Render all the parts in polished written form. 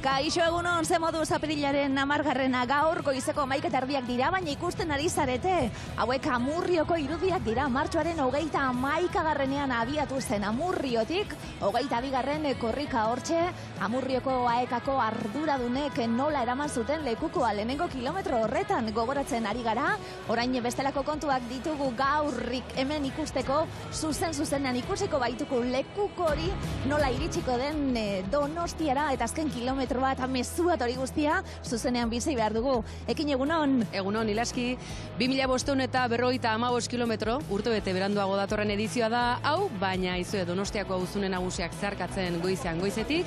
Kaixo egunon, ze moduz apirilaren 10. gaur goizeko 11:30 dira, baina ikusten ari zarete. Hauek Amurrioko irudiak dira, martxoaren 31. abiatu zen Amurriotik, 22. korrika hortxe, Amurrioko aekako arduradunek nola eraman zuten lekukoa lehenengo kilometro horretan gogoratzen ari gara. Orain bestelako kontuak ditugu gaurrik hemen ikusteko, zuzenean ikusiko baituko lekuko hori nola iritsiko den Donostiara, eta azken kilometro bat mezu bat hori guztia zuzenean bizi behar dugu. Ekin egunon? Egunon, Ilaski, 2555 kilometro, urtebete beranduago datorren edizioa da hau, baina izue Donostiako auzune nagusiak zeharkatzen goizetik.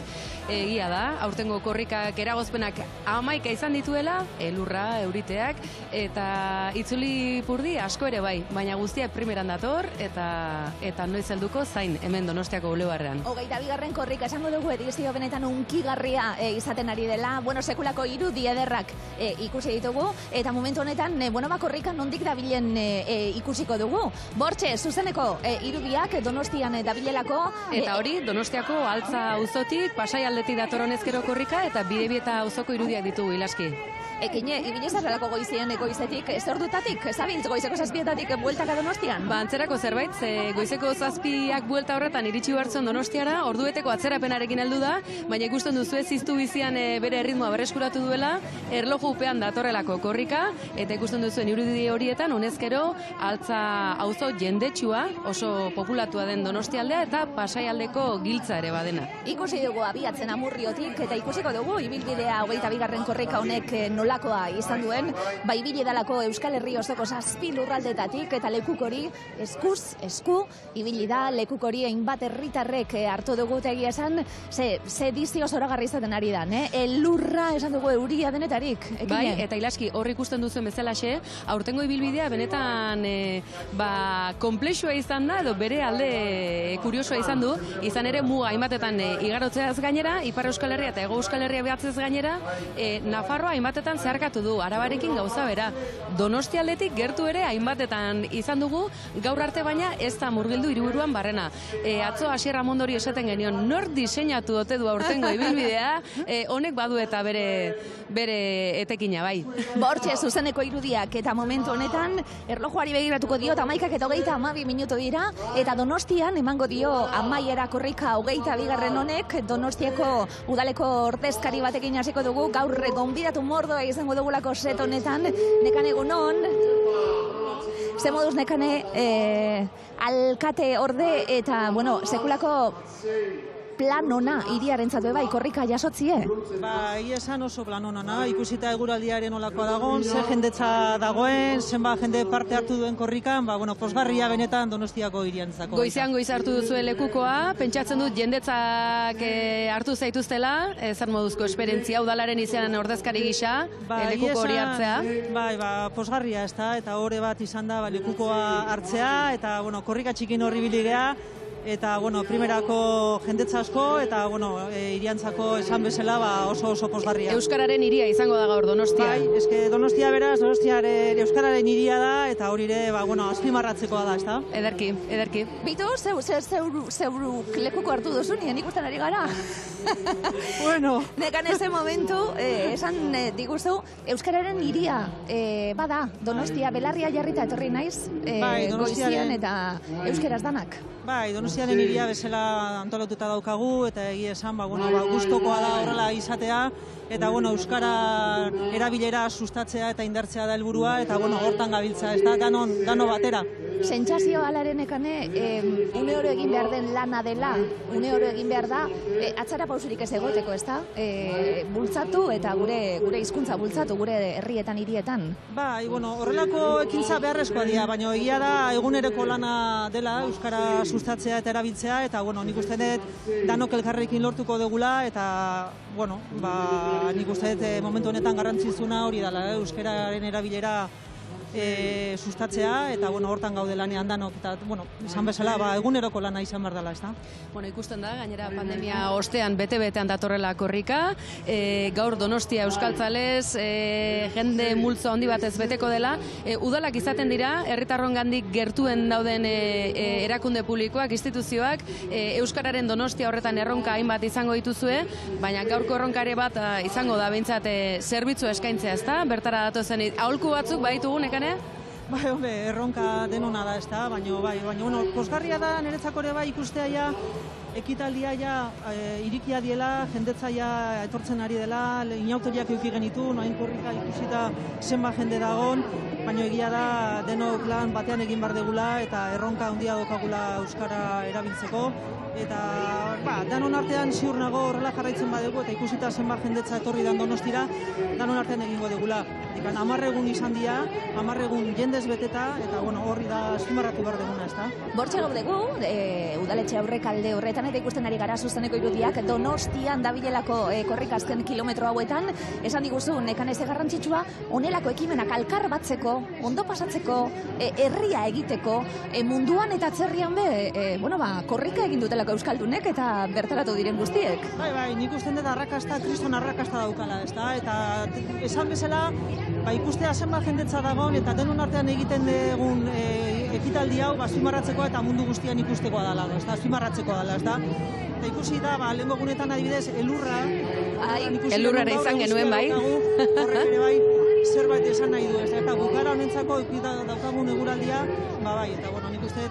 Egia da, aurtengo korrikak eragozpenak 11 izan dituela, elurra, euriteak, eta itzuli purdi asko ere bai, baina guztiak primeran dator, eta noiz helduko zain hemen Donostiako bulebarrean. 22. korrika esango dugu edizio benetan unkigarria izaten ari dela, sekulako irudi ederrak ikusi ditugu, eta momentu honetan, korrika nondik dabilen ikusiko dugu. Bortxe, zuzeneko irudiak Donostian dabilelako. Eta hori, Donostiako Altza auzotik, Pasaialdetik datorren ezkero korrika, eta Bidebieta auzoko irudiak ditugu, Ilaski. Ekine, ibili zarrelako goizien goizetik, zordutatik, zabiltz goizeko 7etatik bueltaka Donostian? Antzerako zerbait, goizeko 7ak buelta horretan iritsi hartzen Donostiara, ordubeteko atzerapenarekin heldu da, baina ikusten duzu ziztu bizian bere erritmoa berreskuratu duela, erlojupean datorrelako korrika, eta ikusten duzuen irudi horietan, honezkero, Altza auzo jendetsua, oso populatua den Donostialdea, eta Pasaialdeko giltza ere badena. Ikusi dugu abiatzen Amurriotik, eta ikusiko dugu, ibilbidea 22. korrika honek nolakoa izan duen, ibili dalako Euskal Herri osoko 7 lurraldetatik, eta lekukori eskuz, esku, ibili da lekukori hainbat herritarrek hartu dugu tegia esan, ze edizio zoragarri izaten ari da, elurra esan dugu euria denetarik. Bai, eta Ilaski, hor ikusten duzuen bezalaxe, aurtengo ibilbidea benetan konplexua izan da, edo bere alde kuriosoa izan du, izan ere muga hainbatetan igarotzeaz gainera, Ipar Euskal Herria eta Hego Euskal Herria behatzez gainera, Nafarroa hainbatetan zeharkatu du, Arabarekin gauza bera. Donostialdetik gertu ere hainbatetan izan dugu, gaur arte baina ez da murgildu hiriburuan barrena. Atzo Asier Ramondori esaten genion, nor diseinatu ote du aurtengo ibilbidea, honek badu eta bere etekina, bai. Bortxe, zuzeneko irudiak, eta momentu honetan, erlojuari begiratuko dio, 11 eta 32 minutu dira, eta Donostian emango dio amaiera korrika 22. honek, Donostiako udaleko ordezkari batekin hasiko dugu, gaur gonbidatu mordoa izango dugulako set honetan. Nekane egunon, ze moduz nekane alkate orde, eta, sekulako plan ona hiriarentzat bai, korrika jasotzie? Egia esan oso plan ona, ikusita eguraldiaren olakoa dagoen, ze jendetza dagoen, zenbat jende parte hartu duen korrikan, posgarria benetan Donostiako hiriantzako. Goizean goiz hartu duzu lekukoa, pentsatzen dut jendetzak hartu zaituztela, zer moduzko esperientzia, udalaren izenan ordezkari gisa, lekuko hori hartzea? Posgarria ez da, eta hori bat izan da lekukoa hartzea, eta korrika txikin horri biligea, eta, primerako jendetza asko, eta, hiriantzako esan bezala oso posgarria. Euskararen hiria izango da gaur Donostia. Bai, eske Donostia beraz, Euskararen hiria da, eta hori ere, azpimarratzekoa da, ez da? Ederki. Bitu, zeuru lekuko hartu duzu, nien ikusten ari gara? Nekan eze momentu, esan diguzu, Euskararen hiria, bada, Donostia, belarria jarrita etorri naiz, goizian eta euskeraz danak. Bai, Donostiaren hiria bezala antolatuta daukagu, eta egia esan, gustokoa da horrela izatea, eta, euskara erabilera sustatzea eta indartzea da helburua, eta, hortan gabiltza, ez da, dano batera. Sentsazio alaren ekane, une oro egin behar den lana dela, une oro egin behar da, atzara pausurik ez egoteko, ez da? Bultzatu eta gure hizkuntza bultzatu, gure herrietan, hirietan. Bai, horrelako ekintza beharrezkoa dira, baina egia da eguneroko lana dela, euskara sustatzea eta erabiltzea, eta, nik uste dut danok elkarrekin lortuko dugula, eta, nik uste dut momentu honetan garrantzizuna hori dela, euskararen erabilera sustatzea, eta hortan gaude lanean danok, eta esan bezala, eguneroko lana izan behar dela, ez da? Ikusten da, gainera pandemia ostean bete-betean datorrela korrika, gaur Donostia Euskaltzalez, jende multzo handi batez beteko dela, udalak izaten dira, herritarrongandik gertuen dauden erakunde publikoak, instituzioak, Euskararen Donostia horretan erronka hainbat izango dituzue, baina gaurko erronkare bat izango da behintzat zerbitzu eskaintzea, ezta? Bertara datozen aholku batzuk baditugu, nekane? Erronka denona da, ezta? Baina, pozgarria da niretzako ere ikustea ja, ekitaldia ja irikia diela, jendetza ja etortzen ari dela, inauteriak eduki genitu, noain korrika ikusita zenba jende dagon, baina egia da denok lan batean egin behar degula eta erronka handia dokagula euskara erabiltzeko. Eta danon artean ziur nago horrela jarraitzen badegu eta ikusita zenba jendetza etorri dan Donostira, danon artean egingo degula. 10 egun izan dira, 10 egun jendez beteta, eta horri da azpimarratu behar deguna, ezta? Bortxe gaudegu, udaletxe aurrekalde horretan eta ikusten ari gara zuzeneko irudiak Donostian dabilelako korrika azken kilometro hauetan, esan diguzu, nekan ez garrantzitsua, honelako ekimenak alkar batzeko, ondo pasatzeko, herria egiteko, munduan eta atzerrian korrika egin dutelako euskaldunek eta bertaratu diren guztiek. Bai, nik usten dut arrakasta, kriston arrakasta daukala, ezta? Eta esan bezala, ikustea zenbat jendetza dagoen eta denon artean egiten dugun ekitaldi hau azpimarratzeko eta mundu guztian ikustekoa dela, ezta? Azpimarratzekoa dela, ezta? Eta ikusi da, lehenko gunetan adibidez, elurra. Elurrara izan genuen, bai. Horrek ere bai, zerbait esan nahi du, eta bukara honentzako daukagun eguraldia, eta nik uste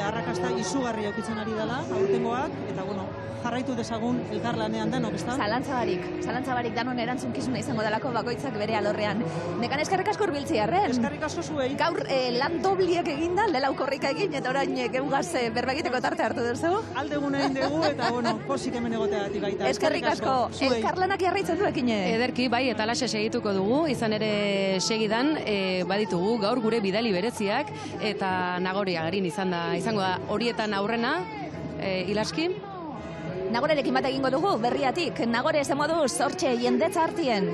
arrakasta izugarri okitzen ari dela, aurtengoak, eta jarraitu dezagun elkarlanean denok, ezta? Zalantzabarik danon erantzunkizuna izango delako bakoitzak bere alorrean. Nekan eskerrik asko hurbiltzearren. Eskerrik asko zuei. Gaur lan dobliek eginda, lelau korrika egin, eta orain geugaz berbegiteko tarte hartu duzu. Aldegun egin dugu, eta pozik hemen egoteagatik baita. Eskerrik asko. Elkarlanak jarraitzen du ekine. Ederki, bai, eta laxe segituko dugu, izan ere segidan, baditugu gaur gure bidali bereziak, eta Nagore Agarin izango da horietan aurrena, Ilaski? Nagorerekin bat egingo dugu, berriatik. Nagore, ze moduz, hortxe jendetza hartien.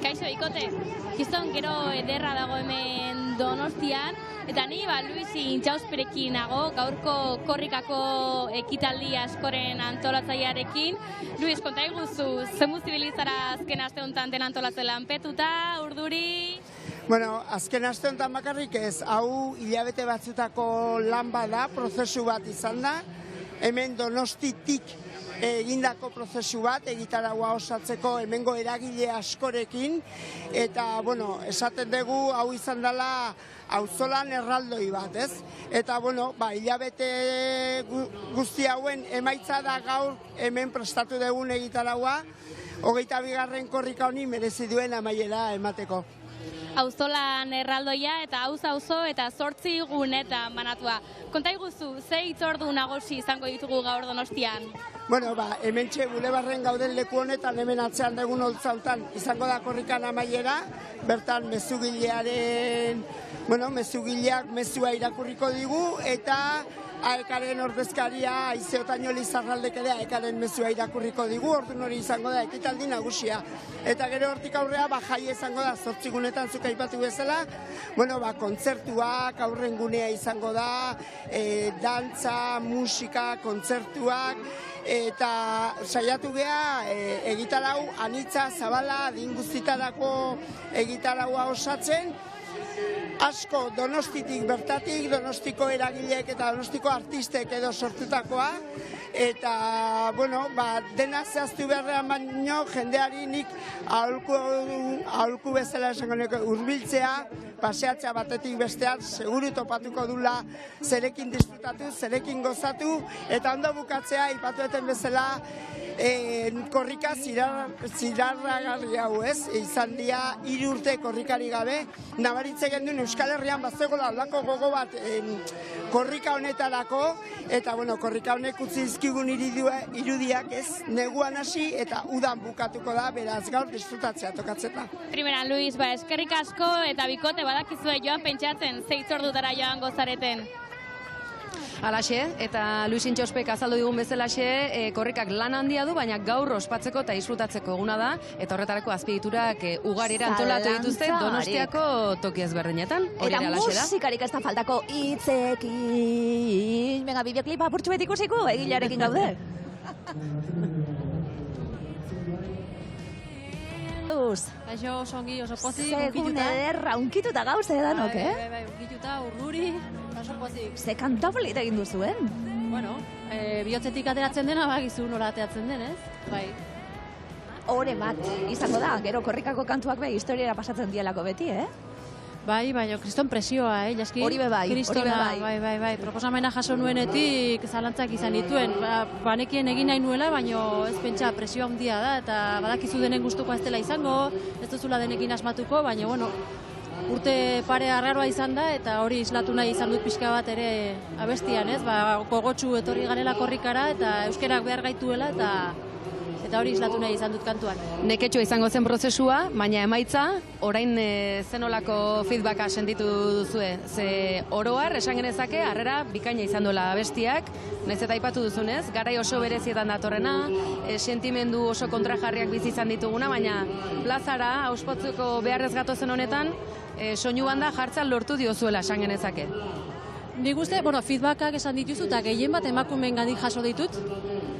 Kaixo, ikote. Gizton gero ederra dago hemen Donostian, eta ni Luisi Intxausperekin nago, gaurko korrikako ekitaldi askoren antolatzailearekin. Luis, konta iguzu, zemuz zibilizara azken aste honetan den antolatzen lanpetuta, urduri? Bueno, azken aste honetan bakarrik ez, hau hilabete batzutako lan bada, prozesu bat izan da, hemen Donostitik egindako prozesu bat, egitaragua osatzeko hemengo eragile askorekin, eta, esaten dugu hau izan dela auzolan erraldoi bat, ez? Eta, hilabete guzti hauen emaitza da gaur hemen prestatu dugun egitaragua, 22. korrika honi merezi duen amaiera emateko. Auzolan erraldoia eta auzo eta 8 gunetan banatua. Konta iguzu, ze hitzordu nagusi izango ditugu gaur Donostian? Hementxe Bulebarren gauden leku honetan, hemen atzean dugun holtzautan izango da korrikan amaiera, bertan mezugileak mezua irakurriko digu, eta AEKaren ordezkaria, Aize Otañoli Zarraldek ere AEKaren mezua irakurriko digu, orduan hori izango da ekitaldi nagusia. Eta gero hortik aurrea, jai izango da, 8 gunetan zuk aipatu bezala, kontzertuak, aurren gunea izango da, dantza, musika, kontzertuak, eta saiatu geha egitarau anitza, zabala, adin guztitarako egitaraua osatzen, asko Donostitik bertatik, Donostiko eragileek eta Donostiko artistek edo sortutakoa, eta, dena zehaztu beharrean baino, jendeari nik aholku bezala esango hurbiltzea, paseatzea batetik bestean, seguru topatuko dula zerekin disfrutatu, zerekin gozatu, eta ondo bukatzea, ipatueten bezala, korrika zirarragarri hau, ez? Izan dira 3 urte korrikari gabe, nabaritze gendun Euskal Herrian bazegoela aldako gogo bat korrika honetarako, eta korrika honek utzi dizkigun irudiak, ez? Neguan hasi eta udan bukatuko da, beraz gaur disfrutatzea tokatzeta. Primeran, Luis, eskerrik asko eta bikote badakizue joan pentsatzen ze hitzordutara joan gozareten. Alaxe, eta Luisin Txospek azaldu digun bezalaxe, korrikak lan handia du, baina gaur ospatzeko eta disfrutatzeko eguna da, eta horretarako azpiegiturak ugarira antolatu dituzte Donostiako toki ezberdinetan. Hori ere alaxe da. Eta musikarik ez da faltako hitzekin. Venga, bideoklipa apurtxu bet ikusiko, egilearekin gaude. Kaixo, oso ongi, oso pozik, Segun ederra, unkituta gauze edanok, Bai, unkituta, urduri, oso pozik. Ze kantapolit egin duzuen. Bueno, bihotzetik ateratzen dena, bagizu nola ateratzen den, ez? Bai. Ore bat izango da, gero korrikako kantuak be historiara pasatzen dielako beti, Bai, baina kriston presioa, jaski? Hori be bai, Kristona, bai. Proposamena jaso nuenetik zalantzak izan dituen. Banekien egin nahi nuela, baina ez pentsa presioa handia da, eta badakizu denen gustuko ez dela izango, ez duzula denekin asmatuko, baina, bueno, urte pare arraroa izan da, eta hori islatu nahi izan dut pixka bat ere abestian, ez? Gogotsu etorri garela korrikara, eta euskerak behar gaituela, eta hori islatu nahi izan dut kantuan. Neketxo izango zen prozesua, baina emaitza, orain zenolako feedbacka sentitu duzue. Ze oroar, esan genezake, harrera bikaina izan duela abestiak, nahiz eta aipatu duzunez, garai oso berezietan datorrena, sentimendu oso kontrajarriak bizi izan dituguna, baina plazara, auspotzeko beharrez gatozen honetan, soinu banda jartzan lortu diozuela, esan genezake. Nik uste, feedbackak esan dituzu, eta gehien bat emakumeen gandik jaso ditut,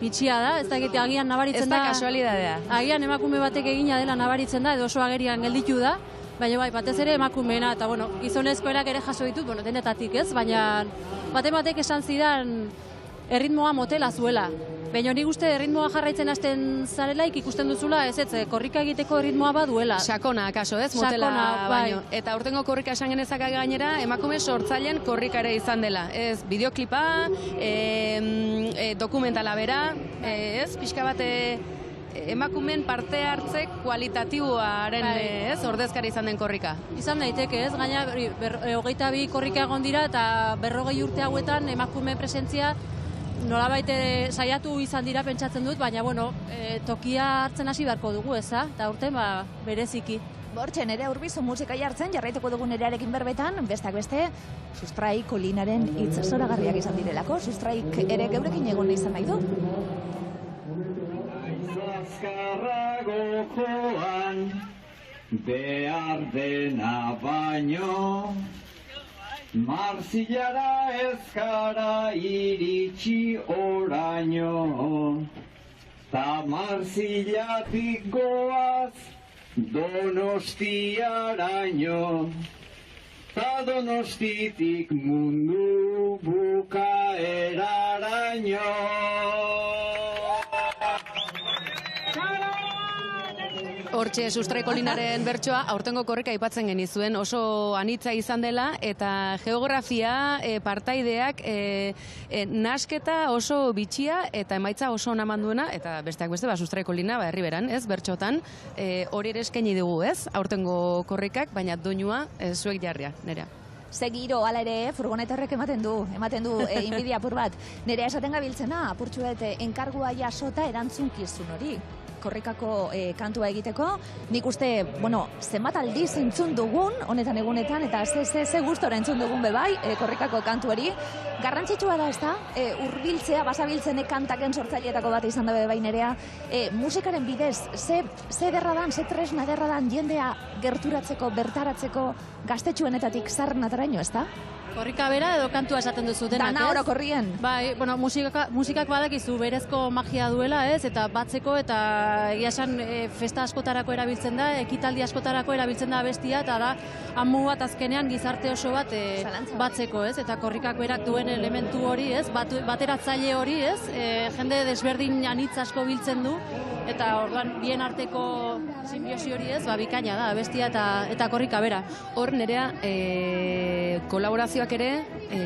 bitxia da, ez da agian nabaritzen da. Ez da kasualidadea. Agian emakume batek egina dela nabaritzen da, edo oso agerian gelditu da, baina bai, batez ere emakumeena, eta gizonezkoerak ere jaso ditut, denetatik ez, baina batek esan zidan erritmoa motela zuela. Baina nik uste erritmoa jarraitzen hasten zarelaik ikusten duzula, ez korrika egiteko erritmoa baduela. Sakona, akaso, ez? Motela bai. baino. Eta aurtengo korrika esan genezaka gainera, emakume sortzaileen korrika ere izan dela. Ez, bideoklipa, dokumentala bera, ez? Pixka bat emakumeen parte hartze kualitatiboaren ordezkari izan den korrika. Izan daiteke, ez? Gaina, 22 korrika egon dira, eta 40 urte hauetan emakume presentzia nolabait saiatu izan dira pentsatzen dut, baina, tokia hartzen hasi beharko dugu, eza? Eta urten, bereziki. Bortxe, nere urbizu musika jartzen, jarraituko dugu nerearekin berbetan, besteak beste, Sustraik Kolinaren hitz zoragarriak izan direlako, Sustraik ere geurekin egon izan nahi du. Azkarrago joan, behar dena baino, Marsillara ezkara iritsi oraino, ta Marsillatik goaz Donostiaraino, ta Donostitik mundu bukaeraraino. Hortxe, Sustraik Kolinaren bertsoa, aurtengo korrika aipatzen genizuen, oso anitza izan dela, eta geografia, partaideak, nasketa oso bitxia, eta emaitza oso onaman duena, eta besteak beste, Sustraik Kolina, herri beran, ez, bertxotan, hori ere eskaini dugu, ez, aurtengo korrikak, baina doinua zuek jarria, nerea. Ze giro, ala ere, furgonetarrek ematen du inbidia apur bat. Nerea esaten gabiltzena, apurtxuet, enkargua jasota erantzunkizun hori. Korrikako kantua egiteko, nik uste, zenbat aldiz entzun dugun, honetan egunetan, eta ze gustora entzun dugun bebai, korrikako kantu hori. Garrantzitsua da, ez da, urbiltzea, basabiltzen kantaken sortzaileetako bat izan da bebai nerea, musikaren bidez, ze derra dan, ze tresna derra dan, jendea gerturatzeko, bertaratzeko, gaztetxuenetatik zarnataraino, ez da? Korrika bera edo kantua esaten duzu denak, ez? Dana orokorrien. Bai, musikak badakizu berezko magia duela, ez? Eta batzeko eta egia esan festa askotarako erabiltzen da, ekitaldi askotarako erabiltzen da abestia, eta da amu bat azkenean gizarte oso bat batzeko, ez? Eta korrikak berak duen elementu hori, ez? Bateratzaile hori, ez? Jende desberdin anitz asko biltzen du, eta orduan bien arteko simbiosi hori, ez? Bikaina da, abestia eta korrika bera. Hor nerea kolaborazioak ere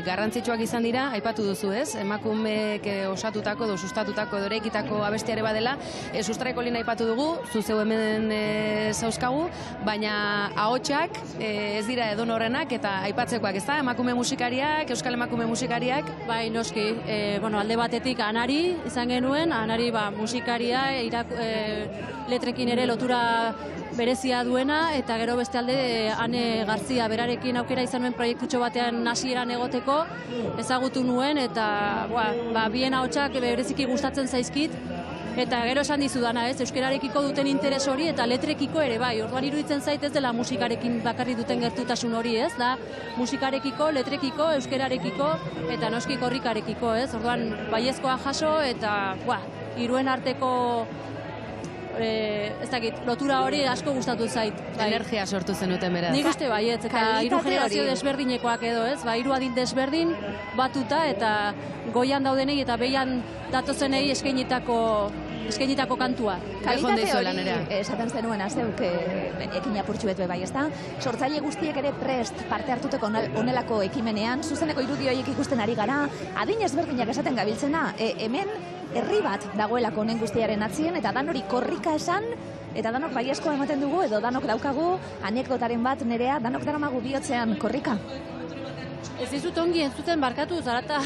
garrantzitsuak izan dira, aipatu duzu, ez? Emakumeek osatutako edo sustatutako edo eraikitako abestiare badela, Sustraik Kolina aipatu dugu, zuzeu hemen zauzkagu, baina ahotsak ez dira edonorrenak eta aipatzekoak, ez da? Emakume musikariak, euskal emakume musikariak. Bai, noski, alde batetik Anari izan genuen, Anari musikaria, letrekin ere lotura berezia duena, eta gero beste alde Ane Garzia, berarekin aukera izan nuen proiektutxo batean hasieran egotea, emateko ezagutu nuen, eta bien ahotsak bereziki gustatzen zaizkit, eta gero esan dizudana, euskararekiko duten interes hori eta letrekiko ere bai. Orduan iruditzen zait ez dela musikarekin bakarri duten gertutasun hori, da musikarekiko, letrekiko, euskararekiko eta noski korrikarekiko, Orduan baiezkoa jaso eta hiruen arteko lotura hori asko gustatu zait. Energia sortu zenuten beraz. Nik uste baietz, eta hiru generazio desberdinekoak edo, hiru adin desberdin batuta eta goian daudenei eta behian datozenei eskainitako kantua. Kalitate hori esaten zenuena zeuk ekin apurtxu betu bai, ezta? Sortzaile guztiek ere prest parte hartuteko onelako ekimenean, zuzeneko irudi horiek ikusten ari gara, adin ezberdinak esaten gabiltzena, hemen herri bat dagoelako honen guztiaren atzien, eta dan hori korrika esan, eta danok baiezkoa ematen dugu, edo danok daukagu anekdotaren bat Nerea, danok daramagu bihotzean korrika. Ez dizut ongi entzuten barkatu, zarata...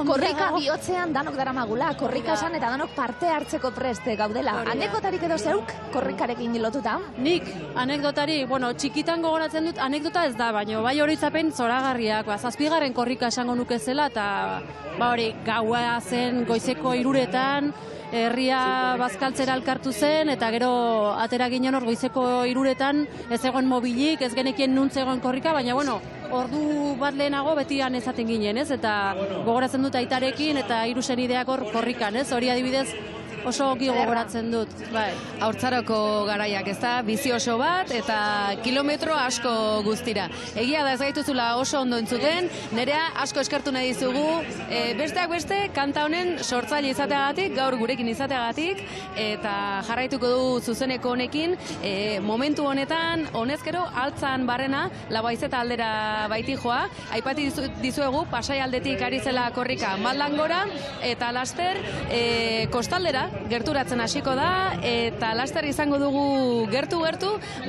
Korrika bihotzean danok daramagula, korrika esan eta danok parte hartzeko preste gaudela. Anekdotarik edo zeuk korrikarekin lotuta? Nik anekdotari, txikitan gogoratzen dut, anekdota ez da, baina bai oroitzapen zoragarriak, 7. korrika esango nuke zela, eta hori gaua zen goizeko 3:00, herria bazkaltzera elkartu zen, eta gero atera ginen hor goizeko 3:00 ez egon mobilik, ez genekien nuntz egon korrika, baina ordu bat lehenago betian ezaten ginen, eta gogoratzen dut aitarekin eta 3 senideak hor korrikan, hori adibidez oso ogi gogoratzen dut. Haurtzaroko garaiak, ezta? Bizi oso bat eta kilometro asko guztira. Egia da ez gaituzula oso ondo entzuten, Nerea asko eskertu nahi dizugu, besteak beste kanta honen sortzaile izateagatik, gaur gurekin izateagatik, eta jarraituko du zuzeneko honekin, momentu honetan, honezkero, altzan barrena, Labaizeta aldera baiti joa, aipati dizuegu, Pasai aldetik ari zela korrika maldan gora, eta laster, kostaldera, gerturatzen hasiko da, eta laster izango dugu gertu,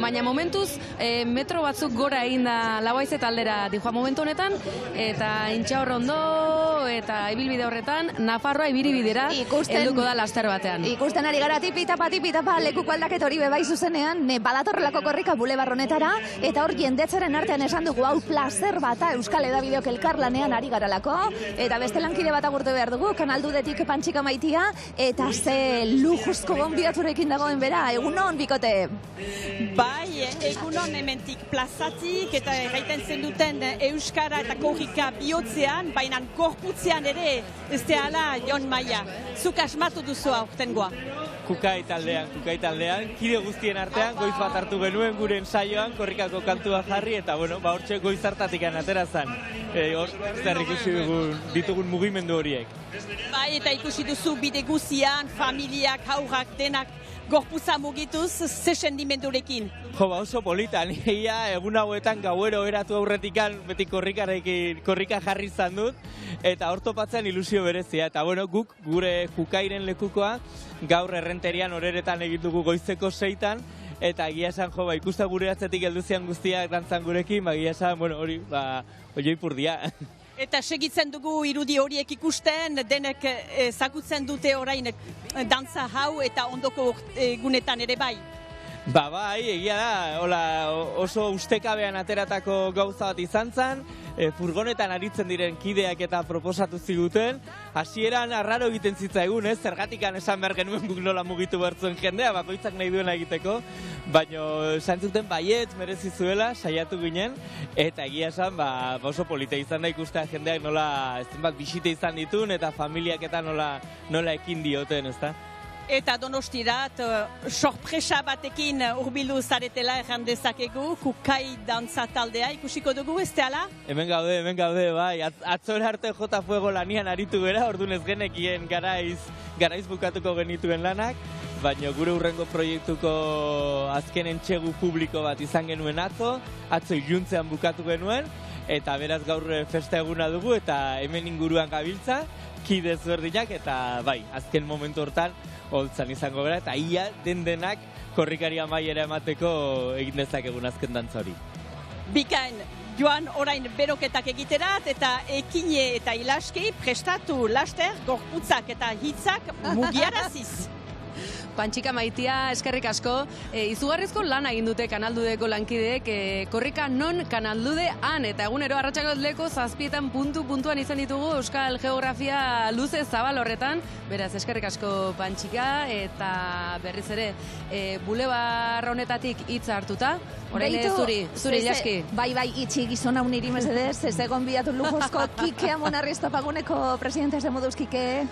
baina momentuz metro batzuk gora egin da Labaizeta aldera dijoa momentu honetan, eta Intxaurrondo eta ibilbide horretan Nafarroa ibiribidera helduko da laster batean. Ikusten ari gara tipitapa lekuko aldaket hori bebai zuzenean, badatorrelako korrika bulebar honetara, eta hor jendetzaren artean esan dugu hau plazer bata Euskal Hedabideok elkarlanean ari garalako, eta beste lankide bat agurtu behar dugu, Kanaldudetik Pantxika Maitia, eta ze lujuzko gonbidaturekin dagoen bera, egunon, bikote? Bai, egunon hementik plazatik, eta erraiten zen duten Euskara eta korrika bihotzean, baina gorputzean ere, ez ala, Jon Maia, zuk asmatu duzu aurtengoa. Kukai taldean, kide guztien artean, goiz bat hartu genuen gure ensaioan, korrikako kantua jarri, eta hortxe goiz hartatik atera zen. Hor, zer ikusi ditugun mugimendu horiek. Bai, eta ikusi duzu bide guzian, familiak, haurrak, denak, gorputza mugituz, ze sendimendurekin? Oso politan, egun hauetan gauero eratu aurretikan, beti korrika jarri izan dut, eta hor topatzen ilusio berezia, eta guk gure Kukairen lekukoa, gaur errenterian horeretan egin dugu goizeko 6:00, eta egia esan, ikusta gure atzetik helduzian guztiak dantzan gurekin, egia esan, hori, oioipurdia. Eta segitzen dugu irudi horiek ikusten, denek ezagutzen dute orain dantza hau eta ondoko egunetan ere bai. Bai, egia da, oso ustekabean ateratako gauza bat izan zen, furgonetan aritzen diren kideak eta proposatu ziguten, hasieran arraro egiten zitzaigun, zergatikan esan behar genuen guk nola mugitu bertzuen jendea, bakoitzak nahi duena egiteko, baina esan zuten baiet merezi zuela, saiatu ginen, eta egia esan oso polita izan da ikustea jendeak nola bisite izan ditun, eta familiak eta nola ekin dioten, ezta? Eta Donostirat, sorpresa batekin hurbildu zaretela erran dezakegu, Kukai dantza taldea ikusiko dugu, ez teala? Hemen gaude, bai. Atzora arte Jota Fuego lanian aritu gera, orduan ez genekien garaiz bukatuko genituen lanak, baina gure hurrengo proiektuko azken entxegu publiko bat izan genuen atzo iluntzean bukatu genuen, eta beraz gaur festa eguna dugu, eta hemen inguruan gabiltza, kide ezberdinak, eta bai, azken momentu hortan, holtzan izango gara, eta ia denak korrikari amaiera emateko egin dezakegun azken dantza hori. Bikain, joan orain beroketak egiterat, eta ekine eta ilaski prestatu laster, gorputzak eta hitzak mugiaraziz. Pantxika Maitia, eskerrik asko. Izugarrizko lana egin dute Kanaldudeko lankideek, korrika non Kanaldude han, eta egunero arratsaldeko 7 puntuan izan ditugu euskal geografia luze zabal horretan. Beraz, eskerrik asko Pantxika, eta berriz ere, bulebar honetatik hitza hartuta. Orain zuri ilaski. Bai, itxi gizona uniri mesedez, ez egon bidatu lujozko Kike Amonarriz Topaguneko presidente de moduz, Kike.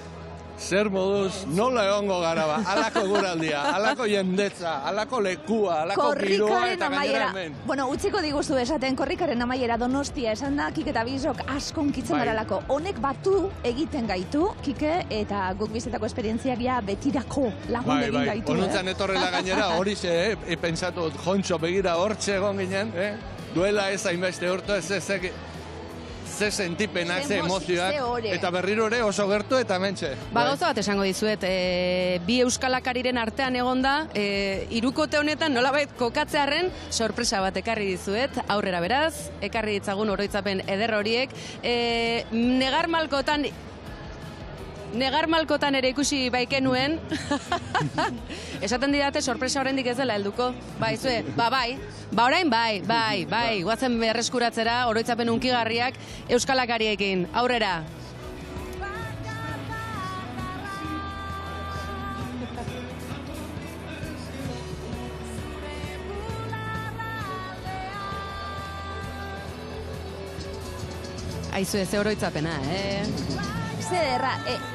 Zer moduz, nola egongo gara ba, alako guraldia, alako jendetza, alako lekua, alako giroa eta gainera hemen. Bueno, utziko diguzu esaten, korrikaren amaiera Donostia esan da, Kike eta Bizok asko unkitzen garalako. Honek batu egiten gaitu, Kike, eta guk bizitako esperientziak ja betirako lagun egin gaitu. Honuntzan etorrela gainera, hori pentsatu, Jontxo, begira hortxe egon ginen, duela ez hainbeste urto, ze sentipenak, ze emozioak, eta berriro ere oso gertu eta mentxe. Gauza bat esango dizuet, bi euskalakariren artean egonda, hirukote honetan nolabait kokatzearren sorpresa bat ekarri dizuet, aurrera beraz, ekarri ditzagun oroitzapen eder horiek, Negarmalkotan ere ikusi baikenuen, esaten didate sorpresa oraindik ez dela helduko. Bai, zue, orain bai, guazen berreskuratzera oroitzapen unkigarriak euskalakariekin. Aurrera! Aizue, ze oroitzapena, Zerra,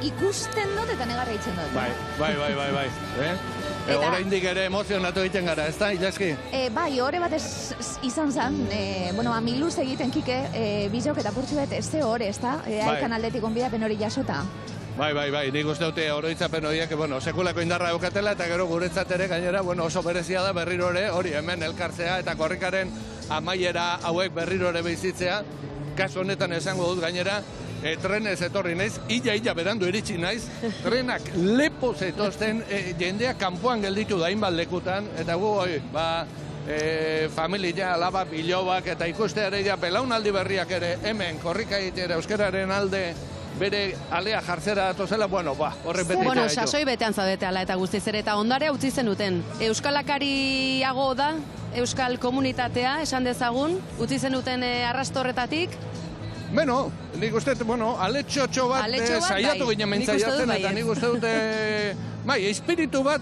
ikusten dut eta negarra itzen dut. Bai. Oraindik ere emozionatu egiten gara, ez da, Ilaski? Bai, horre bat izan zen, amiluz egiten Kike, Bizok eta Purtsuet, ez ze horre, ez da? Aikan aldetik onbidapen hori jasota. Bai, nik uste dute oroitzapen horiek, sekulako indarra eukatela, eta gero guretzat ere gainera, oso berezia da berriro ere, hori hemen elkartzea, eta korrikaren amaiera hauek berriro ere bizitzea, kasu honetan esango dut gainera, trenez etorri naiz, illa berandu iritsi naiz, trenak lepo zetozten, jendea kanpoan gelditu da hainbat lekutan, eta gu familia, alaba, bilobak, eta ikusteare belaunaldi berriak ere hemen korrika egitera euskararen alde bere alea jartzera datozela, horren bete Bueno, sasoi betean zaudete ala eta guztiz ere, eta ondare utzi zenuten. Euskalakariago da, euskal komunitatea, esan dezagun, utzi zenuten arrastorretatik. Nik uste, aletxotxo bat saiatu ginen mentzaiatzen, eta nik uste dute, espiritu bat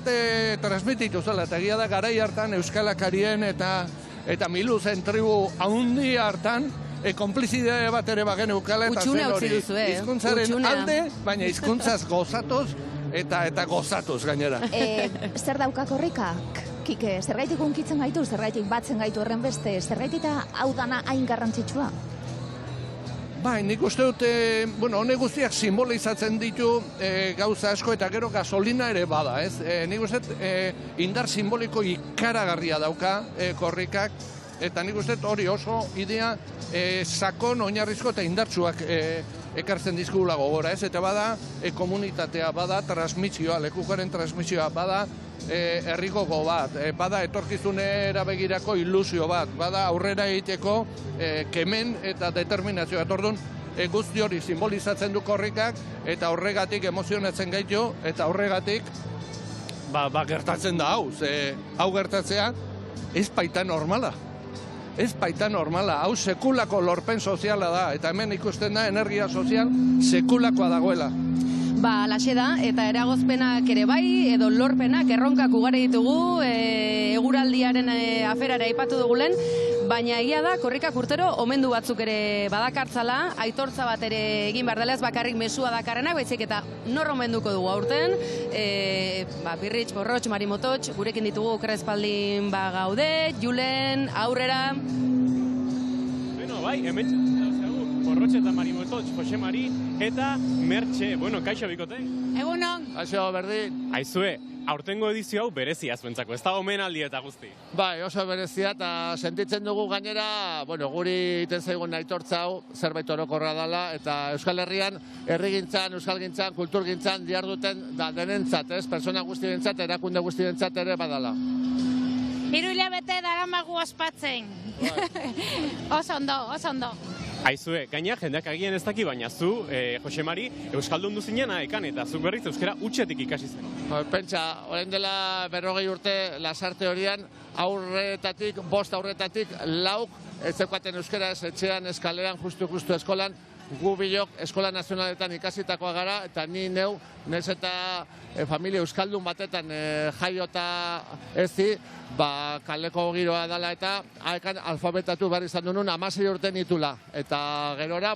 transmititu zela, eta egia da garai hartan euskalakarien eta miluzen tribu haundi hartan, konplizidea bat ere bagen eukala, eta zen hori, hizkuntzaren alde, baina hizkuntzaz gozatuz, eta gozatuz gainera. Zer dauka korrikak, Kike? Zergaitik unkitzen gaitu, zergaitik batzen gaitu horren beste, zergaitik hau dana hain garrantzitsua? Nik uste dute, honek guztiak simbolizatzen ditu gauza asko eta gero gasolina ere bada, ez? Nik uste indar simboliko ikaragarria dauka korrikak, eta nik uste hori oso idea sakon, oinarrizko eta indartsuak ekartzen dizkugula gogora, ez? Eta bada komunitatea, bada transmisioa, lekukaren transmisioa, bada herrikoko bat, bada etorkizunera begirako ilusio bat, bada aurrera egiteko kemen eta determinazioa. Orduan, guzti hori simbolizatzen du korrikak, eta horregatik emozionatzen gaitu, eta horregatik gertatzen da hau. Hau gertatzea ez baita normala. Hau sekulako lorpen soziala da, eta hemen ikusten da energia sozial sekulakoa dagoela. Alaxe da, eta eragozpenak ere bai, edo lorpenak, erronkak ugari ditugu, eguraldiaren aferara aipatu dugulen, baina egia da, korrikak urtero omendu batzuk ere badakartzala, aitortza bat ere egin behar dela, ez bakarrik mesua dakarrenak, baizik eta nor omenduko dugu aurten, Birritx, Porrotx, Marimototx, gurekin ditugu okerrezpaldin gaude, Julen, aurrera. Hemen Porrotx eta Marimototx, Jose Mari eta Mertxe. Kaixo bikote? Egunon. Kaixo, berdin. Aizue, aurtengo edizio hau berezia zuentzako, ez da omenaldi eta guzti. Oso berezia, eta sentitzen dugu gainera, guri iten zaigun aitortza hau, zerbait orokorra dela, eta Euskal Herrian, herrigintzan, euskalgintzan, kulturgintzan, diharduten da denentzat, ez? Persona guztientzat, erakunde guztientzat ere badala. 3 hilabete daramagu ospatzen. Oso ondo. Aizue, gaina jendeak agian ez daki, baina zu, Jose Mari, euskaldun duzinen ekan, eta zuk berriz euskara utxetik ikasi zen. Pentsa, orain dela 40 urte lasarte horian, aurretatik, 5 aurretatik, 4 ez zeukaten euskaraz etxean, eskaleran, justu eskolan, gu bilok eskola nazionaletan ikasitakoa gara, eta ni neu, nez eta familia euskaldun batetan jaiota ezi, kaleko giroa dela eta haekan alfabetatu behar izan duen 16 urte nitula. Eta gerora,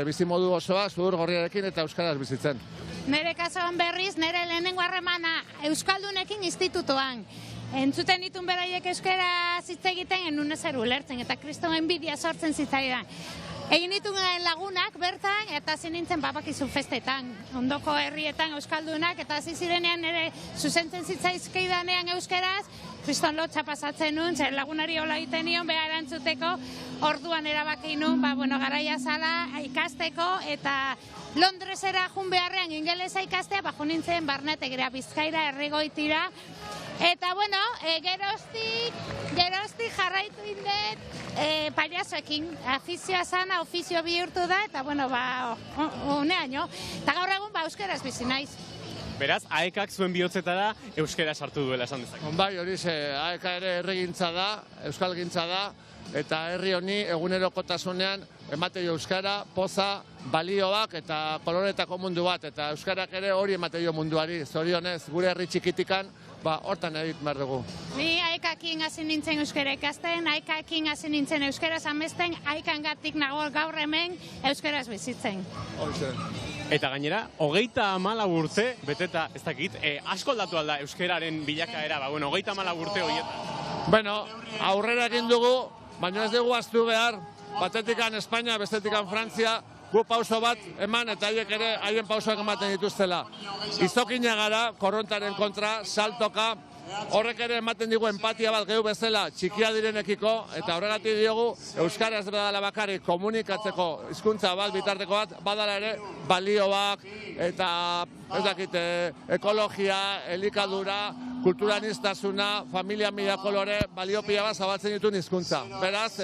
bizimodu osoa, sudur gorriarekin eta euskaraz bizitzen. Nere kasuan berriz, nere lehenengo harremana euskaldunekin institutuan. Entzuten ditun beraiek euskara hitz egiten enun ezer ulertzen eta kristoen bidia sortzen zitzaidan. Egin dituen lagunak bertan eta hasi nintzen babakizu festetan, ondoko herrietan euskaldunak eta hasi zirenean ere zuzentzen zitzaizkidanean euskaraz, kriston lotxa pasatzen nun, zer lagunari hola egiten nion beha erantzuteko, orduan erabaki nun, garaia zala ikasteko eta Londresera jun beharrean ingelesa ikastea, jo nintzen Barnetegira, Bizkaira, Herrigoitira. Eta, geroztik jarraitu indet paliazoekin. Afizioa zana, ofizio bihurtu da, eta, uneaino. Eta gaur egun, euskaraz bizi naiz. Beraz, AEKak zuen bihotzetara euskara sartu duela esan dezak. Bai, hori AEK ere herrigintza da, euskalgintza da, eta herri honi egunerokotasunean ematei euskara, poza, balioak eta koloretako mundu bat, eta euskarak ere hori ematei munduari, zorionez, gure herri txikitikan, hortan egit behar dugu. Ni AEKakin hasi nintzen euskara ikasten, AEKakin hasi nintzen euskaraz amesten, AEKangatik nago gaur hemen euskaraz bizitzen. Eta gainera, 34 urte, beteta, ez dakit, asko aldatu alda euskararen bilakaera, 34 urte horietan. Aurrera egin dugu, baina ez dugu aztu behar, batetikan Espainia, bestetikan Frantzia, gu pauso bat eman eta haiek ere haien pausoak ematen dituztela. Izokina gara, korrontaren kontra, saltoka, horrek ere ematen digu empatia bat gehu bezala txikia direnekiko, eta horregatik diogu euskaraz badala bakarrik komunikatzeko hizkuntza bat, bitarteko bat, badala ere balioak eta ez dakit, ekologia, elikadura, kulturaniztasuna, familia mila kolore, baliopia bat zabaltzen dituen hizkuntza. Beraz,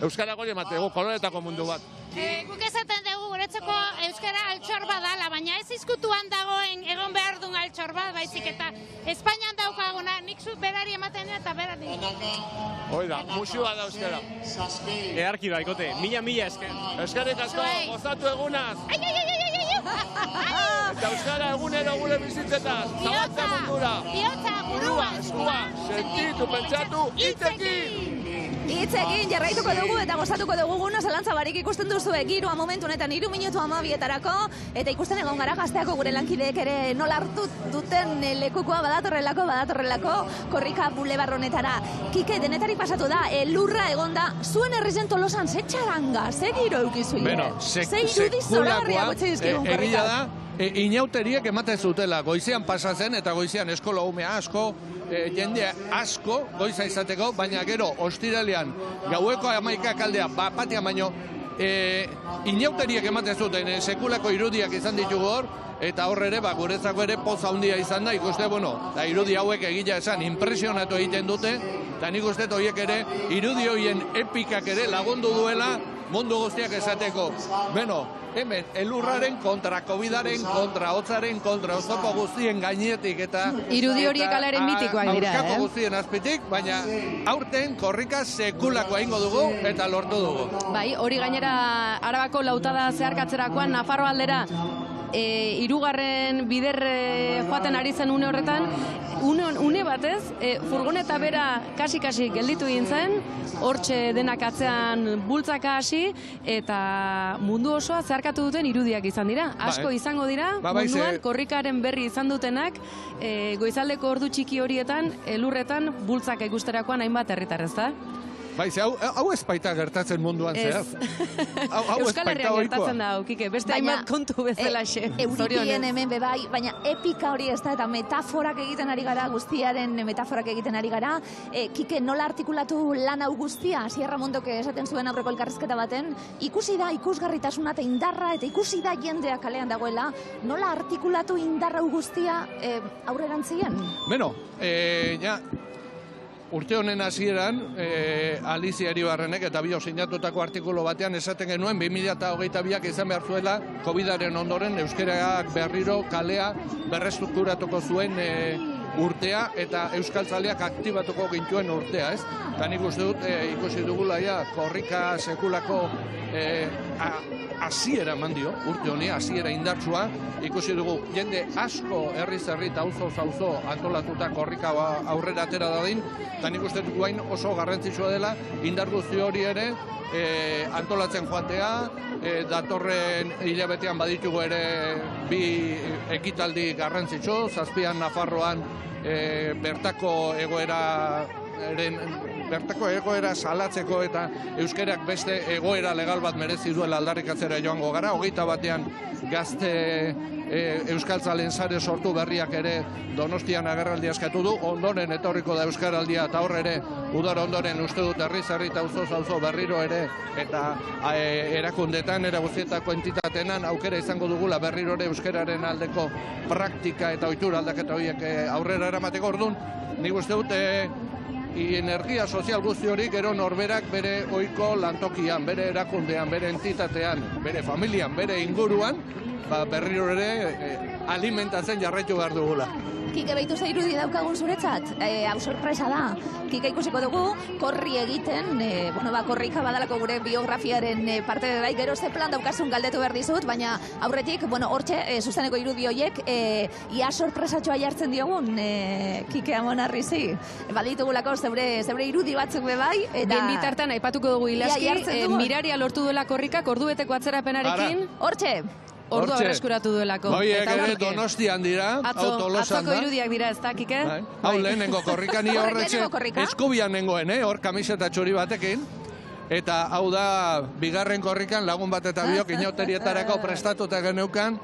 euskarak hori emategu, koloretako mundu bat. Guk esaten dugu guretzeko euskara altxor badala, baina ez izkutuan dagoen egon behar duen altxor bat, baizik eta Espainian daukaguna, nik zu berari ematen eta berari. Oida, musua da euskara. Earki baikote, mila esker. Eskerrik asko, gozatu egunaz. Eta euskara egunero gure bizitzetaz, zabaltza mundura. Bihotza, burua, eskua, sentitu, pentsatu, hitzekin! Hitzekin jarraituko dugu eta gozatuko dugu guna zalantza barik ikusten duzu giroa momentu honetan 3 minutu 12etarako eta ikusten egon gara gazteako gure lankideek ere nola hartu duten lekukoa badatorrelako korrika bulebar honetara. Kike, denetarik pasatu da, lurra egonda, zuen herrizen Tolosan ze txaranga, ze giro eukizu ze irudi zoragarria gotxe dizkigun korrika. Da, inauteriek ematen zutela, goizean pasatzen eta goizean eskola umea asko, jende asko goiza izateko, baina gero ostiralean gaueko 11 aldea batean baino inauteriek ematen zuten sekulako irudiak izan ditugu hor, eta hor ere guretzako ere poza handia izan da, ikuste, irudi hauek egila esan impresionatu egiten dute, eta nik uste horiek ere irudi horien epikak ere lagundu duela mundu guztiak esateko. Hemen, elurraren kontra, COVID-aren kontra, hotzaren kontra, oztopo guztien gainetik eta irudi horiek alaren mitikoak dira, aurkako guztien azpitik, baina aurten korrika sekulako egingo dugu eta lortu dugu. Bai, hori gainera Arabako lautada zeharkatzerakoan Nafarro aldera hirugarren bider joaten ari zen une horretan, une batez, furgoneta bera kasi gelditu egin zen, hortxe denak atzean bultzaka hasi, eta mundu osoa zeharkatu duten irudiak izan dira. Asko izango dira, munduan korrikaren berri izan dutenak, goizaldeko ordu txiki horietan, lurretan bultzaka ikusterakoan hainbat herritarrez da. Hau ez baita gertatzen munduan zehaz. Euskal Herrian gertatzen da, Kike, beste hainbat kontu bezala xe. Eurikien hemen bebai, baina epika hori ez da, eta metaforak egiten ari gara, guztiaren metaforak egiten ari gara. Kike, nola artikulatu lan hau guztia? Sierra Mondok esaten zuen aurreko elkarrizketa baten, ikusi da ikusgarritasuna eta indarra, eta ikusi da jendea kalean dagoela, nola artikulatu indarra hau guztia aurrerantzien? urte honen hasieran, Alizia Iribarrenek eta bio sinatutako artikulu batean esaten genuen 2022ak izan behar zuela COVID-aren ondoren euskarak berriro kalea berrestrukturatuko zuen urtea eta euskaltzaleak aktibatuko gintuen urtea, ez? Eta nik uste dut, ikusi dugula ja, korrika sekulako hasiera eman dio, urte honi, hasiera indartsua, ikusi dugu, jende asko herriz herri eta auzo antolatuta korrika aurrera atera dadin, eta nik uste dut guain oso garrantzitsua dela, indar guzti hori ere antolatzen joatea, datorren hilabetean baditugu ere bi ekitaldi garrantzitsu, zazpian Nafarroan bertako egoera salatzeko eta euskerak beste egoera legal bat merezi duela aldarrikatzera joango gara. 21ean gazte euskaltzalen sare sortu berriak ere Donostian agerraldia eskatu du, ondoren etorriko da euskaraldia eta hor ere udara ondoren uste dut herriz herri eta auzo berriro ere eta erakundetan, guztietako entitatenan aukera izango dugula berriro ere euskararen aldeko praktika eta ohitura aldaketa horiek aurrera eramateko. Orduan, nik uste dut energia sozial guzti hori gero norberak bere ohiko lantokian, bere erakundean, bere entitatean, bere familian, bere inguruan, berriro ere alimentatzen jarraitu behar dugula. Kike, behitu ze irudi daukagun zuretzat? Hau sorpresa da. Kike ikusiko dugu, korri egiten, korrika badalako gure biografiaren parte bai, gero ze plan daukasun galdetu behar dizut, baina aurretik, hortxe, zuzeneko irudi horiek, ia sorpresatxoa jartzen diogun, Kike Amonarrizi. Baditugulako zeure irudi batzuk bai, eta... Bien bitartan, aipatuko dugu Ilaski, miraria lortu duela korrikak, ordubeteko atzerapenarekin. Hortxe! Ordua berreskuratu duelako. Hoiek ere Donostian dira, autolosan da. Atzoko irudiak dira, ez da, Kike? Hau lehenengo korrika ni horretxe eskubian nengoen, hor kamiseta txuri batekin. Eta hau da, bigarren korrikan lagun bat eta biok inoterietarako prestatuta geneukan,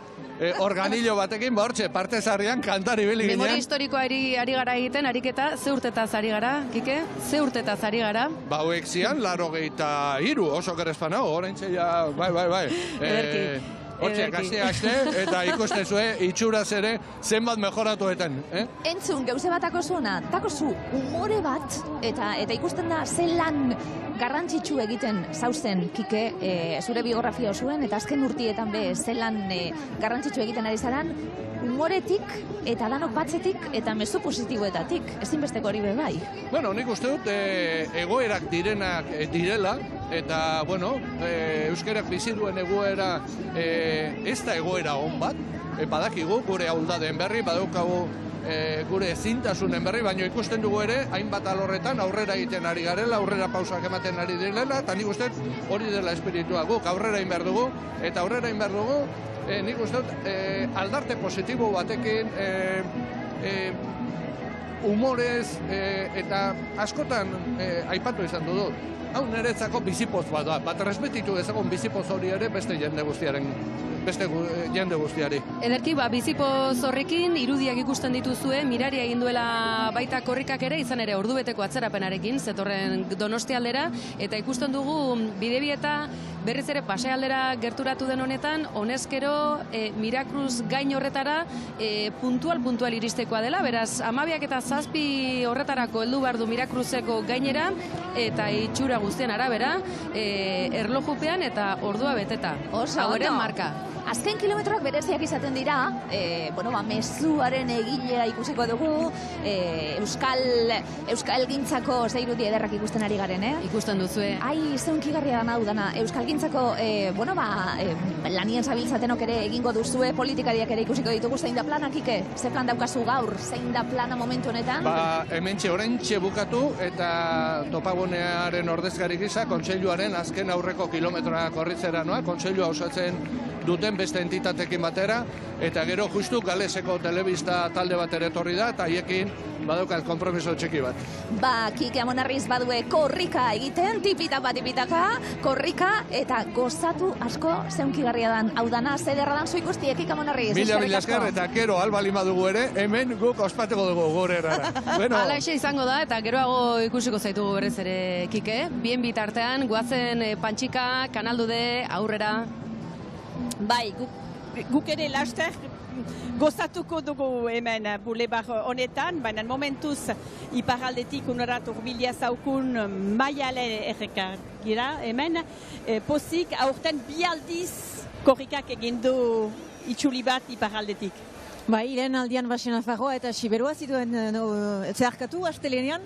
organillo batekin, hortxe, parte zarrian kantari bili ginen. Memoria historikoa ari gara egiten, ariketa, ze urtetaz ari gara, Kike? Ze urtetaz ari gara? Hauek zian, 83, oso gerezpan hau, orain txeia, bai. Ederki. Hortxe, gazte, eta ikusten zuen, itxuraz ere, zenbat mejoratuetan. Entzun, gauze batako zuena, tako zu umore bat, eta ikusten da zelan garrantzitsu egiten zauzen, Kike, zure biografia zuen, eta azken urtietan be, zelan garrantzitsu egiten ari zaran, umoretik eta danok batzetik eta mezu positiboetatik, ezinbesteko hori bai. Bueno, nik uste dut egoerak direnak direla, eta, euskerak bizi duen egoera ez da egoera on bat, badakigu gure ahuldaden berri, badaukagu gure ezintasunen berri, baina ikusten dugu ere, hainbat alorretan aurrera egiten ari garela, aurrera pausak ematen ari direla, eta nik uste hori dela espiritua guk, aurrera egin behar dugu, eta aurrera egin behar dugu, nik uste dut aldarte positibo batekin, humorez, eta askotan aipatu izan dut. Hau niretzako bizipoz bat da, bat respetitu ezagun bizipoz hori ere beste jende guztiari. Ederki, bizipoz horrekin irudiak ikusten dituzue, miraria egin duela baita korrikak ere, izan ere ordubeteko atzerapenarekin, zetorren Donostialdera, eta ikusten dugu bidebieta berriz ere pasealdera gerturatu den honetan, honezkero Mirakruz gain horretara puntual iristekoa dela, beraz, 12 eta 7 horretarako heldu behar du Mirakruzeko gainera, eta itxura guztien arabera, erlojupean eta ordua beteta. Hau ere marka. Azken kilometroak bereziak izaten dira, mezuaren egilea ikusiko dugu, Euskalgintzako zeirudi ederrak ikusten ari garen, Ikusten duzue. Ai, zeunkigarria dana udana, Euskalgintzako, lanien zabiltzatenok ere egingo duzue, politikariak ere ikusiko ditugu, zein da planak, Ike? Ze plan daukazu gaur, zein da plana momentu honetan? Hementxe oraintxe bukatu, eta topagunearen ordezkari gisa, kontseiluaren azken aurreko kilometroa korritzera noa, kontseilua osatzen duten beste entitatekin batera, eta gero justu Galeseko telebista talde bat ere etorri da, eta haiekin badaukat konpromiso txiki bat. Kike Amonarriz badue korrika egiten, tipitaka, korrika, eta gozatu asko zeunkigarria dan. Hau dana, zederra dan zu ikustiek, Kike Amonarriz. Mila esker, eta gero albali madugu ere, hemen guk ospatuko dugu gure erara. Hala izango da, eta geroago ikusiko zaitugu berrez ere, Kike. Bien bitartean, guazen Pantxika, Kanaldude, aurrera. Bai, guk ere laster gozatuko dugu hemen bulebar honetan, baina momentuz iparaldetik unerat urbilia zaukun Maialen errekar gira hemen, pozik aurten bi aldiz korrikak egin du itzuli bat iparaldetik. Bai, lehen aldian Basen Nafarroa eta Siberua zituen zeharkatu astelenean,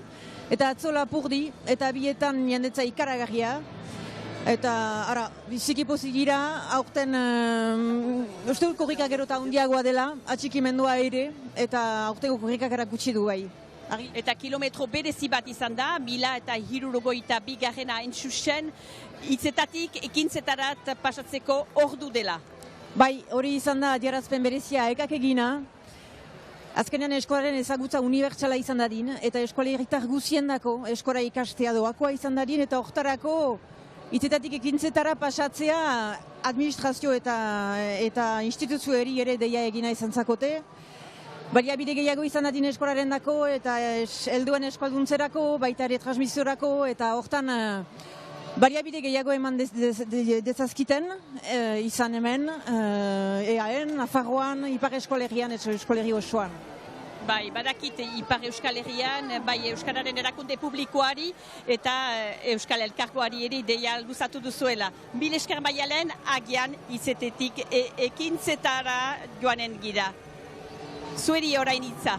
eta atzo Lapurdi, eta bietan jendetza ikaragarria. Eta, ara, biziki pozik gira, aurten uste dut korrika gero eta hundiagoa dela, atxikimendua ere, eta aurteko korrikak erakutsi du bai. Eta kilometro berezi bat izan da, 1052 hain zuzen, hitzetatik ekintzetarat pasatzeko ordu dela. Bai, hori izan da adierazpen berezia ekak egina. Azkenean eskolaren ezagutza unibertsala izan dadin, eta eskola herritar guziendako eskola ikastea doakoa izan dadin, eta hortarako hitzetatik ekintzetara pasatzea administrazio eta instituzioeri ere deia egina izan zakote. Baliabide gehiago izan dadin eskolaren dako, eta helduen eskualduntzerako, baita ere transmisiorako, eta hortan baliabide gehiago eman dezazkiten, izan hemen, EAN, Nafarroan, Ipar Eskolegian, eta Eskolegi osoan. Bai, badakit Ipar Euskal Herrian, bai Euskararen erakunde publikoari eta Euskal Elkargoari ere deia luzatu duzuela. Mil esker Maialen, agian izetetik ekintzetara joanen gira. Zueri orain hitza.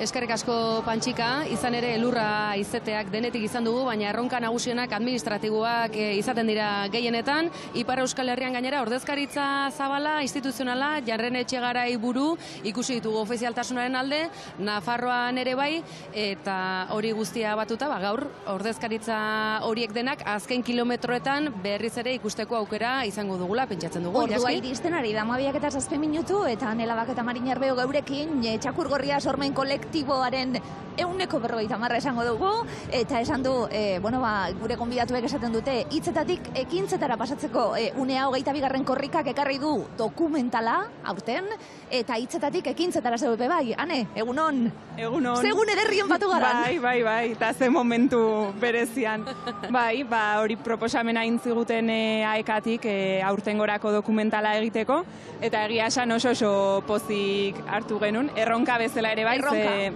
Eskerrik asko Pantxika, izan ere elurra izeteak denetik izan dugu, baina erronka nagusienak administratiboak izaten dira gehienetan. Ipar Euskal Herrian gainera ordezkaritza zabala, instituzionala, Jarren Etxegarai buru ikusi ditugu ofizialtasunaren alde, Nafarroan ere bai, eta hori guztia batuta, gaur ordezkaritza horiek denak azken kilometroetan berriz ere ikusteko aukera izango dugula, pentsatzen dugu. Ordua iristen ari da 12:07 minutu, eta Nelabak eta Marin Arbeo geurekin, Txakurgorria sormen kolektiboaren 150 esango dugu, eta esan du, gure gonbidatuek esaten dute, hitzetatik ekintzetara pasatzeko unea 22. korrikak ekarri du dokumentala, aurten, eta hitzetatik ekintzetara zeupe bai, Ane, egunon? Egunon. Segun ederrion batu garan. Bai, eta ze momentu berezian. Bai, hori proposamena intziguten aekatik aurtengorako dokumentala egiteko, eta egia esan oso pozik hartu genuen, erronka bezala ere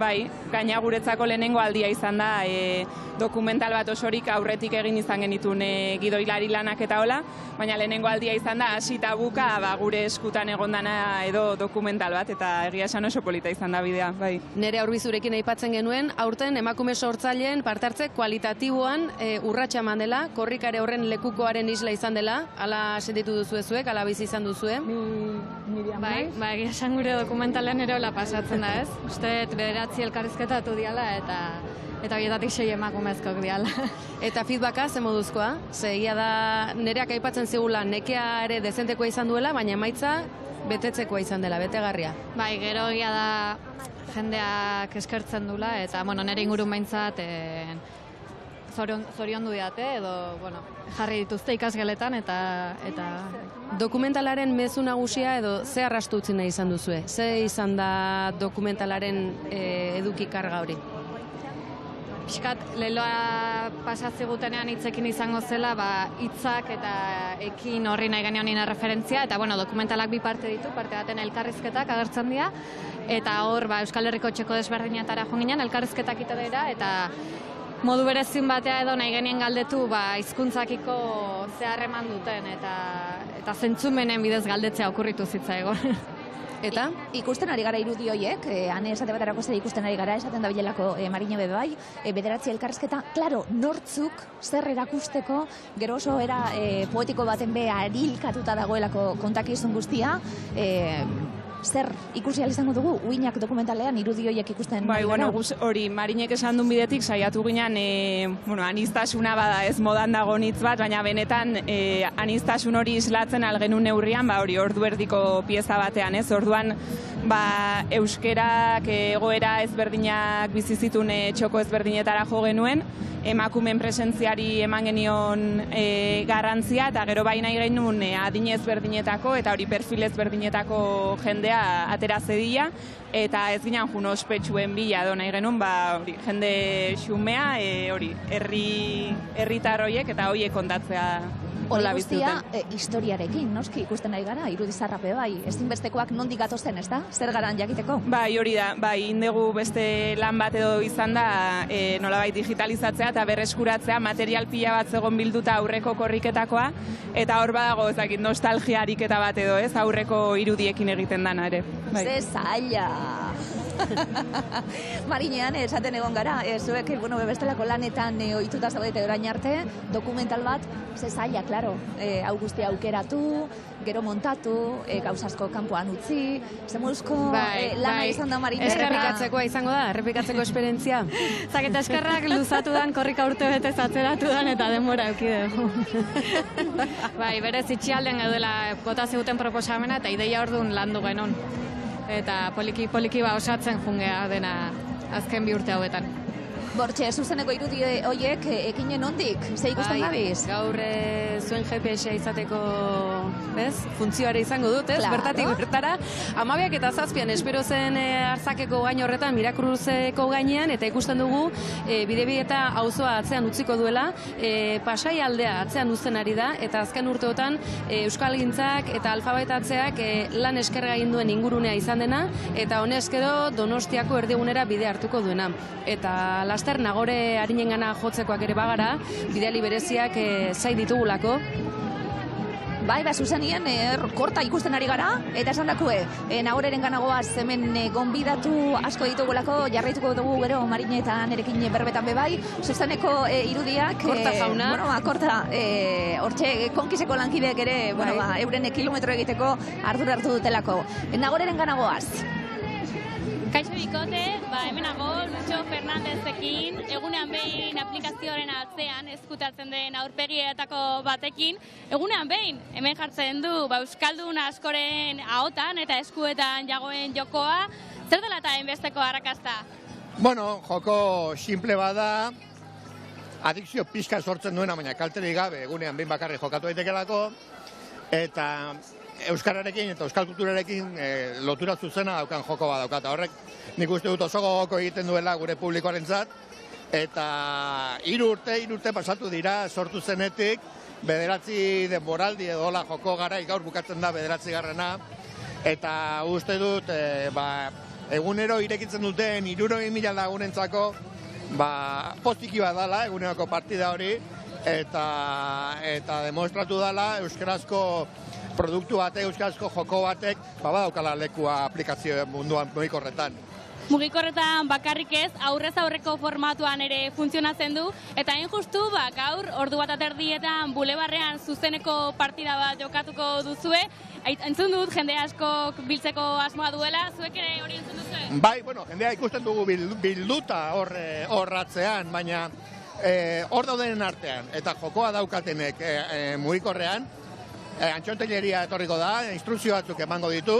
bai, gaina guretzako lehenengo aldia izan da dokumental bat osorik aurretik egin izan genitun gidoilari lanak eta hola, baina lehenengo aldia izan da hasita buka gure eskutan egondana edo dokumental bat, eta egia esan oso polita izan da bidea, bai. Nere Aurbizurekin aipatzen genuen, aurten emakume sortzaileen partartze kualitatiboan urratsa eman dela, korrikare horren lekukoaren isla izan dela, ala sentitu duzu zuek, ala bizi izan duzue? Bai, egia esan gure dokumentalean ere hola pasatzen da, ez? Uste, bederatzi elkarrizketatu diala, eta bietatik 6 emakumezkoak diala. Eta feedbacka ze moduzkoa? Ze egia da nereak aipatzen zigula nekea ere dezentekoa izan duela, baina emaitza betetzekoa izan dela, betegarria. Bai, gero egia da jendeak eskertzen dula, eta nire ingurun behintzat zorion du diate, edo jarri dituzte ikasgeletan, eta... Dokumentalaren mezu nagusia edo ze arrastu utzi nahi izan duzue? Ze izan da dokumentalaren eduki karga hori? Piskat, leloa pasatzigutenean hitzekin izango zela, hitzak eta ekin horri nahi genionin referentzia, eta dokumentalak bi parte ditu, parte baten elkarrizketak agertzen dira, eta hor Euskal Herriko txeko desberdinetara joan ginen, elkarrizketak ite dira, eta modu berezin batea edo nahi genien galdetu hizkuntzakiko ze harreman duten, eta zentzumenen bidez galdetzea okurritu zitzaigun. Eta? Ikusten ari gara irudi horiek, Ane esate baterako zer ikusten ari gara, esaten da bilelako Marina bebe bai, bederatzi elkarrizketa, klaro, nortzuk zer erakusteko, gero oso era poetiko baten be arilkatuta dagoelako kontakizun guztia, zer ikusi izango dugu, uinak dokumentalean irudi horiek ikusten bai, hori, Marinek esan duen bidetik saiatu ginen, aniztasuna bada ez modan dago nitz bat, baina benetan anistasun hori islatzen algenun neurrian, hori ordu erdiko pieza batean, ez? Orduan, euskerak egoera ezberdinak bizizitun txoko ezberdinetara jo genuen, emakumen presentziari eman genion garrantzia, eta gero baina genuen adin ezberdinetako, eta hori perfil ezberdinetako jendea atera zedila, eta ez ginen jun ospetsuen bila edo nahi genuen, jende xumea, hori, herritar horiek, eta horiek kontatzea Hori guztia historiarekin, noski ikusten nahi gara, irudizarrape bai, ezinbestekoak nondik gatozen, ez da? Zer garan jakiteko? Bai, hori da, bai, indegu beste lan bat edo izan da, nolabait digitalizatzea eta berreskuratzea material pila bat zegoen bilduta aurreko korriketakoa, eta hor badago, ezakit, nostalgia ariketa bat edo, ez, aurreko irudiekin egiten dana ere. Bai. Ze zaila! Marinean, esaten egon gara, zuek, bestelako lanetan ohituta zaudete orain arte, dokumental bat, ze zaila, klaro, hau guztia aukeratu, gero montatu, gauzasko kanpoan utzi, ze moduzko lana izan da Marinera. Errepikatzekoa izango da, errepikatzeko esperientzia. Zaketa eskerrak luzatu dan, korrika urte betez atzeratu dan, eta denbora eukidegu. Bai, berez itxialden gaudela bota zeuten proposamena, eta ideia orduan landu genon. Eta poliki osatzen jungea dena azken bi urte hauetan. Bortxe, zuzeneko irudi horiek ekinen ondik? Ze ikusten gabiz? Gaur zuen GPS-a izateko funtzioare izango dut, bertatik bertara. 12 eta 7 espero zen Arzakeko gain horretan, Mirakruzeko gainean, eta ikusten dugu Bidebieta auzoa atzean utziko duela, Pasai aldea atzean uzten ari da, eta azken urteotan Euskalgintzak eta alfabetatzeak lan eskerga egin duen ingurunea izan dena, eta honezkero Donostiako erdigunera bide hartuko duena. Eta laster Nagore arinengana jotzekoak ere bagara, bideali bereziak zai ditugulako. Bai, zuzenien, korta ikusten ari gara, eta esan dakue, Nagoreren ganagoaz hemen gonbidatu asko ditugulako, jarraituko dugu gero Marine eta nerekin berbetan bebai, zuzeneko irudiak, korta jauna, korta, hortxe, konkiseko lankideek ere, euren kilometro egiteko ardura hartu dutelako. Nagoreren ganagoaz. Kaixo bikote, hemenago, Lucho Fernandezekin, egunean behin aplikazioaren atzean eskutatzen den aurpegietako batekin, egunean behin, hemen jartzen du, Euskaldun askoren ahotan eta eskuetan jagoen jokoa, zer dela eta hainbesteko arrakasta? Bueno, joko simple bada, adikzio pixka sortzen duena, baina kalterik gabe, egunean behin bakarrik jokatu daitekelako, eta euskararekin eta euskal kulturarekin lotura zuzena daukan joko bat daukat. Horrek nik uste dut oso gogoko egiten duela gure publikoarentzat, eta 3 urte pasatu dira sortu zenetik, 9 denboraldi edo hola joko gara, gaur bukatzen da 9. Eta uste dut egunero irekitzen duten 60.000 lagunentzako postiki bat dala eguneroko partida hori, eta demostratu dala euskarazko produktu batek, euskarazko joko batek, badaukala lekua aplikazio munduan mugikorretan. Mugikorretan bakarrik ez, aurrez aurreko formatuan ere funtzionatzen du, eta hain justu, gaur, 1:30 bulebarrean zuzeneko partida bat jokatuko duzue, entzun dut, jende asko biltzeko asmoa duela, zuek ere hori entzun duzue? Bai, jendea ikusten dugu bilduta horratzean, baina hor daudenen artean, eta jokoa daukatenek mugikorrean, antxonteleria etorriko da, instrukzio batzuk emango ditu,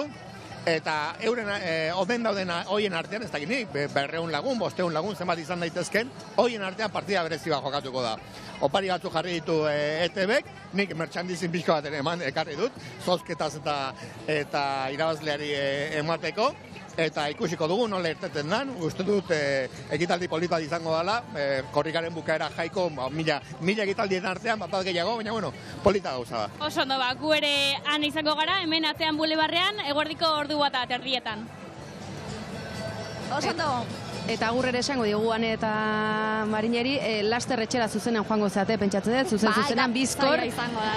eta euren oden dauden hoien artean, ez dakit nik, 200 lagun, 500 lagun, zenbat izan daitezken, hoien artean partida berezi bat jokatuko da. Opari batzuk jarri ditu ETBek, nik merchandising pixko bat ere ekarri dut, zozketaz eta irabazleari emateko, eta ikusiko dugu nola irteten den, uste dut ekitaldi polit bat izango dela, korrikaren bukaera jaiko, 1000 ekitaldien artean, bat gehiago, baina polita gauza da. Oso ondo, gu ere han izango gara, hemen atzean bulebarrean, eguerdiko ordu bat aterdietan. Oso ondo. Eta agur ere esango diogu Ane eta Marineri, laster etxera zuzenan joango zeate, pentsatzen dut, zuzenan bizkor.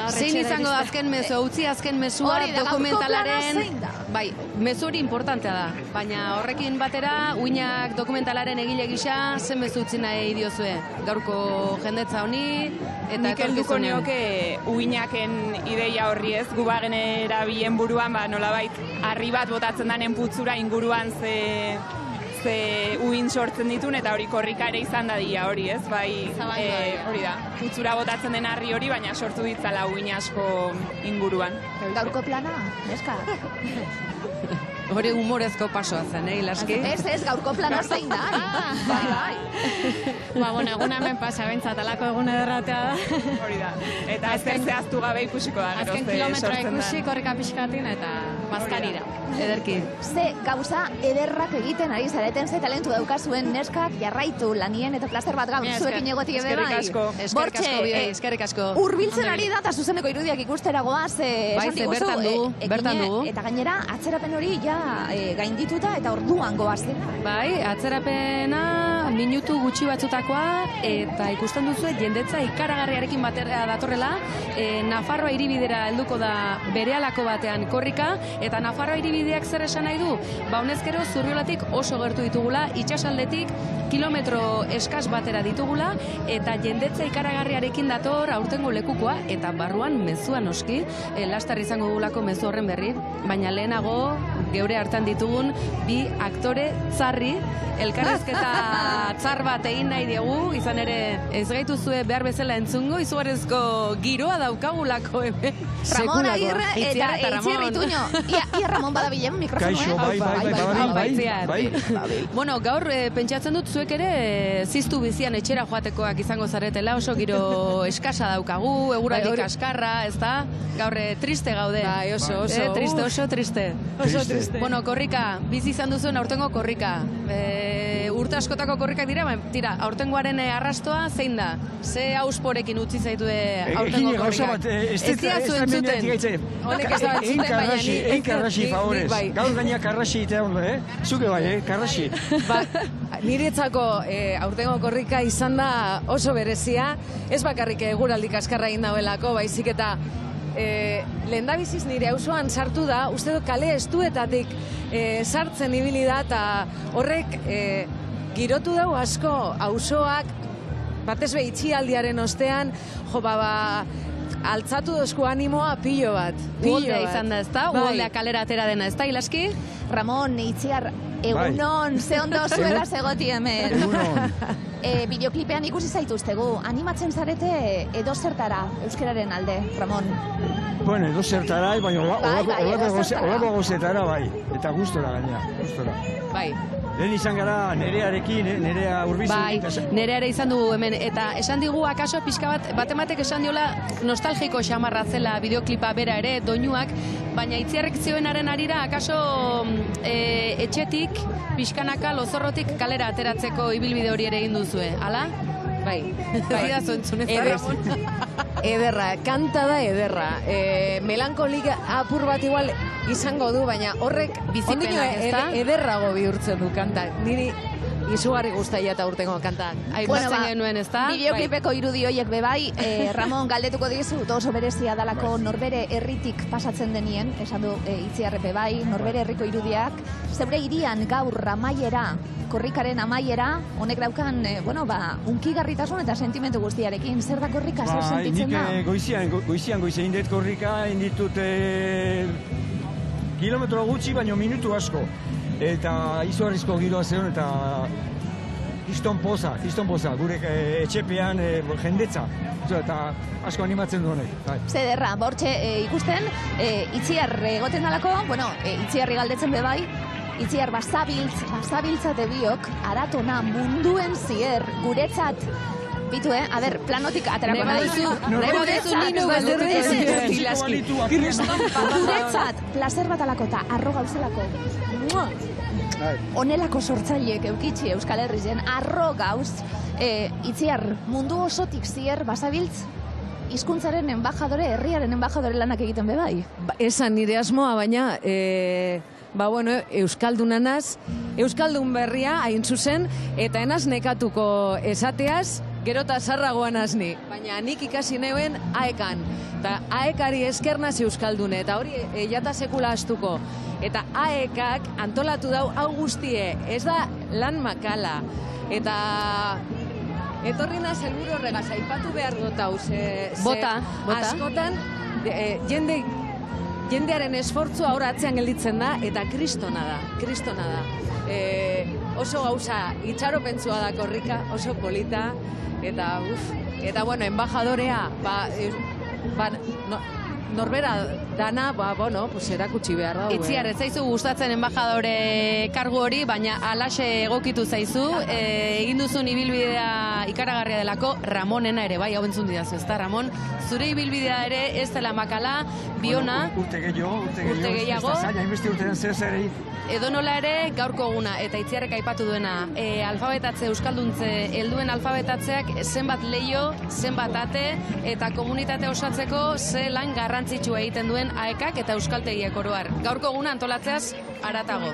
Zein izango da azken mezua, utzi azken mezua dokumentalaren... Bai, mezu hori importantea da, baina horrekin batera, uinak dokumentalaren egile gisa, zen mezu utzi nahi diozue, gaurko jendetza honi, eta nik helduko nioke uinaken ideia horri ez, gu bagen erabilen buruan, nolabait, harri bat botatzen danen putzura inguruan ze uin sortzen ditun, eta hori korrika ere izan da dia hori, ez? Bai, hori da, putzura botatzen den harri hori, baina sortu ditzala uin asko inguruan. Gaurko plana, neska? Hori humorezko pasoa zen, Ilaski? Ez, gaurko plana zein da. Bai. Egun hemen pasa bentsat, alako egun ederratea da. Hori da, eta azken zehaztu gabe ikusiko da. Azken kilometroa ikusi, korrika pixkatin, eta... Maskarira, ederki. Ze gauza ederrak egiten ari zareten, ze talentu daukazuen neskak jarraitu lanien eta plazer bat gaur zuekin egotie be bai. Eskerrik asko, eskerrik asko. Hurbiltzen ari da eta zuzeneko irudiak ikustera goaz, esan diguzu, bertan dugu. Eta gainera, atzerapen hori ja gaindituta eta orduan goazela. Bai, atzerapena minutu gutxi batzutakoa eta ikusten duzu jendetza ikaragarriarekin batera datorrela. Nafarroa hiribidera helduko da berehalako batean korrika eta Nafarroa hiribideak zer esan nahi du? Ba, honezkero Zurriolatik oso gertu ditugula, itsasaldetik kilometro eskas batera ditugula eta jendetza ikaragarriarekin dator aurtengo lekukoa eta barruan mezua noski, lastar izango dugulako mezu horren berri, baina lehenago geure hartan ditugun bi aktore tzarri elkarrezketa tzar bat egin nahi diegu, izan ere ez gaituzue behar bezala entzungo, izugarrizko giroa daukagulako hemen. Ramon Agirre eta Itziar Ituño. Ia Ramon badabilen mikrofonoa. Kaixo, bai. Bueno, gaur pentsatzen dut zuek ere ziztu bizian etxera joatekoak izango zaretela, oso giro eskasa daukagu, eguraldi kaskarra, ez da? Gaur triste gaude. Bai, oso. Oso triste. Bueno, korrika, bizi izan duzuen aurtengo korrika. Urte askotako korrikak dira, tira, aurtengoaren arrastoa zein da? Ze ausporekin utzi zaitu aurtengo korrikak? Ez diazu entzuten. Honek ez da entzuten, baina Egin karrasi, favorez. Gaur gaina karrasi eta ondo, Zuke bai, karrasi. Niretzako aurtengo korrika izan da oso berezia, ez bakarrik eguraldi kaskarra egin dauelako, baizik eta lehendabiziz nire auzoan sartu da, uste du kale estuetatik sartzen ibili da, eta horrek girotu dau asko auzoak, batez be itxialdiaren ostean, altzatu dozku animoa pilo bat. Uoldea izan da, ez da? Uoldea kalera atera dena, ez da, Ilaski? Ramon, Itziar, egunon, ze ondo zuela zegoti hemen. Egunon. Bideoklipean ikusi zaituztegu, animatzen zarete edo zertara euskararen alde, Ramon? Bueno, edo zertara, baina olako gozetara bai, eta gustora gainera, gustora. Bai. Lehen izan gara Nerearekin, Nerea Urbizu. Bai, Nerea ere izan dugu hemen, eta esan digu akaso pixka bat ematek esan diola nostalgiko xamarra zela bideoklipa bera ere, doinuak, baina Itziarrek zioenaren arira akaso etxetik, pixkanaka, lozorrotik kalera ateratzeko ibilbide hori ere egin duzue, hala? Bai. Bai da zontzun ez da. Ederra, kanta da ederra. Melankolik apur bat igual izango du, baina horrek bizipenak, ez da? Ederrago bihurtzen du kanta. Niri izugarri guztaia eta urtengo kanta. Aipatzen genuen, ez da? Bideoklipeko irudi horiek bebai, Ramon galdetuko dizu, oso berezia dalako norbere herritik pasatzen denien, esan du Itziarre bebai, norbere herriko irudiak, zeure hirian gaur amaiera, korrikaren amaiera, honek daukan, unkigarritasun eta sentimentu guztiarekin, zer da korrika, zer sentitzen da? Nik goizian indet korrika, inditut kilometro gutxi, baino minutu asko. Eta izugarrizko giroa zeon eta kiston poza, gure etxepean jendetza. Eta asko animatzen du honek. Zederra, bortxe ikusten, Itziar egoten dalako, Itziarri galdetzen bebai, Itziar bazabiltzate biok, aratona munduen zier, guretzat, bitu, planotik aterako nahi. Guretzat, placer bat alako eta arro gauzelako. Onelako sortzaileek eukitxi Euskal Herrien, arro gauz. Itziar, mundu osotik zier bazabiltz, hizkuntzaren embajadore, herriaren embajadore lanak egiten bebai. Esan nire asmoa, baina euskaldunanaz, euskaldun berria hain zuzen, eta enaz nekatuko esateaz, gero eta zarragoan azni. Baina nik ikasi neuen aekan. Eta aekari eskernaz euskaldune, eta hori jata sekula astuko. Eta aekak antolatu dau hau guztie, ez da lan makala. Eta etorri naz helburu horregaz, aipatu behar dut hau. Bota. Askotan, jendearen esfortzua hor atzean gelditzen da, eta kristona da. Oso gauza itxaropentzua da korrika, oso polita, eta embajadorea, norbera dana, pues erakutsi behar da. Itziar, ez zaizu gustatzen embajadore kargu hori, baina alaxe egokitu zaizu, egin duzun ibilbidea ikaragarria delako, Ramonena ere, bai, hau entzun didazu, ez da, Ramon? Zure ibilbidea ere ez dela makala, biona, urte gehiago, ez da zaila, inbesti urtean zer edonola ere gaurko eguna, eta Itziarrek aipatu duena, alfabetatze, euskalduntze, helduen alfabetatzeak zenbat leio, zenbat ate, eta komunitate osatzeko ze lan garrantzitsua egiten duen AEKak eta euskaltegiek oroar. Gaurko eguna antolatzeaz haratago.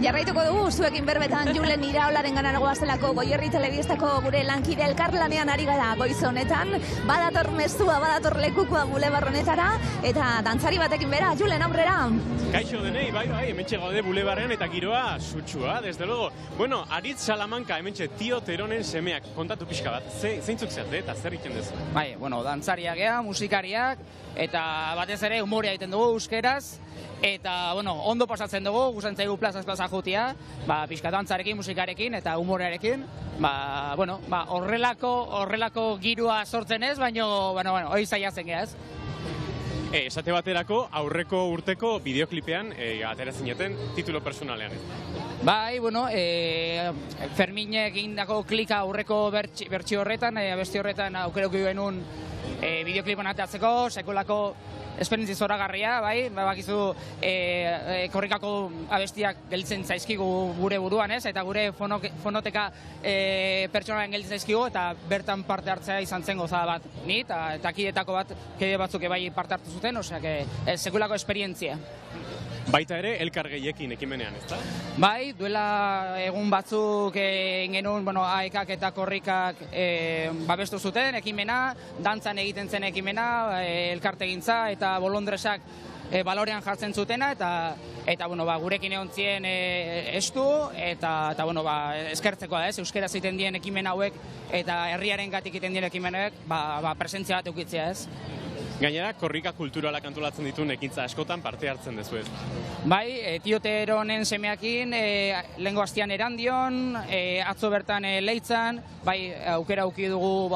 Jarraituko dugu, zuekin berbetan Julen Iraolaren ganar goazelako Goierri Telebistako gure lankide elkarlanean ari gara goiz honetan, badator mezua, badator lekukoa bulebar honetara, eta dantzari batekin bera, Julen, aurrera! Kaixo denei, bai, hementxe gaude bulebarrean eta giroa sutsua, desde luego. Bueno, Aritz Salamanca, hementxe Tio Teronen semeak, kontatu pixka bat, zeintzuk zeate eta zer egiten dezu? Bai, bueno, dantzariak gea, musikariak, eta batez ere humorea egiten dugu euskeraz, eta, bueno, ondo pasatzen dugu, gustantzaigu plazaz plaza jutia, pixka dantzarekin, musikarekin eta humorearekin, horrelako girua sortzen ez, baina, hori zaiatzen gea ez. Esate baterako, aurreko urteko bideoklipean atera zineten titulo personalean. Bai, bueno, Ferminek egindako klika aurreko bertsio horretan, abesti horretan aukerauko genuen bideoklipan ateratzeko, sekulako esperientzi zoragarria, bai, bakizu korrikako abestiak gelditzen zaizkigu gure buruan, ez, eta gure fonoteka pertsonaren gelditzen zaizkigu, eta bertan parte hartzea izan zen gozada bat, ni, eta kidetako kide batzuk bai parte hartu zuten, osea, sekulako esperientzia. Baita ere, elkar gehiekin ekimenean, ez da? Bai, duela egun batzuk genuen, AEKak eta korrikak babestu zuten ekimena, dantzan egiten zen ekimena, elkartegintza eta bolondresak balorean jartzen zutena, eta gurekin egon zien estu, eta eskertzekoa ez, euskaraz egiten dien ekimen hauek, eta herriaren gatik egiten dien ekimenek, presentzia bat eukitzea ez. Gainera, korrika kulturalak antolatzen dituen ekintza askotan parte hartzen dezu ez. Bai, Tio Teronen semeakin, lehengo hastian Erandion, atzo bertan Leitzan, bai, aukera auki dugu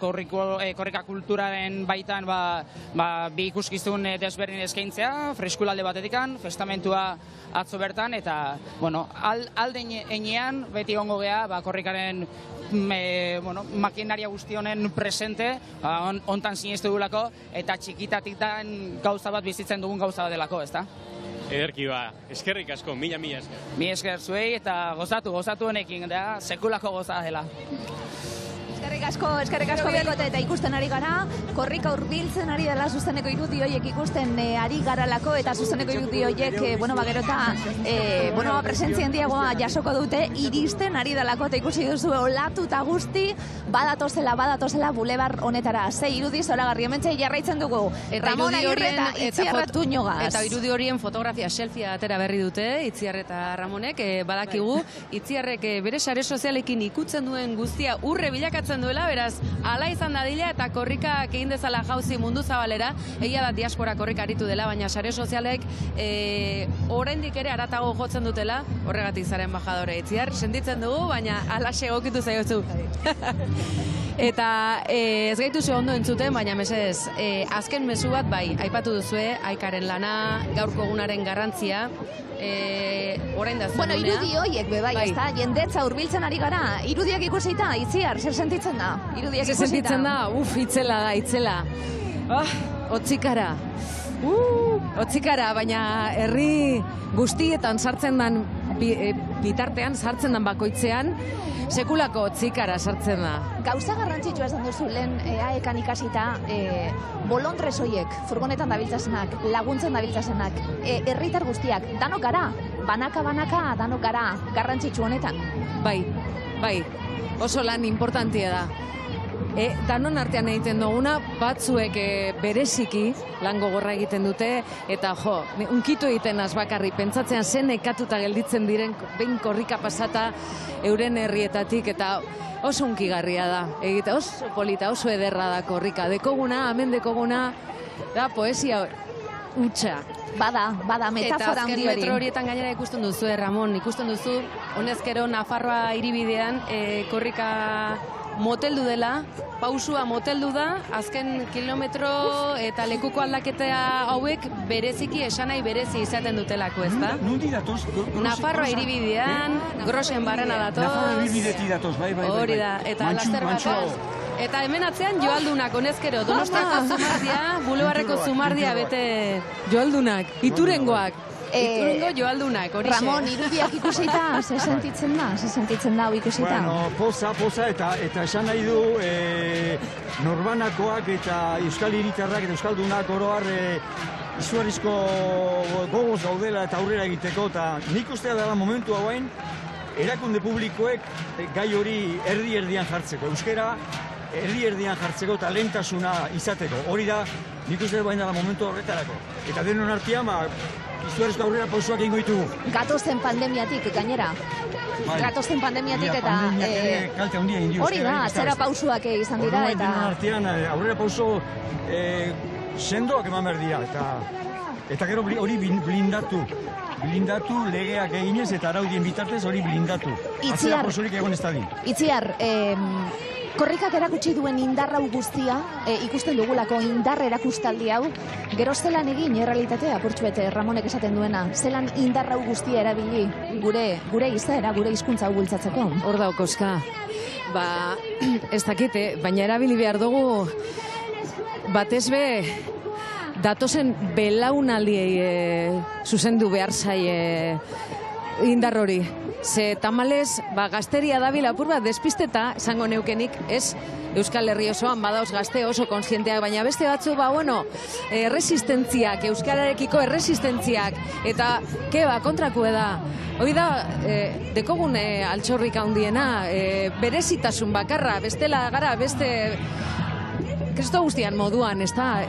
korrika kulturaren baitan bi ikuskizun desberdin eskaintzea, Freskulalde batetikan, festamentua atzo bertan, eta, alde enean, beti gongo gea, korrikaren makinaria guzti honen presente, hontan sinestu dugulako, eta txikitatik gauza bat bizitzen dugun gauza bat delako, ez da? Ederki eskerrik asko, mila esker. Mi esker zuei, eta gozatu honekin, da, sekulako goza dela. Eskerrik asko bekote, eta ikusten ari gara, korrika hurbiltzen ari dela zuzeneko irudi horiek ikusten ari garalako, eta zuzeneko irudi horiek, gero eta presentzia handiagoa jasoko dute, iristen ari delako, eta ikusi duzu olatu eta guzti, badatozela bulebar honetara. Ze irudi zoragarri, hementxe jarraitzen dugu, Ramon Agirre eta Itziar Tuñogaz. Eta irudi horien fotografia selfie atera berri dute, Itziar eta Ramonek, badakigu, Itziarrek bere sare sozialekin ikutzen duen guztia urre bilakatzen duela, beraz, ala izan dadila eta korrikak egin dezala jauzi mundu zabalera, egia da diaspora korrika aritu dela, baina sare sozialek oraindik ere haratago jotzen dutela, horregatik zara embajadore Itziar, sentitzen dugu, baina alaxe egokitu zaiozu. Eta ez gaituzu ondo entzuten, baina mesedez, azken mezu bat bai, aipatu duzue, AEKaren lana, gaurko egunaren garrantzia, orain da zenunea. Irudi horiek bebai, ez da, jendetza hurbiltzen ari gara, irudiak ikusita, Itziar, zer sentitzen da? Irudiak ikusita. Zer sentitzen da, itzela. Otzikara. Otzikara, baina herri guztietan sartzen dan, bitartean sartzen dan bakoitzean, sekulako otzikara sartzen da. Gauza garrantzitsua esan duzu lehen AEKan ikasita, bolondrez horiek, furgonetan dabiltzasenak, laguntzen dabiltzasenak, herritar guztiak, danok gara, banaka, danok gara, garrantzitsu honetan. Bai, oso lan importantia da. Danon artean egiten duguna, batzuek bereziki lan gogorra egiten dute, eta unkitu egiten azbakarri, pentsatzean zen nekatuta gelditzen diren behin korrika pasata euren herrietatik, eta oso unkigarria da, egite oso polita, oso ederra da korrika, hemen dekoguna, da poesia hutsa. Bada, metafora handi hori. Eta azken metro horietan gainera ikusten duzu, Ramon, ikusten duzu, honezkero Nafarroa hiribidean korrika moteldu dela, pausua moteldu da, azken kilometro eta lekuko aldaketa hauek bereziki esanai berezi izaten dutelako, ez da? Nundi datoz? Nafarroa hiribidean, Grosen barrena datoz. Nafarroa hiribidetik datoz, bai. Hori da, eta laster batoz. Eta hemen atzean Joaldunak, honezkero, Donostiako zumardia, Bulebarreko zumardia bete... Joaldunak, Iturengoak. Iturengo Joaldunak, hori xe. Ramon, irudiak ikusita, ze sentitzen da hau ikusita? Bueno, poza eta esan nahi du norbanakoak eta euskal hiritarrak eta euskaldunak oroar izugarrizko gogoz gaudela eta aurrera egiteko, eta nik ustea dela momentu hauain erakunde publikoek gai hori erdi-erdian jartzeko. Euskara erdi-erdian jartzeko eta lehentasuna izateko. Hori da, nik uste baina dela momentu horretarako. Eta denon artean, izugarrizko aurrera pausoak egingo ditugu. Gatozen pandemiatik, gainera. Gatozen pandemiatik eta... Kalte handia egin dio. Hori da, zera pausuak izan dira eta... Denon artean, aurrera pauso sendoak eman behar dira. Eta gero hori blindatu legeak eginez eta araudien bitartez hori blindatu. Atzera pausorik egon ez dadin. Itziar, korrikak erakutsi duen indarrau guztia, ikusten dugulako indar erakustaldi hau, gero zelan egin errealitatea, apurtxuet Ramonek esaten duena, zelan indarrau guztia erabili gure izaera, gure hizkuntza hau bultzatzeko. Hor daukozka, ez dakite, baina erabili behar dugu, batez be, datozen belaunaldiei zuzendu behar zaie indar hori. Ze tamalez, gazteria dabil apur bat despisteta, esango neukenik, ez Euskal Herri osoan badauz gazte oso konsienteak, baina beste batzu, erresistentziak, euskararekiko erresistentziak, eta, kontrakue da. Hoi da, dekogun altxorrik handiena, berezitasun bakarra, bestela gara, beste... Kristo guztian moduan, ez da,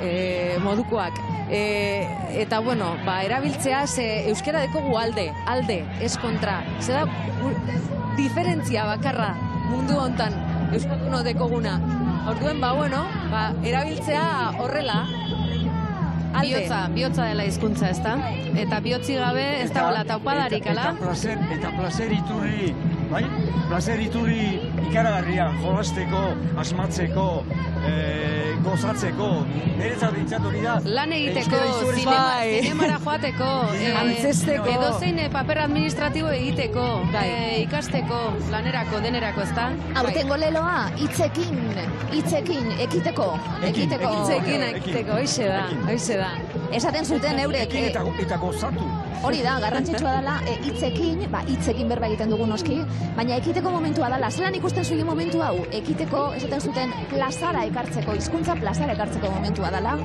modukoak. Eta, erabiltzea, euskara dekogu alde, ez kontra. Zer da, diferentzia bakarra mundu hontan euskalduno dekoguna. Orduen, erabiltzea horrela, alde. Bihotza dela hizkuntza, ez da? Eta bihotzi gabe ez dagoela taupadarik, ala? Eta placer iturri, bai? Placer iturri ikaragarria, jolasteko, asmatzeko, gozatzeko, niretzat dintzat hori da. Lan egiteko, zinemara joateko, antzesteko, edozein paper administratibo egiteko, ikasteko, lanerako, denerako, ez da? Aurtengo leloa, hitzekin, ekiteko. Hitzekin, ekiteko, hoize da. Esaten zuten eurek... Eta gozatu. Hori da, garrantzitsua dela, hitzekin berba egiten dugu noski, baina ekiteko momentua dela, zelan ikusten zuen momentu hau, ekiteko, esaten zuten, plazara ekartzeko, hizkuntza plazara ekartzeko momentua dela?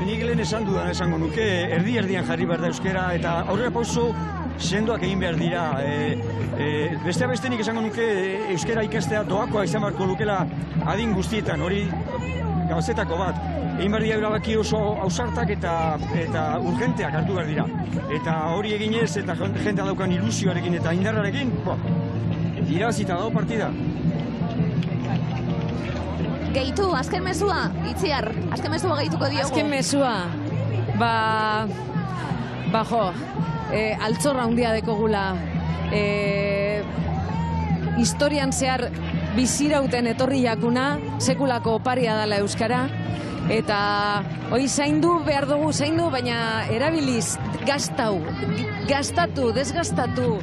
Nik lehen esango nuke, erdi-erdian jarri behar da euskera, eta aurrera pauso sendoak egin behar dira. Bestea bestenik esango nuke, euskera ikastea doakoa izan beharko lukela adin guztietan, hori gauzetako bat. Egin behar dira erabaki oso ausartak eta urgenteak hartu behar dira. Eta hori eginez eta jendea daukan ilusioarekin eta indarrarekin, irabazita dago partida. Gehitu, azken mezua, Itziar, azken mezua gehituko diogu. Azken mezua, altzorra handia dekogula, historian zehar bizirauten etorri jakuna, sekulako oparia dela euskara, eta hoi zaindu behar dugu, baina erabiliz gastatu, desgastatu,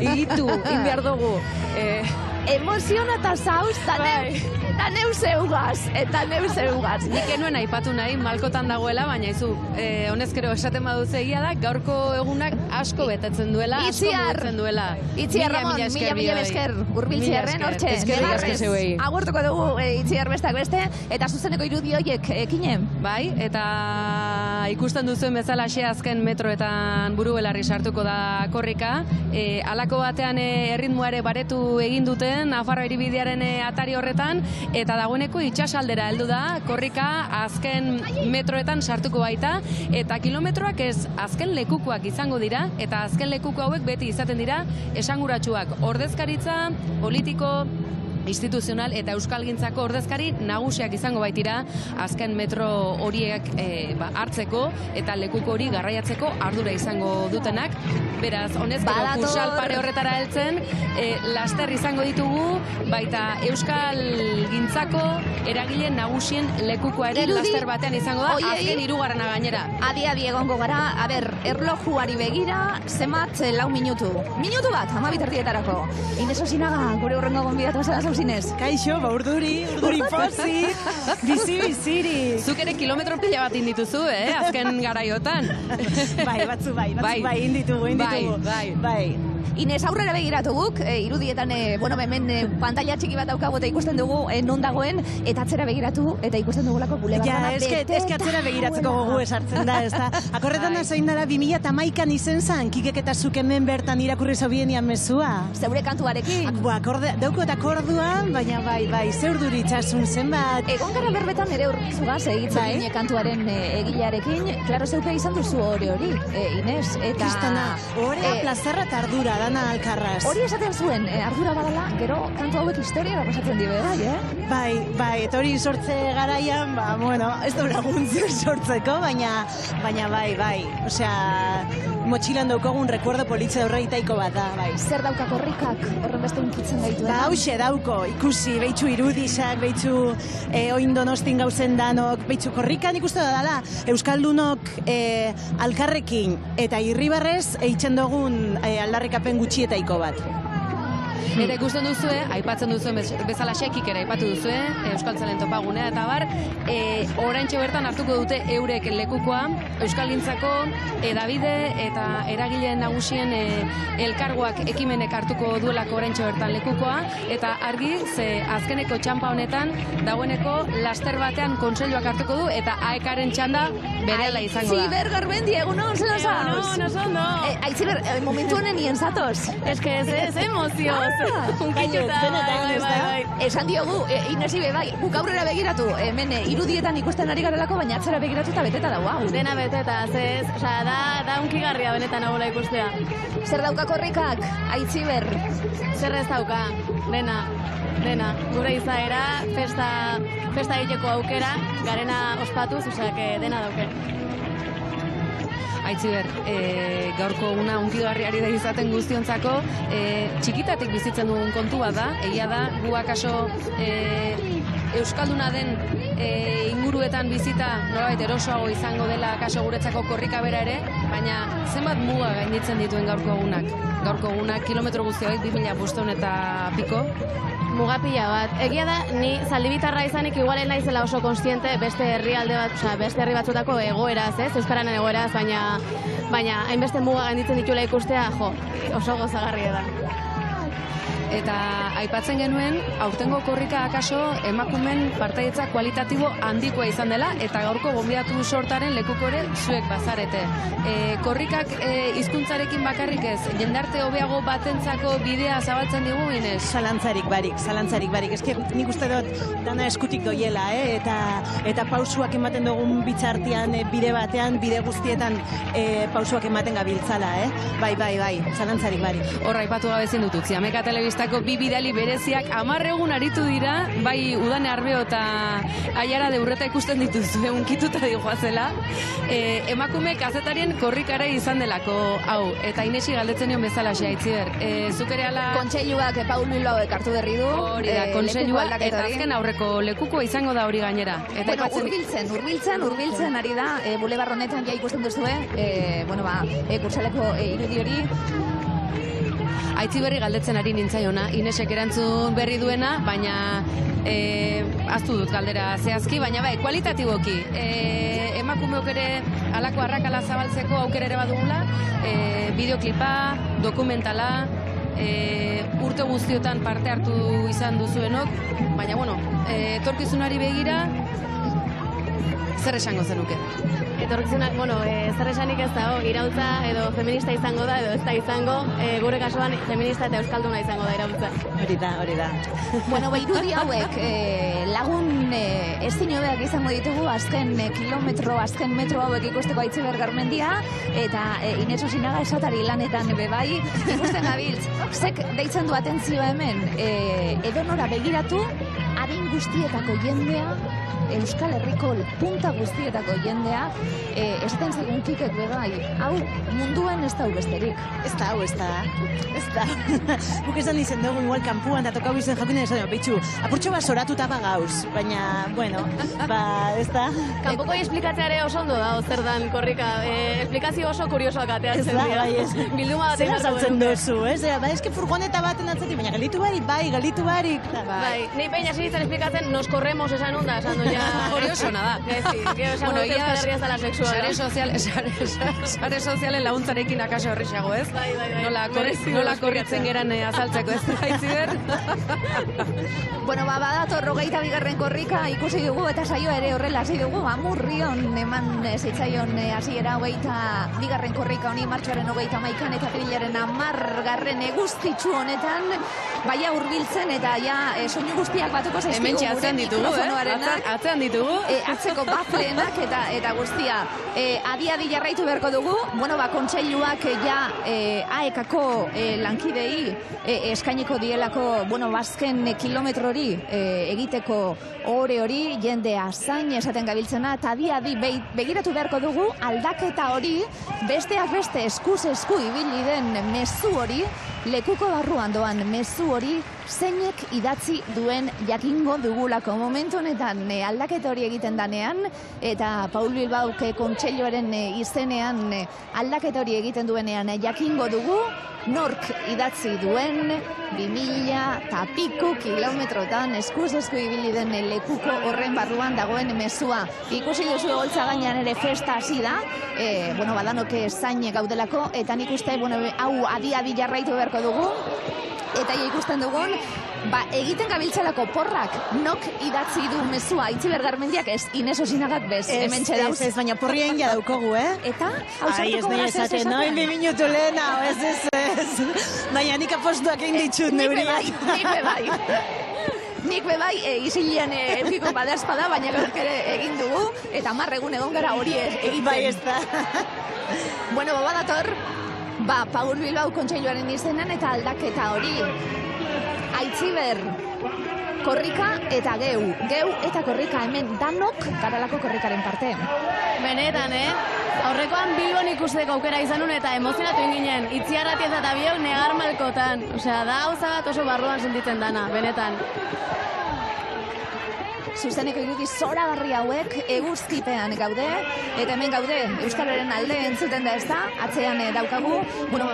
egitu, in behar dugu. Emoziona eta zauz, eta neu zeugaz. Nik enuen aipatu nahi, malkotan dagoela, baina izu, honezkero esaten baduz egia da, gaurko egunak asko betetzen duela, Itziar, Ramon, mila esker, urbiltziarren, hortxe. Agurtuko dugu Itziar bestak beste, eta zuzeneko irudi horiek ekinen. Bai, eta ikusten duzuen bezala azken metroetan buru belarri sartuko da korrika. Halako batean erritmoare baretu egin duten, Nafarroa hiribidearen atari horretan, eta dagoeneko itsasaldera heldu da, korrika azken metroetan sartuko baita, eta kilometroak ez azken lekukoak izango dira, eta azken lekuko hauek beti izaten dira esanguratsuak. Ordezkaritza, politiko, instituzional eta euskalgintzako ordezkari nagusiak izango baitira azken metro horiek hartzeko eta lekuko hori garraiatzeko ardura izango dutenak. Beraz, honezkero kursal pare horretara heltzen, laster izango ditugu, baita euskalgintzako eragile nagusien lekukoa ere laster batean izango da, azken 3. gainera. Adi egongo gara, erlojuari begira, zemat 4 minutu. Minutu bat, 12:30 Ines Osinaga, gure urrengo gonbidatu bezala zauzinez. Kaixo, urduri pozik, bizi-biziri. Zuk ere kilometro pila bat indituzu, azken garaiotan. Bai, batzu bai, inditugu. Bai. Ines, aurrera begiratu guk, irudietan, hemen pantalla txiki bat daukagu eta ikusten dugu non dagoen, eta atzera begiratu eta ikusten dugulako bulebarra beteta. Eske atzera begiratzeko gogu esartzen da, ez da. Akorretan da zein dara 2011an izen zan, Kikek eta zuk hemen bertan irakurri zobienian mezua. Zeure kantuarekin. Dauko eta akorduan, baina bai, zeur duri itxasun zenbat. Egon gara berbetan ere urtzugaz egitzen kantuaren egilearekin, klaro zeuke izan duzu hori, Ines, eta... Kristana, orea, plazarra eta ardura, dana alkarraz. Hori esaten zuen, ardura badala, gero kantu hauek historiara pasatzen dibe, Bai, eta hori sortze garaian, ez da laguntzen sortzeko, baina bai. Osea, motxilan daukagun rekuerdo politxe horreitaiko bat da, bai. Zer dauka korrikak horren beste unkitzen gaitu? Hauxe dauko, ikusi, behitxu irudisak, behitxu oin Donostin gauzen danok, behitxu korrikan ikusten da dela, Euskaldunok alkarrekin eta Irribarrez eitzen dugun aldarrikapen gutxietaiko bat. Eta ikusten duzue, aipatzen duzuen bezala Kikek ere aipatu duzue, Euskaltzalen topagunea eta bar, oraintxe bertan hartuko dute eurek lekukoa, Euskalgintzako edabide eta eragile nagusien elkargoak ekimenek hartuko duelako oraintxe bertan lekukoa, eta argi, ze azkeneko txampa honetan, dagoeneko laster batean kontseiluak hartuko du, eta AEKaren txanda berela izango da. Aitziber Garbendi, egunon, zela zauz? Ondo. Aitziber, momentu honen nien zatoz? Eske ez emozioz. Esan diogu, Inesi bai, guk aurrera begiratu, hemen irudietan ikusten ari garelako, baina atzera begiratu eta beteta dago hau. Dena beteta, da unkigarria benetan hau ikustea. Zer dauka korrikak, Aitziber? Zer ez dauka, dena. Gure izaera, festa egiteko aukera, garena ospatuz, dena dauke. Aitziber, gaurko una unkigarriari da izaten guztiontzako, txikitatik bizitzen dugun kontua da, egia da, gu akaso Euskalduna den inguruetan bizita nolabait erosoago izango dela akaso guretzako korrika bera ere, baina zenbat muga gainditzen dituen gaurko egunak? Gaurko egunak kilometro guztioek 2500 eta piko? Mugapila bat. Egia da, ni zaldibitarra izanik igualen naizela oso konstiente beste herri batzutako egoeraz, Euskararen egoeraz, baina hainbeste muga gainditzen ditula ikustea, oso gozagarria da. Eta aipatzen genuen, aurtengo korrika akaso emakumen partaidetza kualitatibo handikoa izan dela, eta gaurko gonbidatu sortaren lekuko ere zuek bazarete. Korrikak hizkuntzarekin bakarrik ez, jendarte hobeago batentzako bidea zabaltzen digu, Ines? Zalantzarik barik. Eske nik uste dut dana eskutik doiela, eta pausuak ematen dugun bitzartian, bide batean, bide guztietan pausuak ematen gabiltzala, Bai, zalantzarik barik. Horra aipatu gabe ezin dut utzi, Ameka Telebistako bi bidali bereziak 10 egun aritu dira, bai Udane Arbeo eta Aiara de Urreta ikusten dituzu, unkituta dijoazela. Emakume kazetarien korrikara izan delako hau, eta Inesi galdetzen nion bezala Aitziber. Zuk ere ala... Kontseiluak Paul Bilbaoek hartu berri du. Hori da, kontseilua, eta azken aurreko lekuko izango da hori gainera. Bueno, hurbiltzen ari da, bulebar honetan ja ikusten duzue, kursaleko irudi hori. Aitziberri galdetzen ari nintzaiona, Inesek erantzun berri duena, baina aztu dut galdera zehazki, baina bai, kualitatiboki. Emakumeok ere halako arrakala zabaltzeko aukera ere badugula, bideoklipa, dokumentala, urte guztiotan parte hartu izan duzuenok, baina, etorkizunari begira, zer esango zenuke? Etorkizunak, zer esanik ez dago, iraultza edo feminista izango da, edo ez da izango, gure kasuan feminista eta euskalduna izango da iraultza. Hori da. Irudi hauek lagun ezin hobeak izango ditugu azken azken metro hauek ikusteko Aitziber Garmendia, eta Ines Osinaga esatari lanetan bebai ikusten gabiltz. Zek deitzen du atentzioa hemen, edonora begiratu, adin guztietako jendea, Euskal Herriko punta guztietako jendea, esaten zegoen Kikek bebai, hau munduan ez da besterik. Ez da. Guk esan izen dugu, igual kanpuan da tokau izen jakinen esan, behitxu, apurtxo bat soratuta bagauz, baina, bueno, ez da. Kanpoko esplikatzeare oso ondo da, zer dan korrika, esplikazio oso kuriosoak ateatzen dira. Ez da, bai, ez. Bilduma bat Zer azaltzen duzu, ez? Ba, eske furgoneta baten atzetik, baina galitu barik. Bai, nahi peina siritzen esplikatzen, nos corremos esan onda, esan du ja. Hori oso nada. Gero esan dut Euskal Herria ez dela sexuala. Sare sozialen laguntzarekin akaso horrixago, ez? Bai. Nola korritzen geran azaltzeko, ez? Aitziber? Bueno, badator 22. korrika ikusi dugu, eta saio ere horrela hasi dugu, Amurrion eman zitzaion hasiera 22. korrika honi martxoaren 31an eta apirilaren 10. eguzkitsu honetan, baia hurbiltzen eta ja soinu guztiak batuko zaizkigu gure mikrofonoarenak. Atzean ditugu. Atzeko bafleenak eta guztia. Adi jarraitu beharko dugu. Bueno, kontseiluak ja AEKako lankidei eskainiko dielako, azken kilometro hori egiteko ore hori, jendea zain esaten gabiltzena, eta adi begiratu beharko dugu aldaketa hori, besteak beste eskuz esku ibili den mezu hori, lekuko barruan doan mezu hori, zeinek idatzi duen jakingo dugulako momentu honetan aldaketa hori egiten danean, eta Paul Bilbaok kontseiluaren izenean aldaketa hori egiten duenean jakingo dugu, nork idatzi duen 2000 eta piku kilometrotan eskuz esku ibili den lekuko horren barruan dagoen mezua. Ikusi duzu holtza gainean ere festa hasi da, badanok zain gaudelako, eta nik uste, hau adi jarraitu beharko dugu, eta ikusten dugun, egiten gabiltzalako porrak nok idatzi du mezua, Aitziber Garmendiak ez, Ines Osinagak bez, hemen txedauz. Ez, baina porrien ja daukogu, Eta? Ai, ez nahi esaten, noin 2 minutu lehena, ez. Baina nik apostuak egin ditut neuriak. Nik bebai, izilian eukiko badazpada, baina gauk ere egin dugu, eta 10 egun egon gara hori egiten. Bai, ez da. Bueno, badator, Paul Bilbao kontseiluaren izenan eta aldaketa hori. Aitziber, korrika eta geu eta korrika, hemen danok garalako korrikaren parte. Benetan, aurrekoan Bilbon ikusteko aukera izan nun eta emozionatu inginen, Itziarratiez eta biok negar malkotan. Osea, da gauza bat oso barruan sentitzen dana, benetan. Zuzeneko irudi zoragarri hauek eguzkipean gaude, eta hemen gaude Euskararen alde entzuten da ez da, atzean daukagu,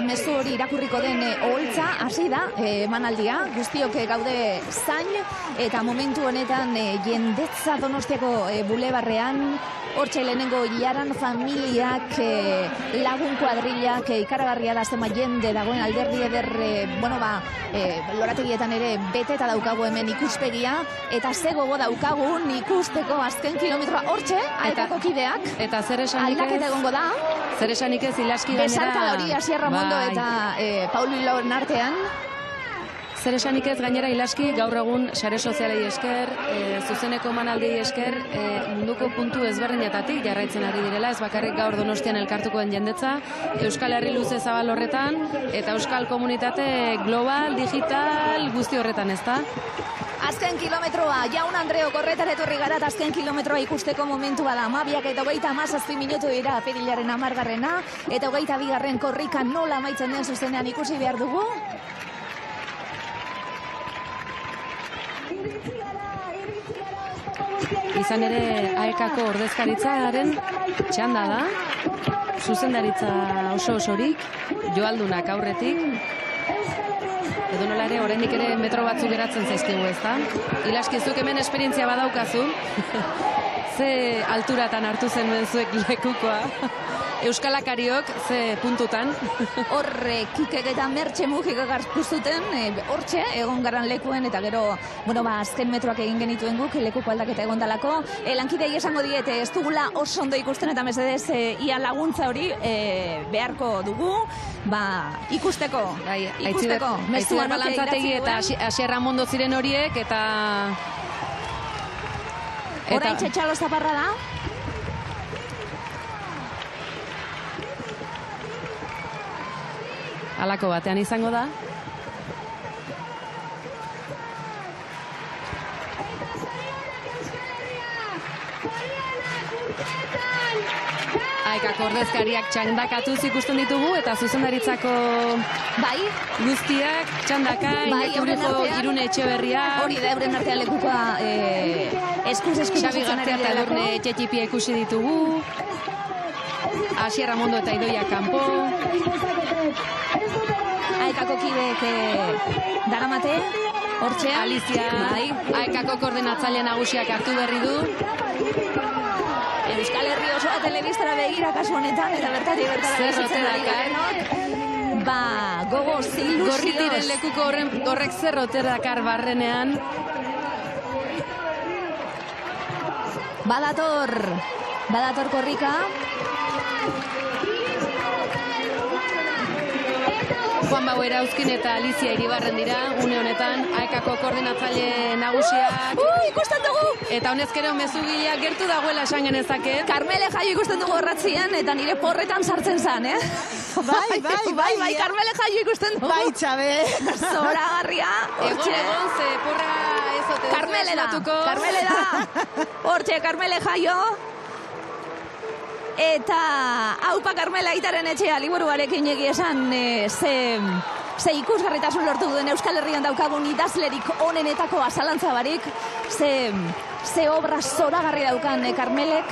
mezu hori irakurriko den oholtza hasi da, emanaldia, guztiok gaude zain, eta momentu honetan jendetza Donostiako bulebarrean, hortxe lehenengo hilaran familiak, lagun kuadrilak, ikaragarria da zema jende dagoen alderdi eder, lorategietan ere beteta daukagu hemen ikuspegia, eta zegogo daukagun ikusteko azken kilometroa hortxe, aekako kideak, eta zer esanik ez, aldaketa egongo da, zer esanik ez ilaski gainera, besarka hori Asier Ramondo eta Paul Bilbaoren artean, zer esanik ez gainera ilaski gaur egun sare sozialei esker, zuzeneko emanaldiei esker, munduko puntu ezberdinetatik jarraitzen ari direla, ez bakarrik gaur Donostian elkartuko den jendetza, Euskal Herri luze zabal horretan, eta Euskal komunitate global, digital, guzti horretan, ez da? Azken kilometroa, Jaun Andreo korretan etorri gara, azken kilometroa ikusteko momentua da. 12:27 minutu dira apirilaren 10. eta 22. korrika nola amaitzen den zuzenean ikusi behar dugu. Izan ere AEKako ordezkaritzaren txanda da, zuzendaritza osorik, joaldunak aurretik, edo nola ere, oraindik ere metro batzuk geratzen zaizkigu, ez da? Ilaskizuk hemen esperientzia badaukazu, ze alturatan hartu zenuen zuek lekukoa, Euskalakariok ze puntutan. Horre, Kikek eta Mertxe Mujik garpuzuten, hortxe, egon garan lekuen, eta gero, azken metroak egin genituen guk, lekuko aldaketa egon dalako. Lankidei esango diete, ez dugula oso ondo ikusten, eta mesedez, ia laguntza hori beharko dugu, ikusteko. Aitziber balantzategi eta Asier Ramondo ziren horiek, eta Orain txetxalo zaparra da. Halako batean izango da. Aekako ordezkariak txandakatuz ikusten ditugu eta zuzendaritzako guztiak txandaka, Iñaki Irune Etxeberria. Hori da euren artean lekukoa eskuz Xabi Gartzea eta Edurne Etxetxipia ikusi ditugu. Asier Ramondo eta Idoia Kanpo. Aekako kideek daramate, hortxe. Alicia, Aekako koordinatzaile nagusiak hartu berri du. Euskal Herri osoa telebistara begira kasu honetan, eta bertatik bertara bizitzen ari garenok. Gogoz, ilusioz. Gorri diren lekuko horrek zer ote dakar barrenean. Badator korrika. Juan Bauera Uzkin eta Alicia Iribarren dira, une honetan, Aekako koordinatzaile nagusiak. Ikusten dugu! Eta honezkero mezugilea gertu dagoela esan genezake. Karmele Jaio ikusten dugu horratzian, eta nire porretan sartzen zan, Bai, Karmele Jaio ikusten dugu. Bai, Txabe. Zoragarria. Egon, ze porra ezote. Karmele da. Hortxe, Karmele Jaio. Eta haupa Karmela Aitaren etxea liburuarekin egia esan ze ikusgarritasun lortu duen Euskal Herrian daukagun idazlerik onenetako azalantza barik, ze obra zoragarri daukan Karmelek.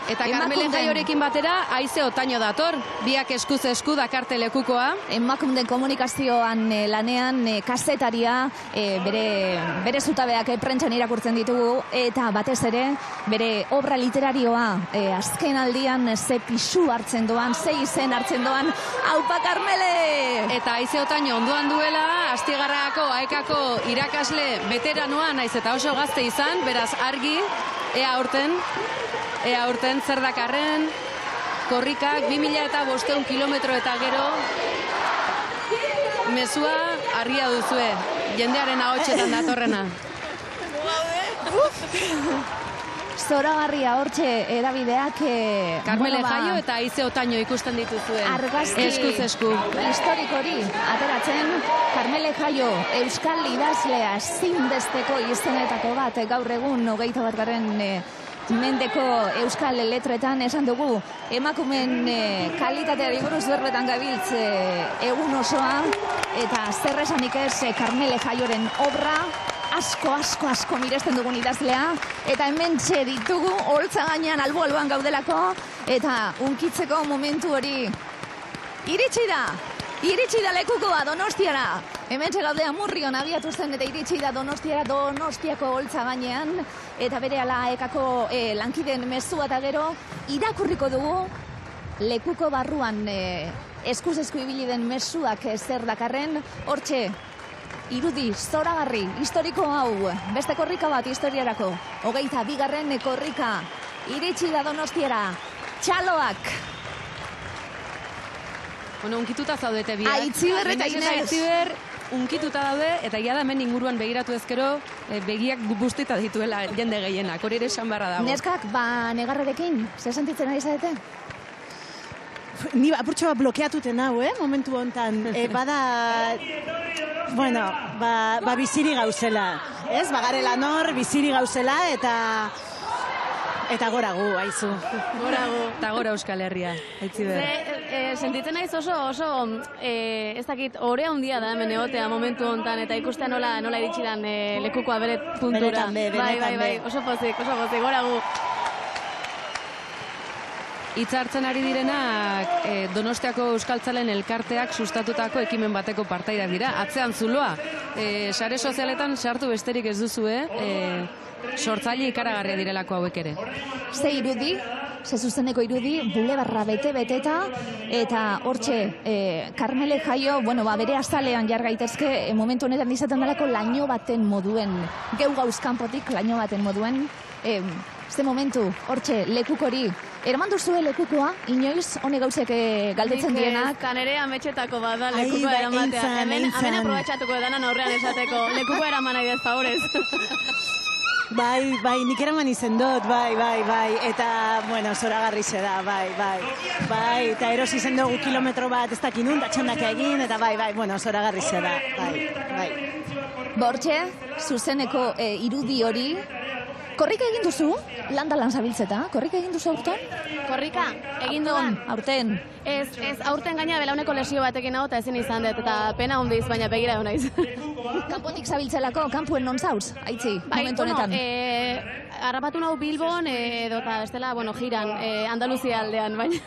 Eta Karmelen Jaiorekin batera, Aize Otaño dator, biak eskuz esku dakarte lekukoa. Emakunden komunikazioan lanean, kazetaria, bere zutabeak prentsan irakurtzen ditugu, eta batez ere, bere obra literarioa azken aldian ze pisu hartzen doan, ze izen hartzen doan, haupa Karmele! Eta Aize Otaño onduan duela, Astigarragako Aekako irakasle veteranoa naiz eta oso gazte izan, beraz argi, ea aurten zer dakarren, korrikak 2500 kilometro eta gero, mezua argia duzue, jendearen ahotsetan datorrena. Zoragarria hortxe edabideak... Karmele Jaio eta Aize Otaño ikusten dituzue. Argazki eskuz esku. Historikori ateratzen, Karmele Jaio euskal idazlea zinbesteko izenetako bat, gaur egun 21. Mendeko euskal letretan esan dugu, emakumen kalitateari buruz berbetan gabiltz egun osoa, eta zer esanik ez Karmele Jaioren obra, asko miresten dugun idazlea, eta hemen ditugu holtza gainean albo-alboan gaudelako, eta unkitzeko momentu hori iritsi da lekukoa Donostiara. Hemen gaude Amurrion abiatu zen eta iritsi da Donostiara, Donostiako holtza gainean, eta berehala Aekako lankideen mezua eta gero irakurriko dugu lekuko barruan eskuz esku ibili den mezuak zer dakarren, hortxe irudi zoragarri historiko hau, beste korrika bat historiarako, 22. korrika, iritsi da Donostiara, txaloak. Bueno, unkituta zaudete biak. Aitziber eta Inez. Aitziber unkituta daude, eta ia da hemen inguruan begiratu ezkero, begiak bustita dituela jende gehienak, hori ere esan barra dago. Neskak, negarrerekin, ze sentitzen ari zarete? Ni apurtxo bat blokeatuten hau, momentu honetan. Bada, bueno, biziri gauzela. Ez, bagarela nor, biziri gauzela, eta gora gu, haizu. Gora gu. Eta gora Euskal Herria, Aitziber. Sentitzen naiz oso, ez dakit, orea handia da hemen egotea momentu honetan, eta ikustea nola iritsi dan lekukoa bere puntura. Benetan be. Oso pozik, gora gu. Hitzartzen ari direnak Donostiako Euskaltzalen elkarteak sustatutako ekimen bateko partaidak dira. Atzean zuloa. Sare sozialetan sartu besterik ez duzue, sortzaile ikaragarria direlako hauek ere. Ze irudi, ze zuzeneko irudi, bulebarra bete-beteta, eta hortxe, Karmele Jaio, bere azalean jar gaitezke, momentu honetan izaten dalako laino baten moduen, geu gauzkanpotik laino baten moduen, ze momentu, hortxe, lekukori, eraman duzue lekukoa, inoiz, hone gauzek galdetzen dienak? Kanere ametxetako bat da lekuko eramatea. Hemen aprobatxatuko edanan aurrean esateko. Lekuko eraman nahi dez, favorez. Bai, nik eraman izen dut, bai, eta, bueno, zoragarri ze da, bai, eta erosi izen dugu kilometro bat ez dakin da txandak egin, eta bai, bueno, zoragarri ze da, bai. Bortxe, zuzeneko irudi hori, korrika egin duzu, lan zabiltzeta, korrika egin duzu aurten? Korrika, egin duan. Aurten? Ez, aurten gaina belauneko lesio batekin hau eta ezin izan dut, eta pena hondiz, baina begira egon naiz. Kanpotik zabiltzelako, kanpuen non zauz, aitzi, momentu honetan? Harrapatu nahu Bilbon, edo eta bestela, jiran, Andaluzia aldean, baina,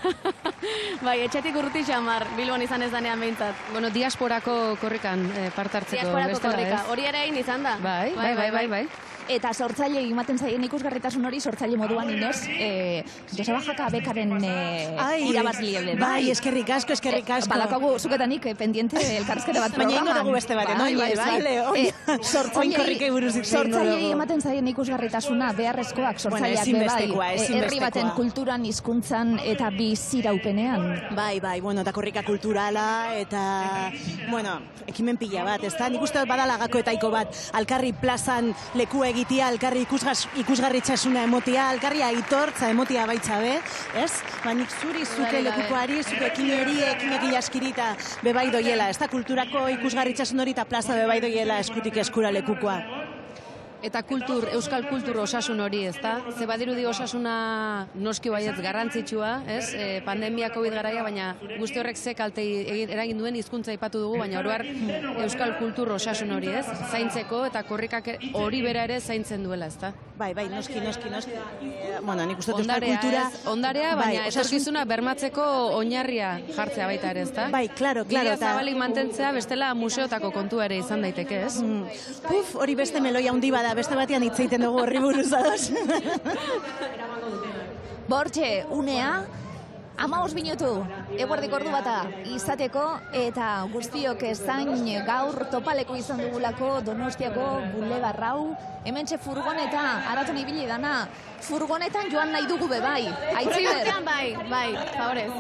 bai, etxetik urruti xamar, Bilbon izan ez danean behintzat. Bueno, diasporako korrikan partartzeko. Diasporako korrika, hori ere egin izan da. Bai. Eta sortzaile ematen zaien ikusgarritasun hori sortzaile moduan Inez, Joseba Jaka bekaren irabazlie. Bai, eskerrik asko. Badakagu zuketanik pendiente elkarrezketa bat programan. Baina ingo dugu beste bat, oin korrikei buruz hitz egin dugu. Sortzailei ematen zaien ikusgarritasuna beharrezkoak sortzaileak herri baten kulturan, hizkuntzan eta biziraupenean. Bai, eta korrika kulturala eta, ekimen pila bat, ez da? Nik uste badala gakoetaiko bat, alkarri plazan leku egitea, alkarri ikusgarritxasuna emotia, alkarri aitortza emotia baitzabe, ez? Nik zuri zuke lekukoari, zuke ekinekin askirita bebai doiela, ez da? Kulturako ikusgarritxasun hori eta plaza bebai doiela eskutik eskura lekukoa. Eta euskal kultur osasun hori, ez da? Ze badirudi osasuna noski baietz garrantzitsua, ez? Pandemia COVID garaia, baina guzti horrek ze kalte eragin duen hizkuntza aipatu dugu, baina oroar euskal kultur osasun hori, ez? Zaintzeko eta korrikak hori bera ere zaintzen duela, ez da? Bai, noski. Nik uste dut euskal kultura... Ondarea, baina etorkizuna bermatzeko oinarria jartzea baita ere, ez da? Bai, klaro. Bidea zabalik mantentzea bestela museotako kontua ere izan daiteke, ez? Hori beste meloia handi bada, beste batean hitz egiten dugu horri buruz ados. Bortxe, unea, 15 minutu, eguerdik ordu bata izateko, eta guztiok ezain gaur topaleko izan dugulako Donostiako bulebarrau, hementxe furgoneta, aratun ibili dana, furgonetan joan nahi dugu bebai, aitziber. Bai, favorez.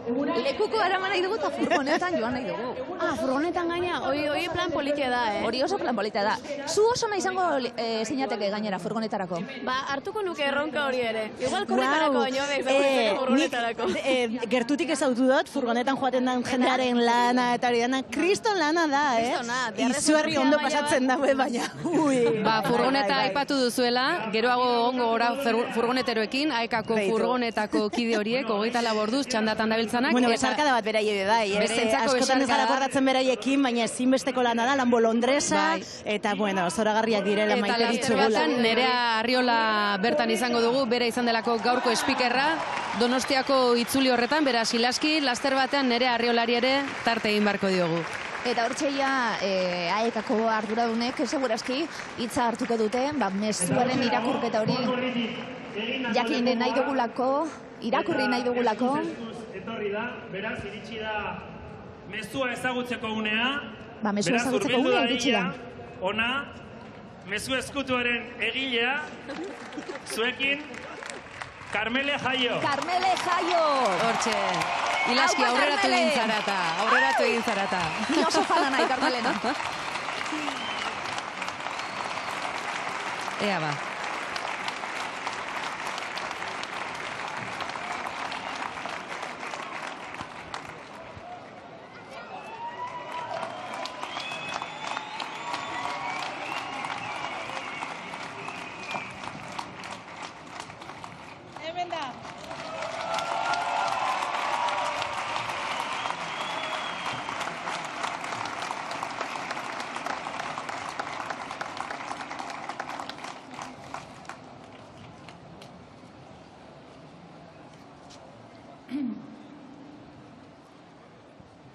Lekuko eraman nahi dugu eta furgonetan joan nahi dugu. Furgonetan gaina, hori plan politia da, Hori oso plan politia da. Zu oso nahi izango zinateke gainera furgonetarako? Hartuko nuke erronka hori ere. Igual korrikarako baino furgonetarako. Gertutik ez autu dut, furgonetan joaten den jendearen lana eta hori dana, kriston lana da, Izugarri ondo pasatzen daue, baina, furgoneta aipatu duzuela, geroago ongo gora furgoneteroekin, aekako furgonetako kide horiek, 24 orduz, txandatan dabiltzanak. Besarkada bat beraie bai, askotan ez gara akordatzen beraiekin, baina ezinbesteko lana da, lan bolondresa, eta, zoragarriak direla maite ditzugula. Eta laster Nerea Arriola bertan izango dugu, bera izan delako gaurko espikerra, Donostiako itzuli horretan, bera silaski, laster batean Nerea Arriolari ere tarte egin barko diogu. Eta hortxeia aekako arduradunek, segurazki, hitza hartuko dute, mezuaren irakurketa hori, jakin nahi dugulako, irakurri nahi dugulako. Etorri da, beraz iritsi da mezua ezagutzeko unea. Mezua ezagutzeko unea iritsi da. Ona, mezu ezkutuaren egilea, zuekin, Karmele Jaio. Karmele Jaio! Hortxe, ilaski aurreratu egin zarata. Ni oso fana nahi, Karmelena. Ea ba.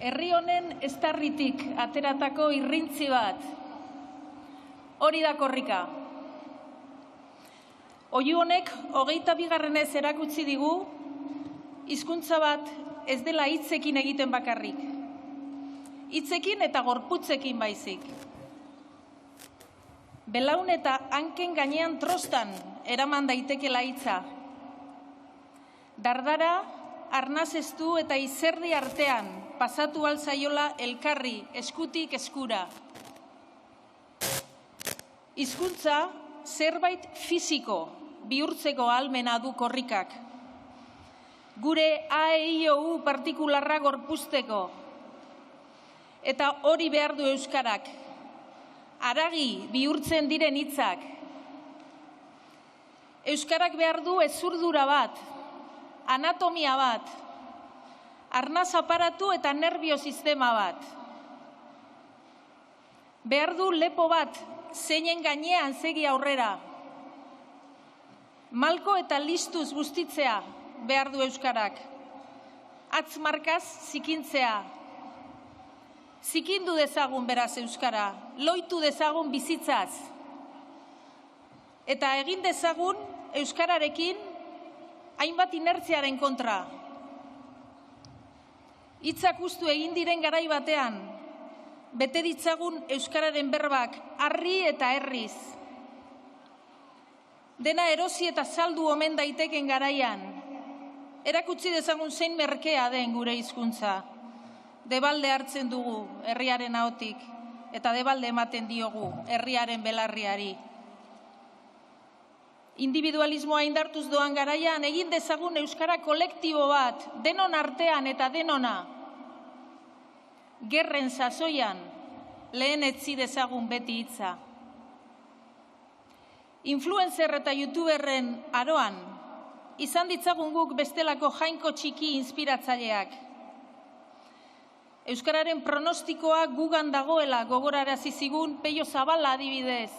Herri honen estarritik ateratako irrintzi bat. Hori da korrika. Oihu honek 22. erakutsi digu, hizkuntza bat ez dela hitzekin egiten bakarrik. Hitzekin eta gorputzekin baizik. Belaun eta hanken gainean trostan eraman daitekela hitza. Dardara, arnazestu eta izerdi artean pasatu alzaiola elkarri eskutik eskura. Hizkuntza zerbait fisiko bihurtzeko ahalmena du korrikak. Gure AEIOU partikularra gorpuzteko. Eta hori behar du euskarak. Haragi bihurtzen diren hitzak. Euskarak behar du hezurdura bat, anatomia bat, arnaz aparatu eta nerbio sistema bat. Behar du lepo bat, zeinen gainean segi aurrera. Malko eta listuz bustitzea behar du euskarak. Atzmarkaz zikintzea. Zikindu dezagun beraz euskara, loitu dezagun bizitzaz. Eta egin dezagun euskararekin hainbat inertziaren kontra. Hitzak ustu egin diren garai batean, bete ditzagun euskararen berbak harri eta herriz. Dena erosi eta saldu omen daiteken garaian, erakutsi dezagun zein merkea den gure hizkuntza. Debalde hartzen dugu herriaren ahotik eta debalde ematen diogu herriaren belarriari. Individualismoa indartuz doan garaian egin dezagun euskara kolektibo bat, denon artean eta denona. Gerren sasoian lehen etzi dezagun beti hitza. Influencer eta youtuberren aroan izan ditzagun guk bestelako jainko txiki inspiratzaileak. Euskararen pronostikoa gugan dagoela gogorarazi zigun Peio Zabala adibidez.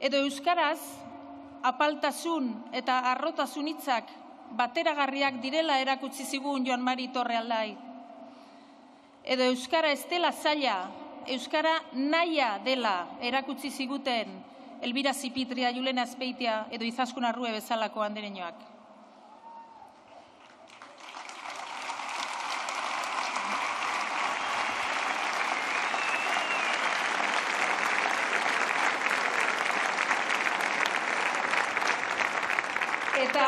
Edo euskaraz apaltasun eta harrotasun hitzak bateragarriak direla erakutsi zigun Joan Mari Torrealdai. Edo euskara ez dela zaila, euskara nahia dela erakutsi ziguten Elbira Zipitria, Julen Azpeitia edo Izaskun Arrue bezalako andereñoak. Eta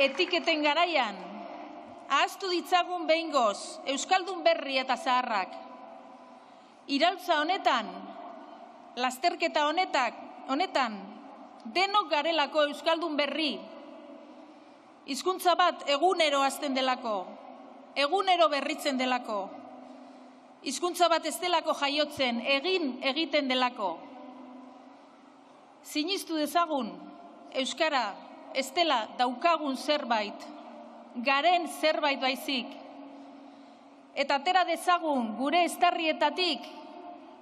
etiketen garaian, ahaztu ditzagun behingoz, euskaldun berri eta zaharrak. Iraultza honetan, lasterketa honetan, denok garelako euskaldun berri. Hizkuntza bat egunero hasten delako, egunero berritzen delako. Hizkuntza bat ez delako jaiotzen, egiten delako. Sinistu dezagun, euskara, ez dela daukagun zerbait, garen zerbait baizik. Eta atera dezagun gure estarrietatik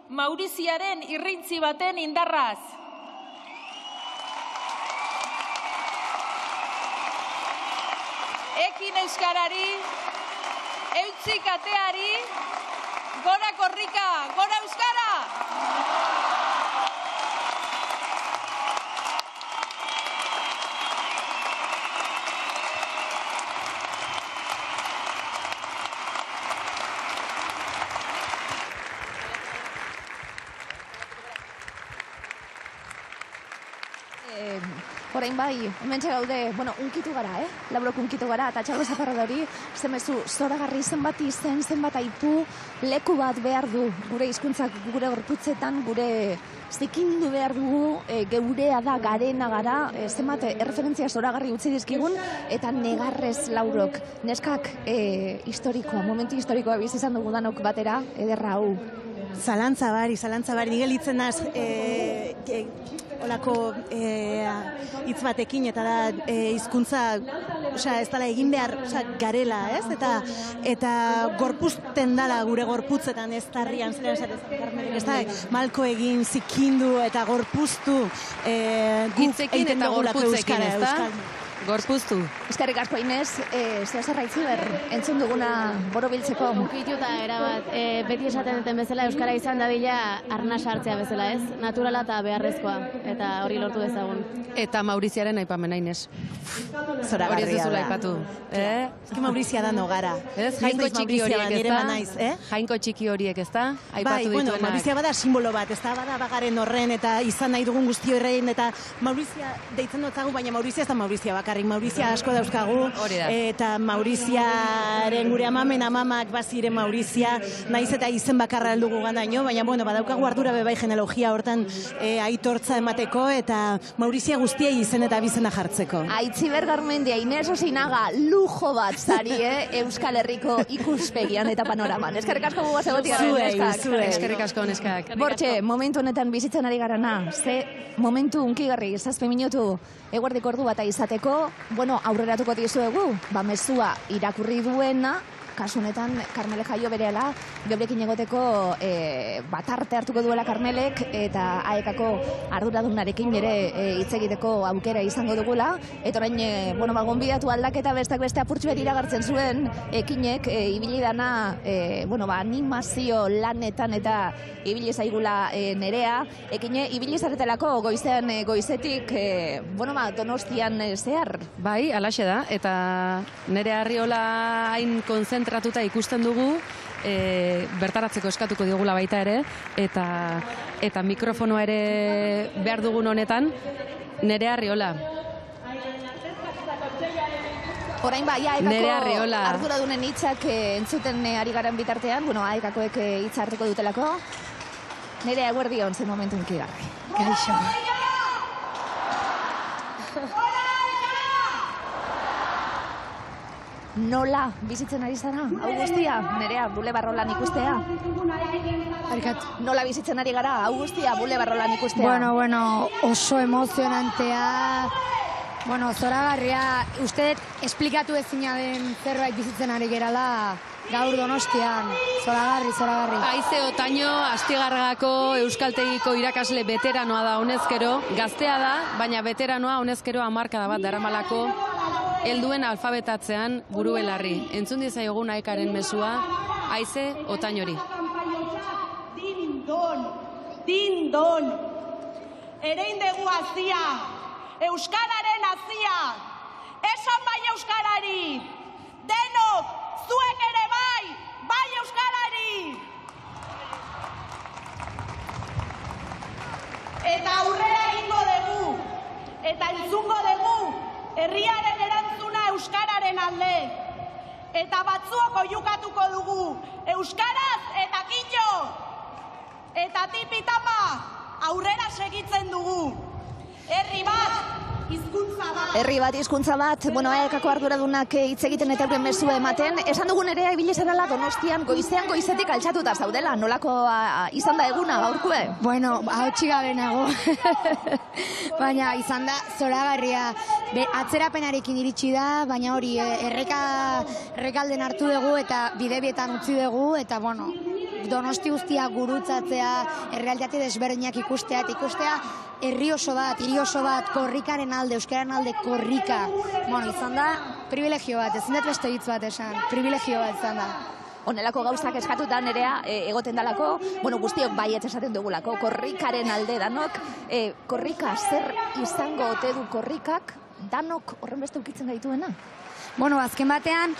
Mauriziaren irrintzi baten indarraz. Ekin euskarari, eutzik ateari, gora korrika, gora euskara! Orain bai, hementxe gaude, unkitu gara, laburok unkitu gara, eta Txarlo Zaparrada hori, zemezu, zoragarri zenbat izen, zenbat aipu, leku bat behar du, gure hizkuntzak gure gorputzetan, gure zikindu behar dugu, geurea da, garena gara, zenbat erreferentzia zoragarri utzi dizkigun, eta negarrez laurok, neskak historikoa, momentu historikoa biz izan dugu danok batera, ederra hau. Zalantza bari, nire litzen naz, olako hitz batekin eta da hizkuntza ez dala egin behar garela, ez? Eta gorpuzten dala gure gorputzetan ez tarrian, ez da malko egin, zikindu eta gorpuztu hitzekin eta gorputzekin, ez da? Gorpuztu. Eskerrik asko Inez, zehazarra itziber, entzun duguna borobiltzeko. Ukituta erabat, beti esaten duten bezala Euskara izan dadila arna sartzea bezala, ez? Naturala eta beharrezkoa, eta hori lortu dezagun. Eta Mauriziaren aipamena, Inez. Zoragarria da. Hori ez duzula aipatu. Eski Maurizia da nogara. Jainko txiki horiek, ez da? Jainko txiki horiek, ez da? Aipatu dituenak. Maurizia bada simbolo bat, ez da? Bada bagaren horren eta izan nahi dugun guzti horrein, eta Maurizia deitzen dutzagu, baina Maurizia ez da Maurizia bakarrik, Maurizia asko dauzkagu, eta Mauriziaren gure amamak baziren Maurizia, naiz eta izen bakarra heldugu gandaino, baina bueno, badaukagu ardura bebai genealogia hortan aitortza emateko, eta Maurizia guztiei izen eta bizena jartzeko. Aitziber Garmendia, Inés Osinaga, lujo bat zari, Euskal Herriko ikuspegian eta panoraman. Eskerrik asko guaz egotia. Eskerrik asko, neskak. Bortxe, momentu honetan bizitzen ari garana, ze momentu unkigarri, 7 minutu eguerdiko ordu bata izateko, bueno, aurreratuko dizuegu, mezua irakurri duena, kasu honetan Karmele Jaio berehala gebrekin egoteko batarte hartuko duela Karmelek eta AEKako arduradunarekin ere hitz egiteko aukera izango dugula, eta orain gonbidatu aldaketa bestak beste apurtxu iragartzen zuen ekinek ibili dana animazio lanetan eta ibili zaigula Nerea, ekine ibili zaretelako goizetik Donostian zehar. Bai, alaxe da, eta Nerea Arriola hain konzentratuta ikusten dugu, bertaratzeko eskatuko diogula baita ere, eta mikrofonoa ere behar dugun honetan, Nerea Arriola. Orain bai, AEKako arduradunen hitzak entzuten ari garen bitartean, AEKakoek hitza hartuko dutelako. Nerea, eguerdion, zen momentu unkigarri. Gaixo. Nola bizitzen ari zara, hau guztia? Nerea, Bulebarrolan ikustea? Nola bizitzen ari gara, hau guztia, Bulebarrolan ikustea? Bueno, oso emozionantea, zoragarria, uste esplikatu ezina den zerbait bizitzen ari gerala gaur Donostian, zoragarri. Aize Otaño, Astigarragako Euskaltegiko irakasle veteranoa da honezkero, gaztea da, baina veteranoa honezkero 10 hamarkada bat daramalako, helduen alfabetatzean buru belarri. Entzun diezaiogun AEKaren mezua, Aize Otañori. Din-don, erein dugu azia, Euskararen azia, esan bai Euskarari, denok, zuek ere bai Euskarari! Eta aurrera egingo dugu, eta entzungo dugu, herriaren erantzuna Euskararen alde. Eta batzuok oiukatuko dugu, Euskaraz eta kito! Eta tipitapa, aurrera segitzen dugu. Herri bat, hizkuntza bat. Herri bat, hizkuntza bat, AEKako arduradunak hitz egiten eta euren mezua ematen. Esan dugun ere ibili zarela Donostian goizetik altxatuta zaudela. Nolako izan da eguna gaurkue? Hautsi gabe nago. Baina izan da zoragarria. Atzerapenarekin iritsi da, baina hori errekalden hartu dugu eta bidebietan utzi dugu, eta Donosti guztia gurutzatzea, errealitate desberdinak ikustea, eta ikustea herri oso bat, hiri oso bat, korrikaren alde, euskararen alde korrika. Izan da privilegio bat, ezin dut beste hitz bat esan, privilegio bat izan da. Honelako gauzak eskatuta Nerea egoten dalako, guztiok baiet esaten dugulako, korrikaren alde danok, korrika zer izango ote du korrikak, danok horren beste ukitzen gaituena? Azken batean,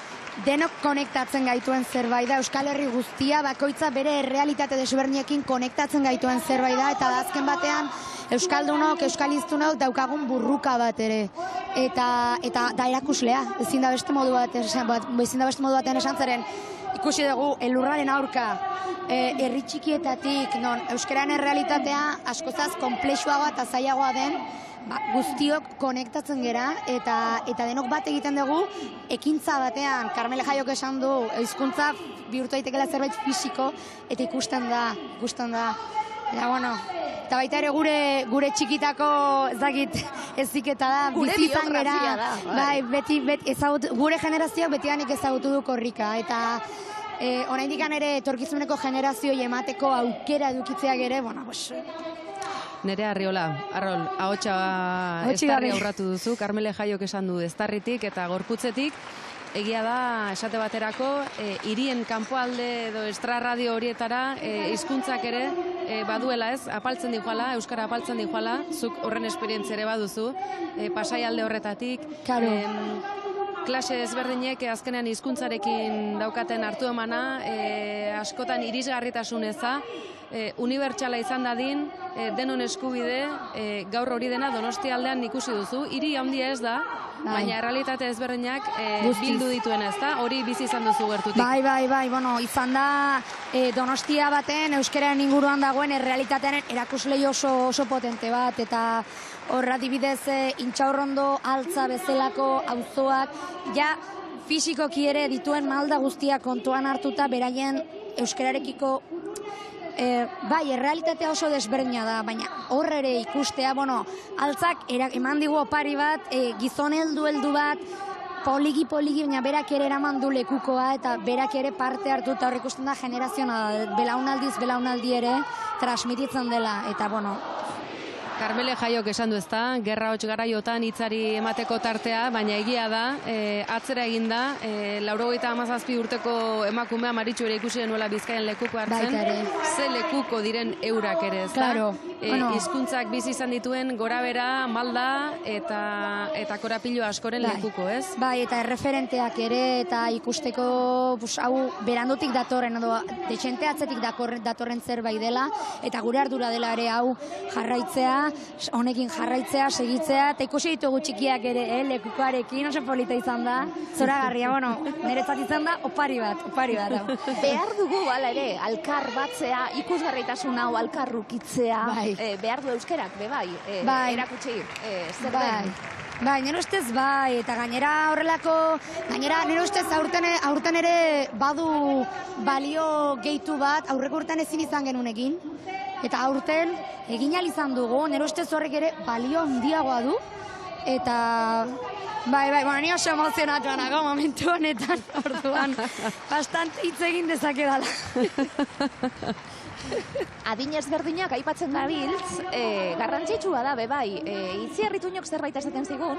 denok konektatzen gaituen zerbait da, Euskal Herri guztia, bakoitza bere errealitate desberdinekin konektatzen gaituen zerbait da, eta azken batean, Euskaldunok, Euskaliztunok daukagun burruka bat ere. Eta da erakuslea, ezin da beste modu batean esan zeren, ikusi dugu, elurraren aurka, herri txikietatik, non euskararen errealitatea askozaz konplexuagoa eta zailagoa den, guztiok konektatzen gera, eta denok bat egiten dugu, ekintza batean, Karmele Jaiok esan du, hizkuntza bihurtu daitekela zerbait fisiko, eta ikusten da. Eta baita ere gure txikitako, eziketa da, bizitzan gera, gure generazioak betidanik ezagutu du korrika, eta oraindik ere etorkizuneko generazioei emateko aukera edukitzeak ere, Nerea Arriola, Arrol, ahotsa estarri aurratu duzu, Karmele Jaiok esan du eztarritik eta gorputzetik, egia da, esate baterako, hirien kanpoalde edo estrarradio horietara hizkuntzak ere baduela apaltzen dijoala, euskara apaltzen dijoala, zuk horren esperientzia ere baduzu, pasaialde horretatik, klase ezberdinek azkenean hizkuntzarekin daukaten hartu emana, askotan irisgarritasun eza, unibertsala izan dadin, denon eskubide, gaur hori dena Donostia aldean ikusi duzu, hiri handia ez da, baina errealitate ezberdinak bildu dituen ez da, hori bizi izan duzu gertutik. Bai, bueno, izan da Donostia baten, euskararen inguruan dagoen errealitatearen erakuslei oso potente bat, eta horra adibidez Intxaurrondo, Altza bezalako auzoak, ja fisikoki ere dituen malda guztiak kontuan hartuta beraien euskararekiko bai, errealitatea oso desberdina da, baina hor ere ikustea, bueno, Altzak eman digu opari bat, gizon heldu bat, poligi, baina berak ere eraman du lekukoa, eta berak ere parte hartuta hor ikusten da generazioa, belaunaldi ere transmititzen dela, eta bueno, Karmele Jaiok esan du ezta, gerra hots garaiotan hitzari emateko tartea, baina egia da, atzera egin da, 97 urteko emakumea Maritxu ere ikusi genuela Bizkaian lekuko hartzen, ze lekuko diren eurak ere, ezta? Hizkuntzak bizi izan dituen gorabera, malda eta korapilo askoren lekuko, ez? Bai, eta erreferenteak ere, eta ikusteko hau berandutik datorren, edo dexente atzetik datorren zerbait dela, eta gure ardura dela ere hau jarraitzea, honekin jarraitzea, segitzea, eta ikusi ditugu txikiak ere, lekukoarekin, oso polita izan da, zoragarria, bueno, niretzat izan da, opari bat. Behar dugu, ala ere, alkar batzea, ikusgarritasun hau alkarrukitzea, behar du euskerak, bai, erakutsi, zer den? Bai, nire ustez bai, eta gainera nire ustez aurten ere badu balio gehitu bat, aurreko urtean ezin izan genuen egin, eta aurten egin ahal izan dugu, nire ustez horrek ere balio handiagoa du, eta bai, bueno, ni oso emozionatuan nago momentu honetan, orduan, bastante hitz egin dezakedala. Adin ezberdinak aipatzen gabiltz, garrantzitsua da, bai, Itziarrituñok zerbait esaten zigun,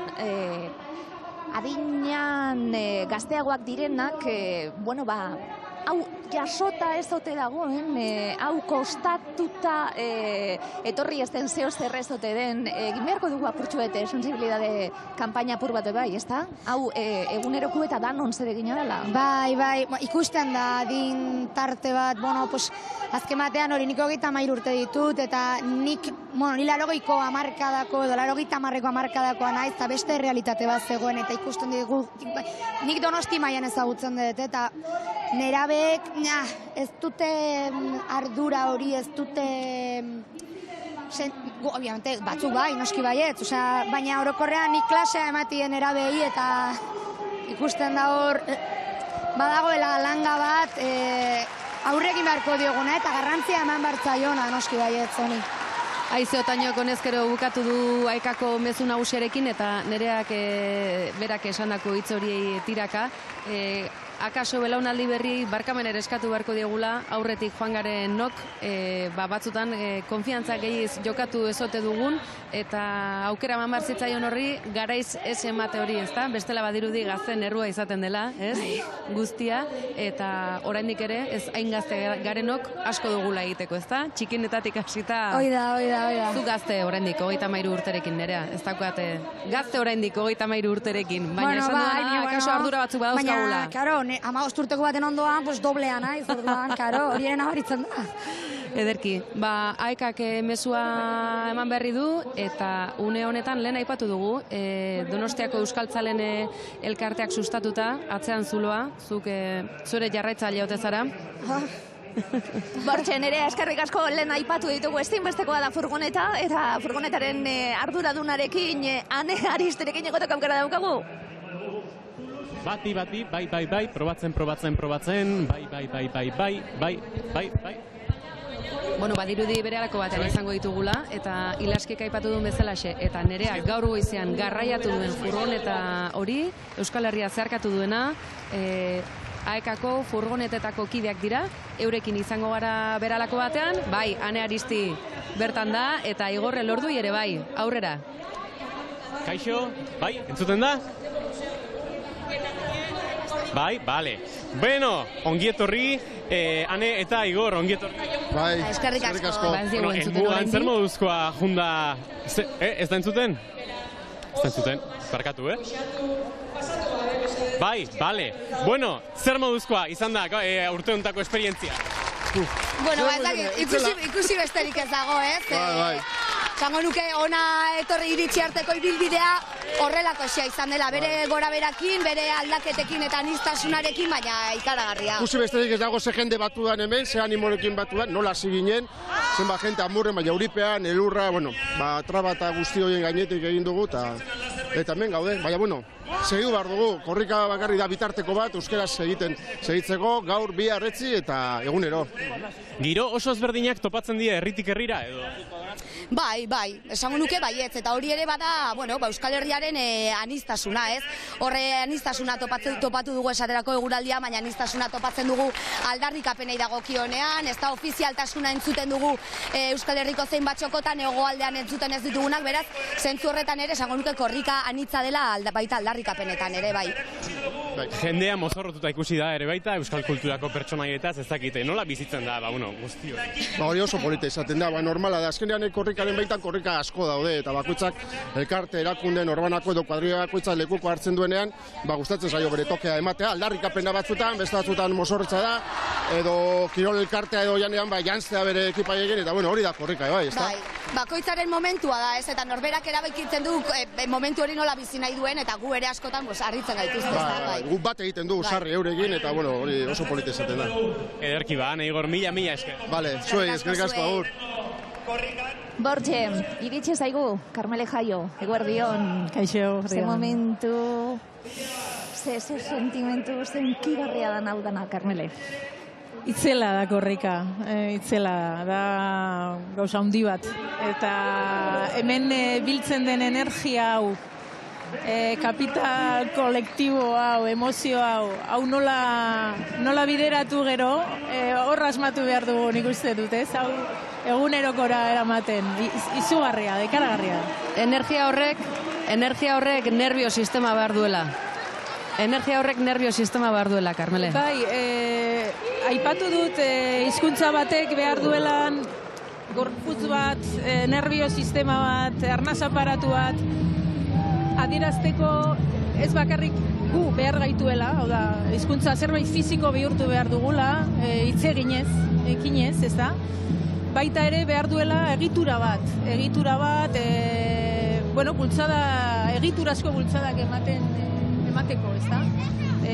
adinean gazteagoak direnak, bueno, hau jasota ez ote dagoen, hau kostatuta etorri ez den zeo zer ez ote den, egin beharko dugu apurtxuete sensibilidade kampaina apur bat bai, ez da? Hau eguneroku eta danon zer egina dela? Bai, ikusten da din tarte bat, bueno, pues azken batean hori nik 33 urte ditut, eta nik, bueno, ni 80ko hamarkadako edo 80ko hamarkadakoa naiz, eta beste realitate bat zegoen, eta ikusten digu, nik Donosti mailan ezagutzen dut, eta nerabeek, ez dute ardura hori, ez dute, obviamente, batzuk bai, noski baiet, baina orokorrean nik klasea ematien nerabei, eta ikusten da hor, badagoela langa bat, aurrekin beharko dioguna, eta garrantzia eman bartzaiona, noski baiet, zoni. Aize Otañok honezkero bukatu du Aekako mezu nagusiarekin, eta nereak berak esandako hitz horiei tiraka, akaso belaunaldi berri barkamen ere eskatu beharko diegula, aurretik joan garen nok, batzutan konfiantza gehiz jokatu ezote dugun, eta aukera eman behar zitzaion horri, garaiz ez emate hori, ezta? Bestela badirudi gazten errua izaten dela, ez? Guztia, eta oraindik ere, ez hain gazte garenok asko dugula egiteko, ezta? Txikinetatik hasita... Oida. Zu gazte oraindik 33 urterekin, nerea, ez daukate gazte oraindik 33 urterekin, baina esan duena, akaso ardura batzuk badauzkagula. Baina, karo, 15 urteko baten ondoan, doblean, orduan, karo, hori ere nabaritzen da. Ederki, Aekak mezua eman berri du, eta une honetan lehen aipatu dugu, Donostiako euskaltzalen elkarteak sustatuta, atzean zuloa, zuk zure jarraitzaile ote zara. Bortxe, nerea, eskerrik asko lehen aipatu ditugu, ezinbestekoa da furgoneta, eta furgonetaren arduradunarekin, Ane Aristerekin egoteko aukera daukagu. Bati, bai, probatzen, bai. Bueno, badirudi berehalako batean izango ditugula, eta Ilaskik aipatu duen bezalaxe, eta nerea gaur goizean garraiatu duen furgoneta hori, Euskal Herria zeharkatu duena, Aekako furgonetetako kideak dira, eurekin izango gara beralako batean, bai, Ane Aristi bertan da, eta Igor Elorduy ere bai, aurrera. Kaixo, bai, entzuten da? Bai, bale. Bueno, ongietorri, Ane eta Igor, ongietorri. Bai, eskerrik asko. Bueno, enbuan zer moduzkoa junda... Ez da entzuten? Ez da entzuten, barkatu, Bai, bale. Bueno, zer moduzkoa izan da urte hontako esperientzia? Bueno, ikusi besterik ez dago, ez? Bai. Zango nuke ona etorri iritsi arteko ibilbidea horrelakoxea izan dela, bere gora berakin, bere aldaketekin eta aniztasunarekin, baina ikaragarria. Ikusi besterik ez dago ze jende batuan hemen, ze animorekin batuan, nola hasi ginen, zenba jente amurren, baina Euripean, elurra, traba eta guzti horien gainetik egin dugu, eta hemen gaude, baina segidu behar dugu, korrika bakarri da bitarteko bat, euskeraz segitzeko, gaur, bihar, etzi eta egunero. Giro oso ezberdinak topatzen dira herritik herrira edo? Bai, esango nuke baietz, eta hori ere bada, Euskal Herriaren aniztasuna, ez? Horre aniztasuna topatu dugu esaterako eguraldia, baina aniztasuna topatzen dugu aldarrikapenei dagokionean, ez da ofizialtasuna entzuten dugu Euskal Herriko zein batxokotan hegoaldean entzuten ez ditugunak, beraz, zentzu horretan ere, esango nuke korrika anitza dela baita aldarrikapenetan ere, bai. Jendea mozorrotuta ikusi da ere baita, Euskal kulturako pertsonaietaz ez dakite, nola bizitzen da, guzti hori? Hori oso polita izaten da, normala da, azkenean korrikaren baitan korrika asko daude, eta bakoitzak elkarte, erakunde, norbanako edo kuadrilla bakoitzak lekuko hartzen duenean, gustatzen zaio bere tokea ematea, aldarrikapena batzutan, beste batzutan mozorretza da, edo kirol elkartea edo janean, janztea bere ekipaiegen, eta hori da korrika, bai, ez da? Bakoitzaren momentua da, ez, eta norberak erabakitzen du momentu hori nola bizi nahi duen, eta gu ere askotan harritzen gaituzte, ez da, bai. Gu bat egiten du, sarri eurekin, eta hori oso polita izaten da. Ederki ba, Igor, mila esker. Bale, zuei, eskerrik asko, agur. Bortxe, iritsi zaigu, Karmele Jaio, eguerdion. Kaixo, Ze momentu, ze sentimentu, zenkigarria da hau dana, Karmele. Itzela da korrika, itzela da gauza handi bat. Eta hemen biltzen den energia hau, kapital kolektibo hau, emozio hau nola bideratu gero, hor asmatu behar dugu nik uste dut, ez? Hau egunerokora eramaten, izugarria, dekaragarria. Energia horrek nervio sistema behar duela. Energia horrek nervio sistema behar duela, Karmele. Bai, aipatu dut hizkuntza batek behar duelan gorputz bat, nervio sistema bat, arnaz aparatu bat, adierazteko ez bakarrik gu behar gaituela, hau da, hizkuntza zerbait fiziko bihurtu behar dugula, hitz ekinez, ez da? Baita ere behar duela egitura bat, bultzada, egiturazko bultzadak emateko, ez da?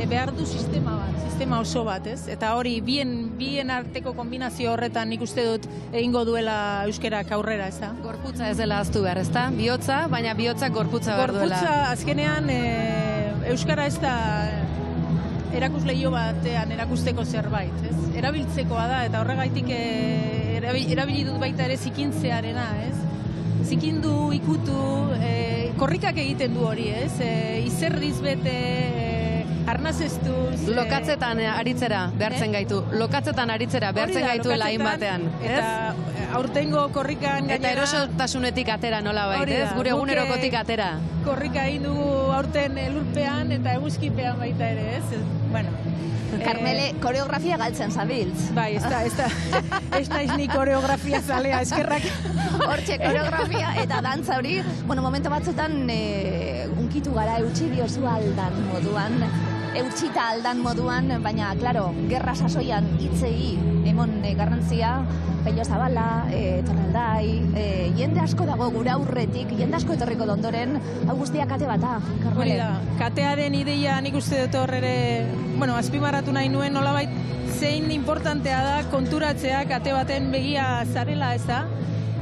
Behar du sistema oso bat, ez? Eta hori, bien arteko kombinazio horretan nik uste dut egingo duela euskerak aurrera, ez da? Gorputza ez dela ahaztu behar, ez da? Bihotza, baina bihotzak gorputza behar duela. Gorputza, azkenean, euskara ez da erakusleio batean erakusteko zerbait, ez? Erabiltzekoa da, eta horregaitik erabili dut baita ere zikintzearena, ez? Zikindu, ikutu, korrikak egiten du hori, ez? Izerriz bete, arnazestuz... Lokatzetan aritzera behartzen gaitu. Lokatzetan aritzera behartzen gaituela hainbatean. Eta aurtengo korrikan gainera... Eta erosotasunetik atera nola bait, ez? Gure egunerokotik atera. Korrika egin dugu aurten elurpean eta eguzkipean baita ere, ez? Bueno... Karmele, koreografia galtzen zabiltz. Bai, ez naiz ni koreografia zalea, eskerrak. Hortxe, koreografia eta dantza hori, momentu batzutan unkitu gara eutxi diozu aldan moduan, eutxita aldan moduan, baina, klaro, gerra sasoian hitzei emon garrantzia, Pello Zabala, Torraldai, jende asko dago gure aurretik, jende asko etorriko ondoren, hau guztia kate bata, Karmele. Katearen ideia nik uste dut hor ere, azpimarratu nahi nuen, nolabait zein importantea da konturatzea kate baten begia zarela, ez da?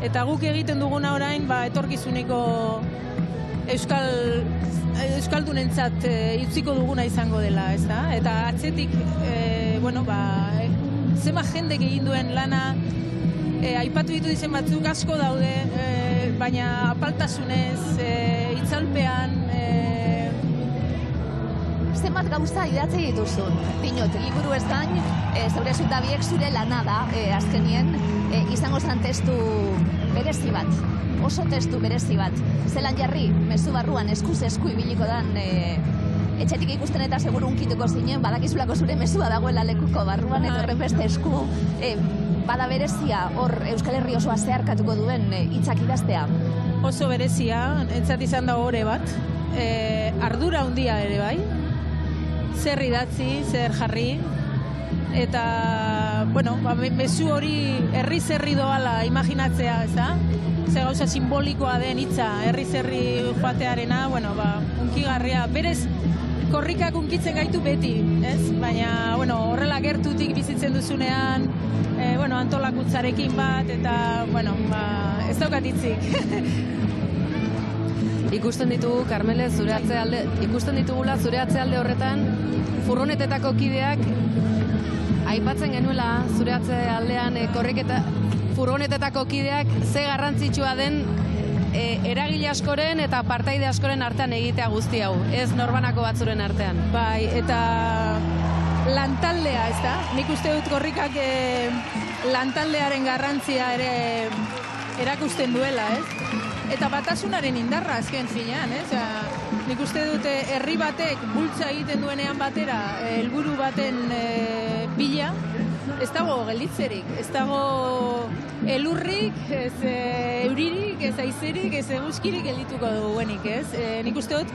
Eta guk egiten duguna orain, etorkizuneko euskaldunentzat utziko duguna izango dela, ez da? Eta atzetik, zema jendek egin duen lana, aipatu ditu dizen batzuk asko daude, baina apaltasunez, itzalpean, zenbat gauza idatzi dituzun. Pinot, liburu ez gain, zeure zutabiek zure lana da, azkenien, izango zen testu berezi bat, oso testu berezi bat. Zelan jarri, mezu barruan eskuz esku ibiliko dan, etxetik ikusten eta seguru unkituko zinen, badakizulako zure mezua dagoela lekuko barruan, edo horrenbeste esku, bada berezia, hor Euskal Herri osoa zeharkatuko duen hitzak idaztea. Oso berezia, entzat izan da ore bat, ardura handia ere bai, zer idatzi, zer jarri, eta, bueno, mezu hori herri-zerri doala imaginatzea, ez da? Ze gauza simbolikoa den hitza, herri-zerri joatearena, bueno, unkigarria. Berez, korrikak unkitzen gaitu beti, ez? Baina, bueno, horrela gertutik bizitzen duzunean, antolakutzarekin bat, eta, bueno, ez daukat hitzik. Ikusten ditugu, Karmele, ikusten ditugula zure atzealde horretan, furgonetetako kideak, aipatzen genuela zure atzealdean furgonetetako kideak ze garrantzitsua den eragile askoren eta partaide askoren artean egitea guzti hau, ez norbanako batzuren artean. Bai, eta lantaldea, ez da? Nik uste dut korrikak lantaldearen garrantzia ere erakusten duela, ez? Eta batasunaren indarra azken finean, ez? Nik uste dut herri batek bultza egiten duenean batera helburu baten bila, ez dago gelditzerik, ez dago elurrik, ez euririk, ez aizerik, ez eguzkirik geldituko duguenik, ez? Nik uste dut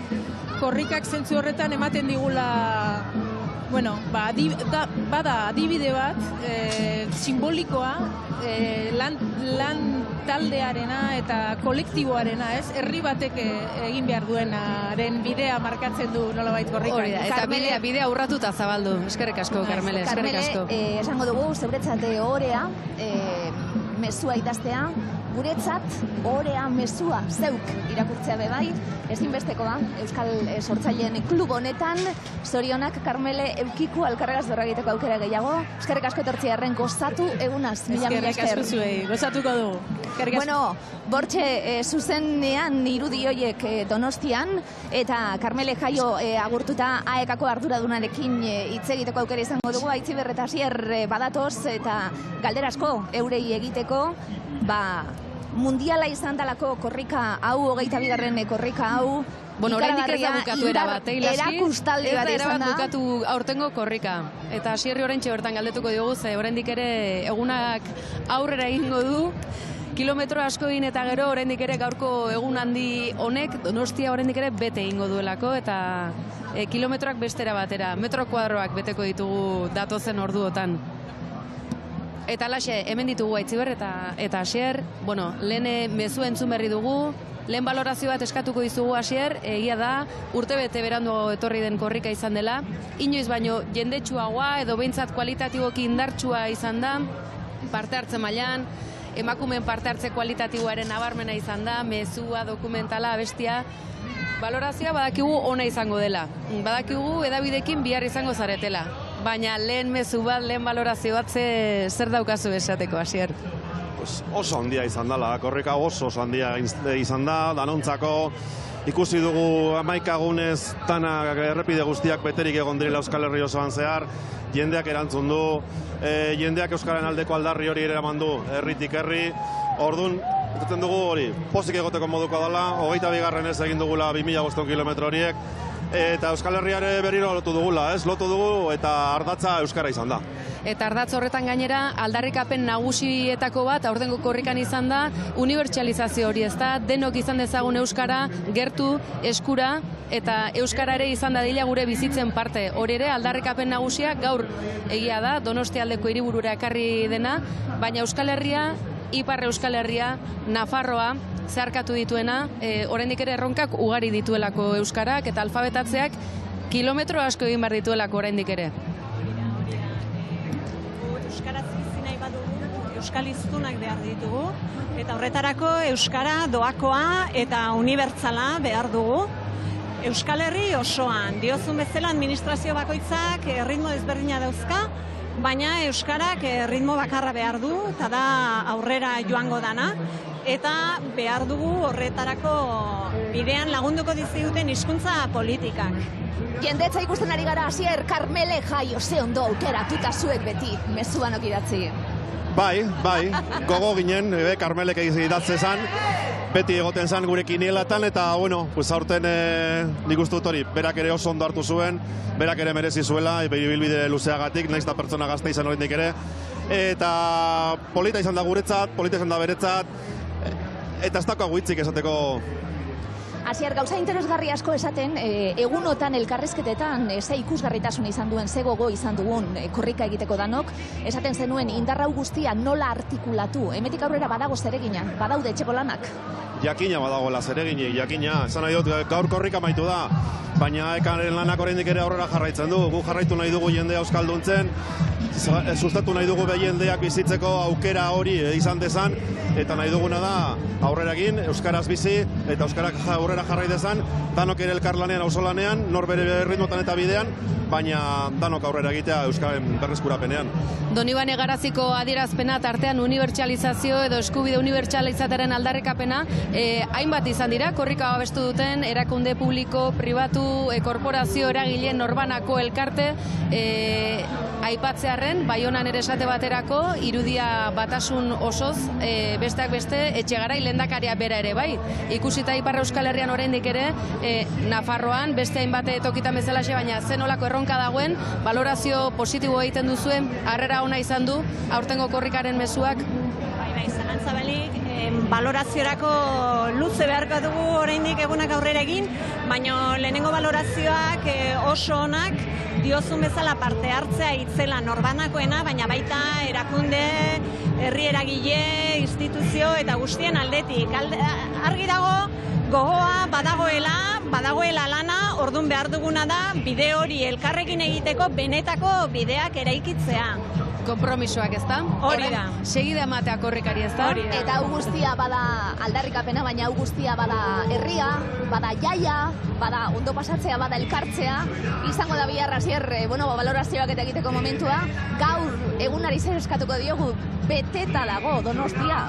korrikak zentzu horretan ematen digula, bada adibide bat, simbolikoa, lan taldearena eta kolektiboarena, ez? Herri batek egin behar duenaren bidea markatzen du nolabait korrikak. Hori da, eta bidea urratuta zabaldu. Eskerrik asko, Karmele, eskerrik asko. Karmele, esango dugu, zeuretzate orea, mezua idaztea, guretzat orea mezua zeuk irakurtzea bebai, ezinbestekoa Euskal Sortzaileen klub honetan, zorionak Karmele eukiku alkarregaz dorra egiteko aukera gehiago. Eskerrik asko etortziarren gozatu egunaz, mila esker. Eskerrik asko zuei, gozatuko dugu. Bueno, bortxe zuzenean irudi hoiek Donostian, eta Karmele Jaio agurtuta AEK-ko arduradunarekin hitz egiteko aukera izango dugu, Aitziber eta Asier badatoz, eta galderasko eurei egiteko, mundiala izan dalako korrika hau, 22. korrika hau, oraindik ez da bukatu erabat, erakustaldi bat izan da. Ez da erabat bukatu aurtengo korrika. Eta Asierri oraintxe bertan galdetuko diogu, ze oraindik ere egunak aurrera egingo du, kilometro asko egin eta gero oraindik ere gaurko egun handi honek Donostia oraindik ere bete egingo duelako, eta kilometroak bestera batera, metro kuadroak beteko ditugu datozen orduotan. Eta alaxe, hemen ditugu Aitziber eta Asier, lehen mezu entzun berri dugu, lehen balorazio bat eskatuko dizugu Asier, egia da, urtebete beranduago etorri den korrika izan dela, inoiz baino jendetsuagoa edo behintzat kualitatiboki indartsua izan da, parte hartze mailan, emakumeen parte hartze kualitatiboaren nabarmena izan da, mezua, dokumentala, abestia, balorazioa badakigu ona izango dela, badakigu edabidekin bihar izango zaretela. Baina lehen mezu bat, lehen balorazio bat, zer daukazu esateko, Asier? Oso handia izan dela, korrika oso handia izan da, danontzako. Ikusi dugu 11 egunez tanak errepide guztiak beterik egon direla Euskal Herri osoan zehar, jendeak erantzun du, jendeak Euskararen aldeko aldarri hori ere eraman du, herritik herri. Orduan, entzuten dugu hori, pozik egoteko moduko dela, 22. egin dugula 2500 kilometro horiek, eta Euskal Herriare berriro lotu dugula, lotu dugu eta ardatza euskara izan da. Eta ardatz horretan gainera, aldarrikapen nagusietako bat, aurtengo korrikan izan da, unibertsalizazio hori, ez da, denok izan dezagun euskara, gertu, eskura, eta euskara ere izan dadila gure bizitzen parte. Hori ere, aldarrikapen nagusia, gaur egia da, Donostialdeko hiriburura ekarri dena, baina Euskal Herria, Ipar Euskal Herria, Nafarroa, zeharkatu dituena, oraindik ere erronkak ugari dituelako euskarak, eta alfabetatzeak kilometro asko egin behar dituelako oraindik ere. Euskaraz bizi nahi badugu, euskal hiztunak behar ditugu, eta horretarako euskara doakoa eta unibertsala behar dugu. Euskal Herri osoan, diozun bezala administrazio bakoitzak ritmo desberdina dauzka, baina euskarak ritmo bakarra behar du, eta da aurrera joango dana, eta behar dugu horretarako bidean lagunduko diziguten hizkuntza politikak. Jendetza ikusten ari gara, Asier, Karmele Jaio, ze ondo aukeratuta zuek beti, mezuanok idatzi. Bai, gogo ginen, Karmelek idatze zan, beti egoten zan gure kinielatan, eta, aurten nik uste dut hori, berak ere oso ondo hartu zuen, berak ere merezi zuela, ibilbide luzeagatik, nahiz da pertsona gazte izan oraindik ere, eta polita izan da guretzat, polita izan da beretzat, eta ez daukagu hitzik esateko Asier, gauza interesgarri asko esaten, egunotan elkarrizketetan ze ikusgarritasun izan duen, ze gogo izan dugun korrika egiteko danok, esaten zenuen indarrau guztia nola artikulatu, hemetik aurrera badago zeregina, badaude etxeko lanak. Jakina badagoela zeregine, jakina, esan nahi dut gaur korrika amaitu da, baina ekaren lanak oraindik ere aurrera jarraitzen du, gu jarraitu nahi dugu jendea euskalduntzen, sustatu nahi dugu jendeak bizitzeko aukera hori izan dezan, eta nahi duguna da aurrera egin, euskaraz bizi, eta euskarak aurrera jarrai dezan, danok ere elkarlanean, auzolanean, nor bere ritmotan eta bidean, baina danok aurrera egitea euskaren berreskurapenean. Donibane Garaziko adierazpena tartean unibertsalizazio edo eskubide unibertsalizateren aldarrikapena hainbat izan dira, korrika babestu duten erakunde publiko, pribatu, korporazio eragile norbanako elkarte aipatzearren, Baionan ere esate baterako, irudia batasun osoz, besteak beste, Etxegarai lehendakaria bera ere bai. Ikusita Ipar Euskal Herrian oraindik ere, Nafarroan, beste hainbat tokitan bezalaxe, baina zenolako erronka dagoen, balorazio positibo egiten duzuen, harrera ona izan du, aurtengo korrikaren mezuak. Bai, zalantzabalik, baloraziorako luze beharko dugu oraindik egunak aurrera egin, baina lehenengo balorazioak oso onak, diozun bezala parte hartzea itzela norbanakoena, baina baita erakunde, herri eragile, instituzio eta guztien aldetik. Argi dago, gogoa badagoela lana, ordun behar duguna da, bide hori elkarrekin egiteko benetako bideak eraikitzea. Konpromisoak, ez da? Hori da. Segide ematea korrikari, ez da? Eta hau guztia bada aldarrikapena, baina hau guztia bada herria, bada jaia, bada ondo pasatzea, bada elkartzea. Izango da bihar Asier, balorazioak eta egiteko momentua. Gaur egunari zer eskatuko diogu, beteta dago Donostia.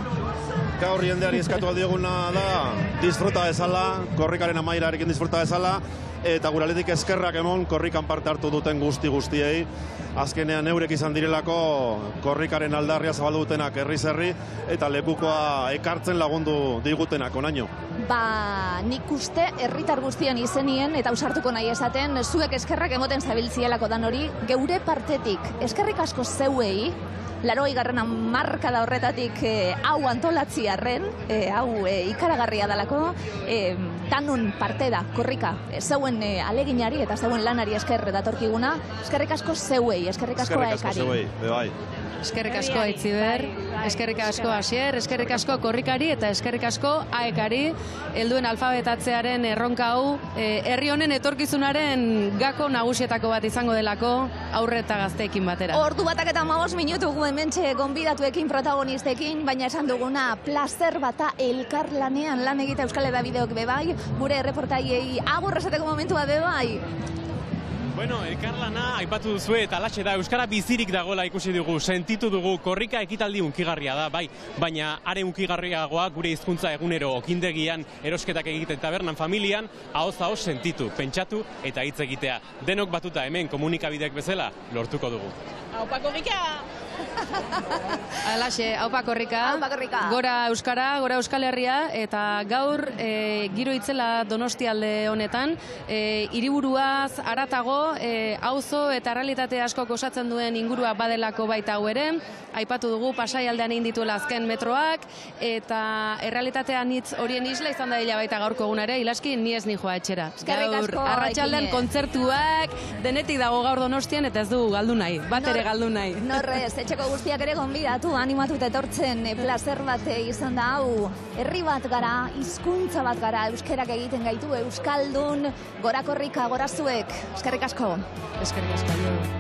Gaur jendeari eskatu dioguna da, disfruta dezala, korrikaren amairarekin disfruta dezala, eta gure aldetik eskerrak emon korrikan parte hartu duten guztiei. Azkenean eurek izan direlako korrikaren aldarria zabaldu dutenak herri-herri eta lekukoa ekartzen lagundu digutenak onaino. Nik uste herritar guztien izenien eta ausartuko nahi esaten, zuek eskerrak emoten zabiltzielako dan hori, geure partetik, eskerrik asko zeuei, 80. hamarkada horretatik hau antolatziarren, hau ikaragarria dalako, tanun parte da, korrika, zeuen aleginari eta zeuen lanari esker datorkiguna, eskerrik asko zeuei, eskerrik asko aekari. Eskerrik asko zeuei, bai. Eskerrik asko Aitziber, eskerrik asko Asier, eskerrik asko korrikari eta eskerrik asko aekari, helduen alfabetatzearen erronka hau, herri honen etorkizunaren gako nagusietako bat izango delako, aurre eta gazteekin batera. Ordu batak eta 15 minutu gu hementxe gonbidatuekin, protagonistekin, baina esan duguna plazer bata elkarlanean lan egita Euskal Hedabideok bebai, gure erreportaiei agur esateko momentua bebai. Bueno, elkarlana aipatu duzu eta alaxe da, euskara bizirik dagoela ikusi dugu, sentitu dugu, korrika ekitaldi unkigarria da, bai, baina are unkigarriagoa gure hizkuntza egunero okindegian, erosketak egiten tabernan familian, ahoz sentitu, pentsatu eta hitz egitea. Denok batuta hemen komunikabideak bezala lortuko dugu. Aupa korrika! Alaxe, aupa korrika, gora euskara, gora Euskal Herria, eta gaur giro itzela Donostialde honetan, hiriburuaz haratago, auzo eta realitate asko osatzen duen ingurua badelako baita hau ere, aipatu dugu Pasaialdean egin dituela azken metroak, eta errealitatean hitz horien isla izan da baita gaurko egunare, ilaski ni ez joa etxera. Gaur, arratsaldean kontzertuak, denetik dago gaur Donostian, eta ez dugu galdu nahi, bat ere galdu nahi. Norrez, etxeko guztiak ere gonbidatu, animatut etortzen, plazer bat izan da hau, herri bat gara, hizkuntza bat gara, euskerak egiten gaitu, euskaldun, gora korrika, gora zuek, eskerrik asko. Eskerrik asko.